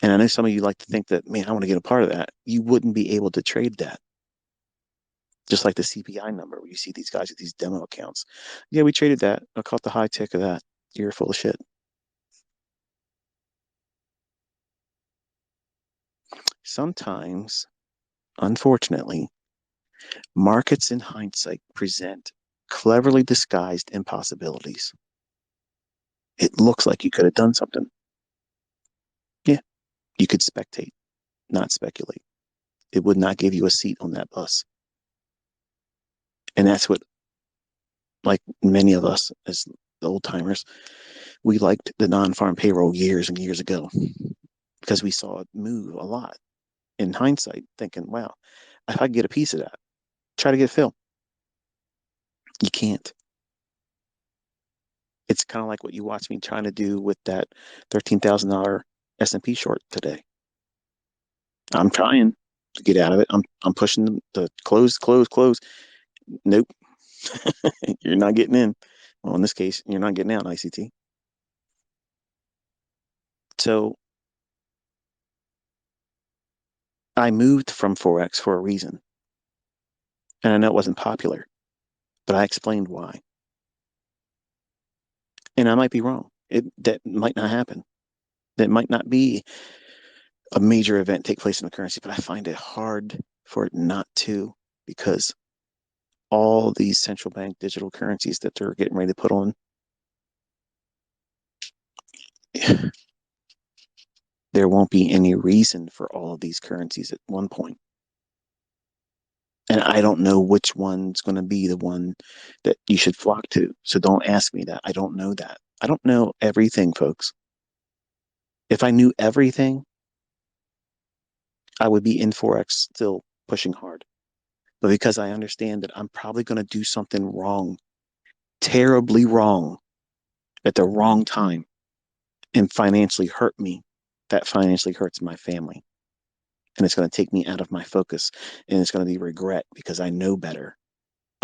And I know some of you like to think that, man, I want to get a part of that. You wouldn't be able to trade that. Just like the CPI number, where you see these guys with these demo accounts. Yeah, we traded that. I caught the high tick of that. You're full of shit. Sometimes, unfortunately, markets in hindsight present cleverly disguised impossibilities. It looks like you could have done something. Yeah, you could spectate, not speculate. It would not give you a seat on that bus. And that's what, like many of us as the old timers, we liked the non-farm payroll years and years ago because we saw it move a lot. In hindsight, thinking, wow, if I could get a piece of that, try to get Phil. You can't. It's kind of like what you watched me trying to do with that $13,000 S&P short today. I'm trying to get out of it. I'm pushing the close, close, close. Nope. You're not getting in. Well, in this case, you're not getting out, ICT. So I moved from Forex for a reason. And I know it wasn't popular, but I explained why. And I might be wrong. That might not happen. That might not be a major event take place in the currency, but I find it hard for it not to, because all these central bank digital currencies that they're getting ready to put on, there won't be any reason for all of these currencies at one point. And I don't know which one's going to be the one that you should flock to. So don't ask me that. I don't know that. I don't know everything, folks. If I knew everything, I would be in Forex still pushing hard. But because I understand that I'm probably going to do something wrong, terribly wrong, at the wrong time, and financially hurt me, that financially hurts my family. And it's going to take me out of my focus. And it's going to be regret because I know better.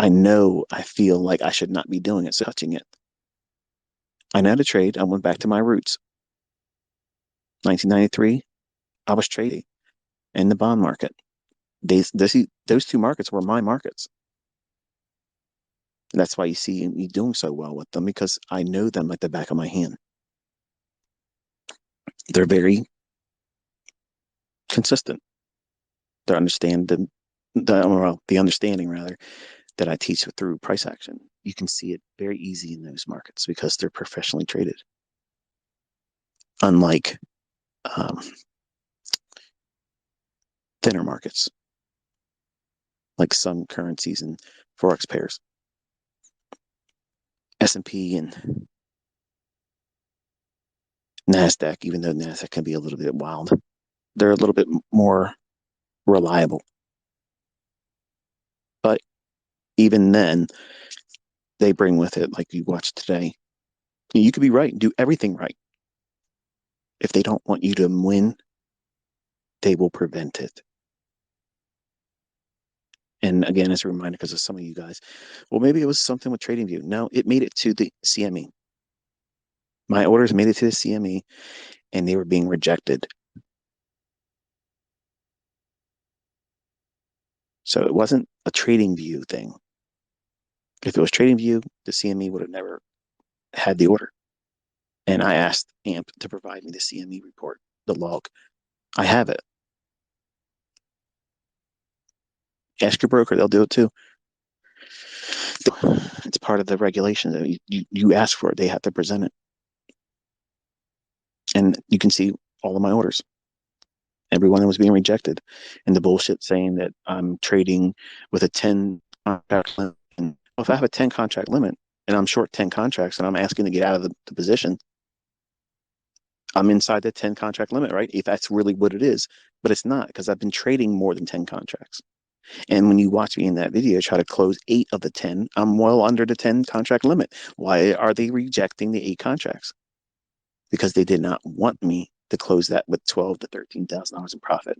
I know I feel like I should not be doing it, so touching it. I know how to trade. I went back to my roots. 1993, I was trading in the bond market. Those two markets were my markets. And that's why you see me doing so well with them, because I know them like the back of my hand. They're very consistent. They understand the understanding rather that I teach through price action. You can see it very easy in those markets because they're professionally traded. Unlike um, thinner markets, like some currencies and forex pairs, S&P and Nasdaq. Even though Nasdaq can be a little bit wild, they're a little bit more reliable. But even then, they bring with it, like you watched today, you could be right, do everything right. If they don't want you to win, they will prevent it. And again, as a reminder, because of some of you guys, well, maybe it was something with TradingView. No, it made it to the CME. My orders made it to the CME, and they were being rejected. So it wasn't a TradingView thing. If it was TradingView, the CME would have never had the order. And I asked AMP to provide me the CME report, the log. I have it. Ask your broker; they'll do it too. It's part of the regulation. You ask for it; they have to present it. And you can see all of my orders. Everyone was being rejected, and the bullshit saying that I'm trading with a 10 contract limit. Well, if I have a 10 contract limit and I'm short 10 contracts and I'm asking to get out of the position, I'm inside the 10 contract limit, right? If that's really what it is, but it's not, because I've been trading more than 10 contracts. And when you watch me in that video try to close 8 of the 10, I'm well under the 10 contract limit. Why are they rejecting the 8 contracts? Because they did not want me to close that with $12,000 to $13,000 in profit.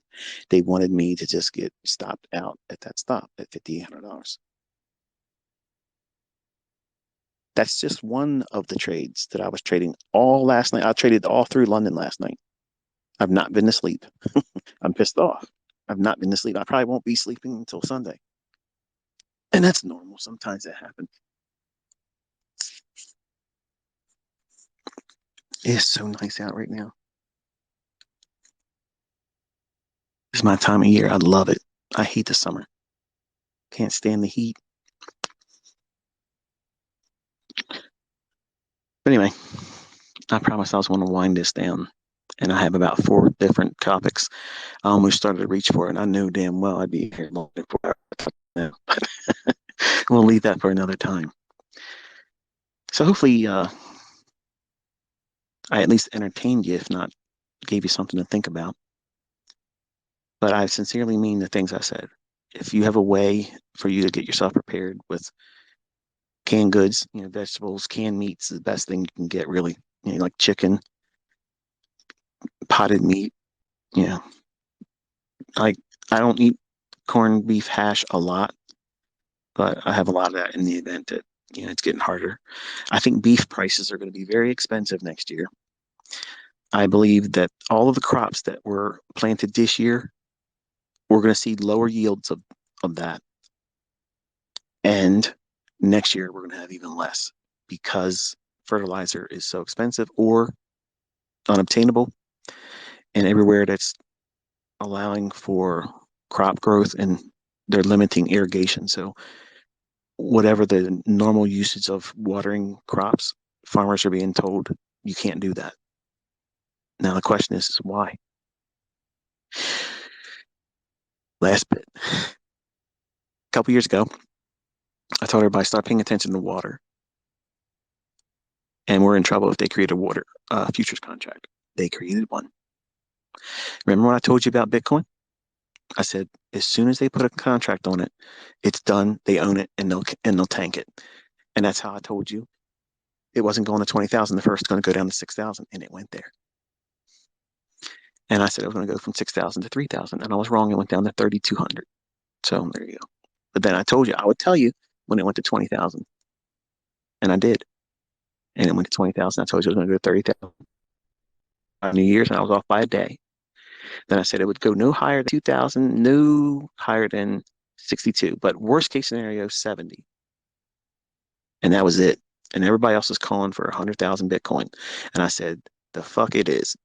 They wanted me to just get stopped out at that stop at $5,800. That's just one of the trades that I was trading all last night. I traded all through London last night. I've not been to sleep. I'm pissed off. I've not been to sleep. I probably won't be sleeping until Sunday. And that's normal. Sometimes that happens. It's so nice out right now. It's my time of year. I love it. I hate the summer. Can't stand the heat. But anyway, I promised I was going to wind this down. And I have about 4 different topics. I almost started to reach for it. And I knew damn well I'd be here long before I we'll leave that for another time. So hopefully I at least entertained you, if not gave you something to think about. But I sincerely mean the things I said. If you have a way for you to get yourself prepared with canned goods, vegetables, canned meats is the best thing you can get, really. Like chicken, potted meat. Yeah, like I don't eat corned beef hash a lot, but I have a lot of that in the event that it's getting harder. I think beef prices are going to be very expensive next year. I believe that all of the crops that were planted this year, we're going to see lower yields of that. And next year, we're going to have even less because fertilizer is so expensive or unobtainable. And everywhere that's allowing for crop growth and they're limiting irrigation. So, whatever the normal usage of watering crops, farmers are being told you can't do that. Now, the question is why? Last bit. A couple years ago, I told everybody start paying attention to water. And we're in trouble if they create a water futures contract. They created one. Remember when I told you about Bitcoin? I said as soon as they put a contract on it, it's done. They own it, and they'll tank it. And that's how I told you it wasn't going to 20,000. The first going to go down to 6,000, and it went there. And I said it was going to go from 6,000 to 3,000, and I was wrong. It went down to 3,200. So there you go. But then I told you I would tell you when it went to 20,000, and I did. And it went to 20,000. I told you it was going to go to 30,000 on New Year's, and I was off by a day. Then I said it would go no higher than 2,000, no higher than 62, but worst case scenario, 70. And that was it. And everybody else was calling for 100,000 Bitcoin. And I said, the fuck it is.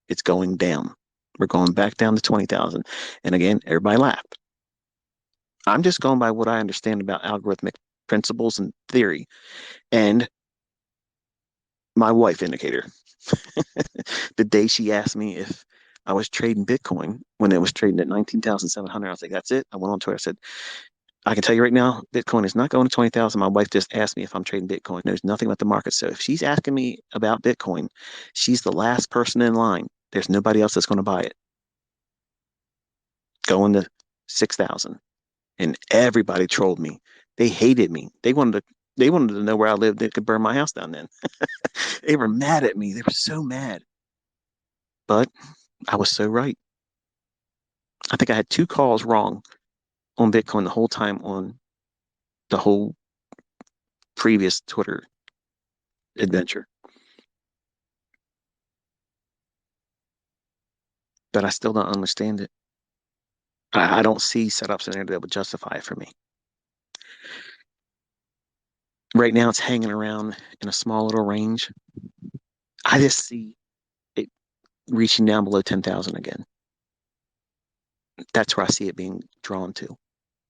It's going down. We're going back down to 20,000. And again, everybody laughed. I'm just going by what I understand about algorithmic principles and theory. And my wife indicator. The day she asked me if I was trading Bitcoin when it was trading at 19,700, I was like, that's it. I went on to her. I said, I can tell you right now, Bitcoin is not going to 20,000. My wife just asked me if I'm trading Bitcoin. Knows nothing about the market. So if she's asking me about Bitcoin, she's the last person in line. There's nobody else that's going to buy it. Going to 6,000. And everybody trolled me. They hated me. They wanted to know where I lived. They could burn my house down then. They were mad at me. They were so mad. But I was so right. I think I had 2 calls wrong on Bitcoin the whole time on the whole previous Twitter adventure. But I still don't understand it. I don't see setups in there that would justify it for me. Right now, it's hanging around in a small little range. I just see it reaching down below 10,000 again. That's where I see it being drawn to.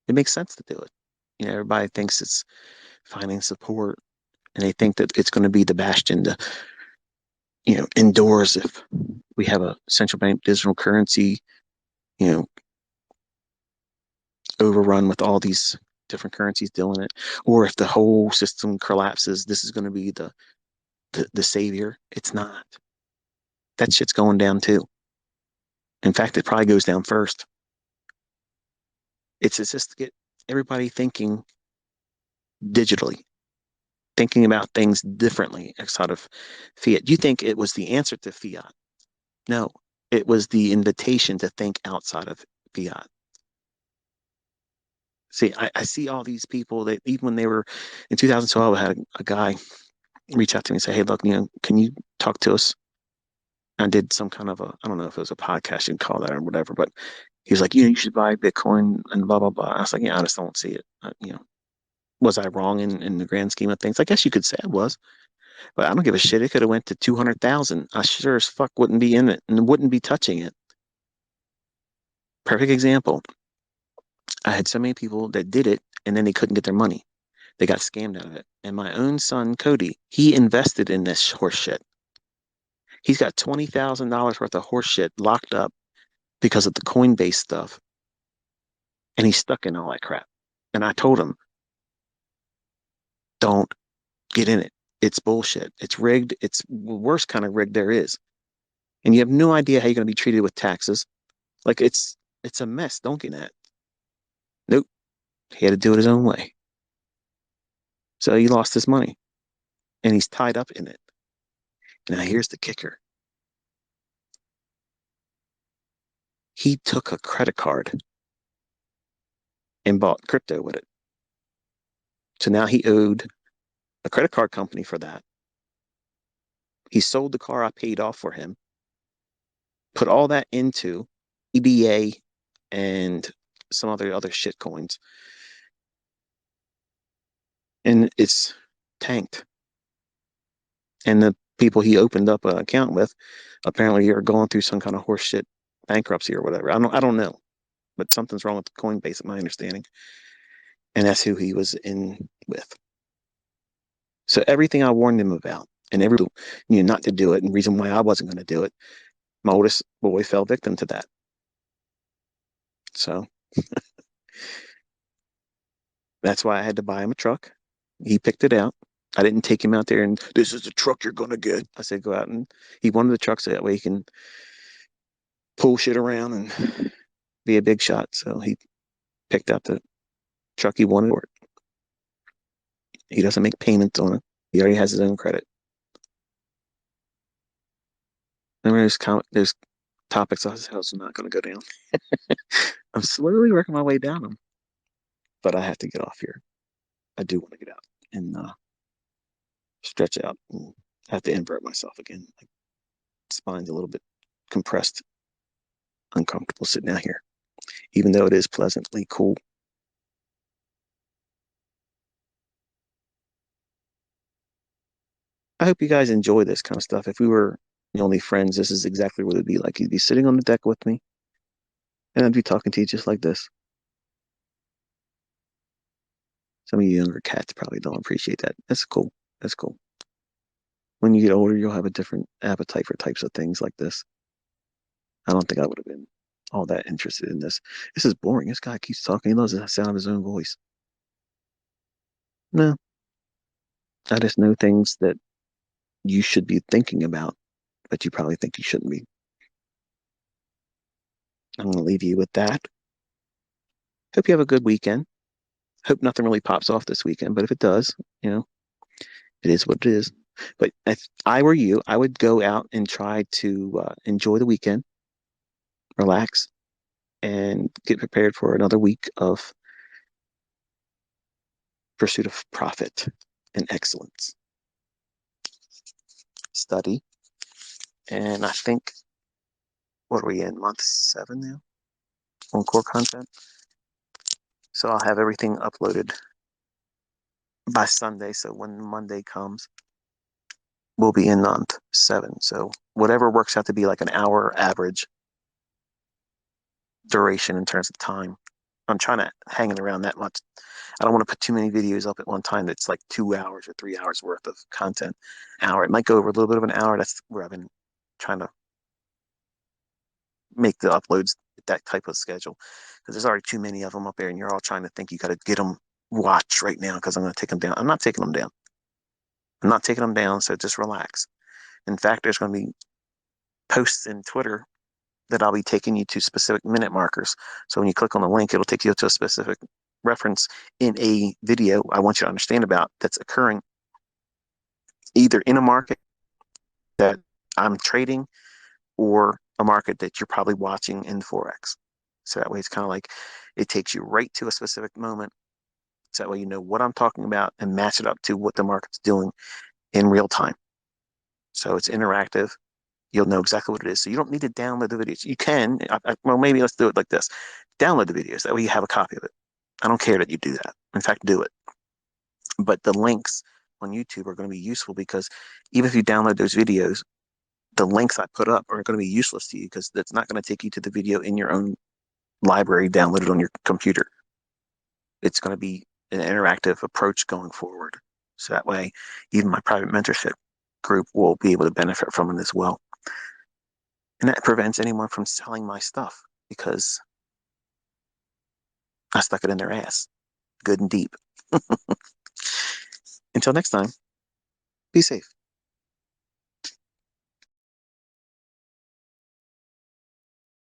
It makes sense to do it. Everybody thinks it's finding support, and they think that it's going to be the bastion to, endorse if we have a central bank digital currency, you know, overrun with all these different currencies doing it, or if the whole system collapses, this is going to be the savior. It's not. That shit's going down too. In fact, it probably goes down first. It's just to get everybody thinking digitally, thinking about things differently outside of fiat. You think it was the answer to fiat. No, it was the invitation to think outside of fiat. See, I see all these people that even when they were in 2012, I had a guy reach out to me and say, "Hey, look, can you talk to us?" I did some kind of I don't know if it was a podcast, you can call that or whatever, but he was like, you should buy Bitcoin and blah, blah, blah. I was like, yeah, I just don't see it. Was I wrong in the grand scheme of things? I guess you could say I was, but I don't give a shit. It could have went to 200,000. I sure as fuck wouldn't be in it and wouldn't be touching it. Perfect example. I had so many people that did it and then they couldn't get their money. They got scammed out of it. And my own son, Cody, he invested in this horse shit. He's got $20,000 worth of horse shit locked up because of the Coinbase stuff. And he's stuck in all that crap. And I told him, don't get in it. It's bullshit. It's rigged. It's the worst kind of rigged there is. And you have no idea how you're going to be treated with taxes. Like it's a mess. Don't get in that. Nope. He had to do it his own way. So he lost his money and he's tied up in it. Now here's the kicker. He took a credit card and bought crypto with it. So now he owed a credit card company for that. He sold the car I paid off for him, put all that into EBA and some other shit coins. And it's tanked. And the people he opened up an account with apparently are going through some kind of horseshit bankruptcy or whatever. I don't know, but something's wrong with the Coinbase, my understanding. And that's who he was in with. So everything I warned him about, and not to do it, and the reason why I wasn't going to do it, my oldest boy fell victim to that. So that's why I had to buy him a truck. He picked it out. I didn't take him out there and this is the truck you're going to get. I said, go out and he wanted the truck so that way he can pull shit around and be a big shot. So he picked out the truck he wanted for it. He doesn't make payments on it. He already has his own credit. I mean, there's topics I was also not going to go down. I'm slowly working my way down them, but I have to get off here. I do want to get out and stretch out. And have to invert myself again. My spine's a little bit compressed, uncomfortable sitting out here, even though it is pleasantly cool. I hope you guys enjoy this kind of stuff. If we were the only friends, this is exactly what it'd be like. You'd be sitting on the deck with me, and I'd be talking to you just like this. Some of you younger cats probably don't appreciate that. That's cool. That's cool. When you get older, you'll have a different appetite for types of things like this. I don't think I would have been all that interested in this. This is boring. This guy keeps talking. He loves the sound of his own voice. No, I just know things that you should be thinking about, but you probably think you shouldn't be. I'm going to leave you with that. Hope you have a good weekend. Hope nothing really pops off this weekend, but if it does, it is what it is. But if I were you, I would go out and try to enjoy the weekend, relax, and get prepared for another week of pursuit of profit and excellence. Study. And I think, what are we in? Month 7 now on core content. So I'll have everything uploaded by Sunday. So when Monday comes, we'll be in month 7. So whatever works out to be like an hour average duration in terms of time. I'm trying to hang it around that much. I don't want to put too many videos up at one time that's like 2 hours or 3 hours worth of content. Hour. It might go over a little bit of an hour. That's where I've been trying to make the uploads that type of schedule because there's already too many of them up there and you're all trying to think you got to get them watched right now because I'm going to take them down. I'm not taking them down. I'm not taking them down. So just relax. In fact, there's going to be posts in Twitter that I'll be taking you to specific minute markers. So when you click on the link, it'll take you to a specific reference in a video I want you to understand about that's occurring either in a market that I'm trading or a market that you're probably watching in Forex. So that way it's kind of like it takes you right to a specific moment. So that way you know what I'm talking about and match it up to what the market's doing in real time. So it's interactive. You'll know exactly what it is. So you don't need to download the videos. You can, well, maybe let's do it like this. Download the videos. That way you have a copy of it. I don't care that you do that. In fact, do it. But the links on YouTube are going to be useful because even if you download those videos, the links I put up are going to be useless to you because that's not going to take you to the video in your own library downloaded on your computer. It's going to be an interactive approach going forward. So that way, even my private mentorship group will be able to benefit from it as well. And that prevents anyone from selling my stuff because I stuck it in their ass good and deep. Until next time, be safe.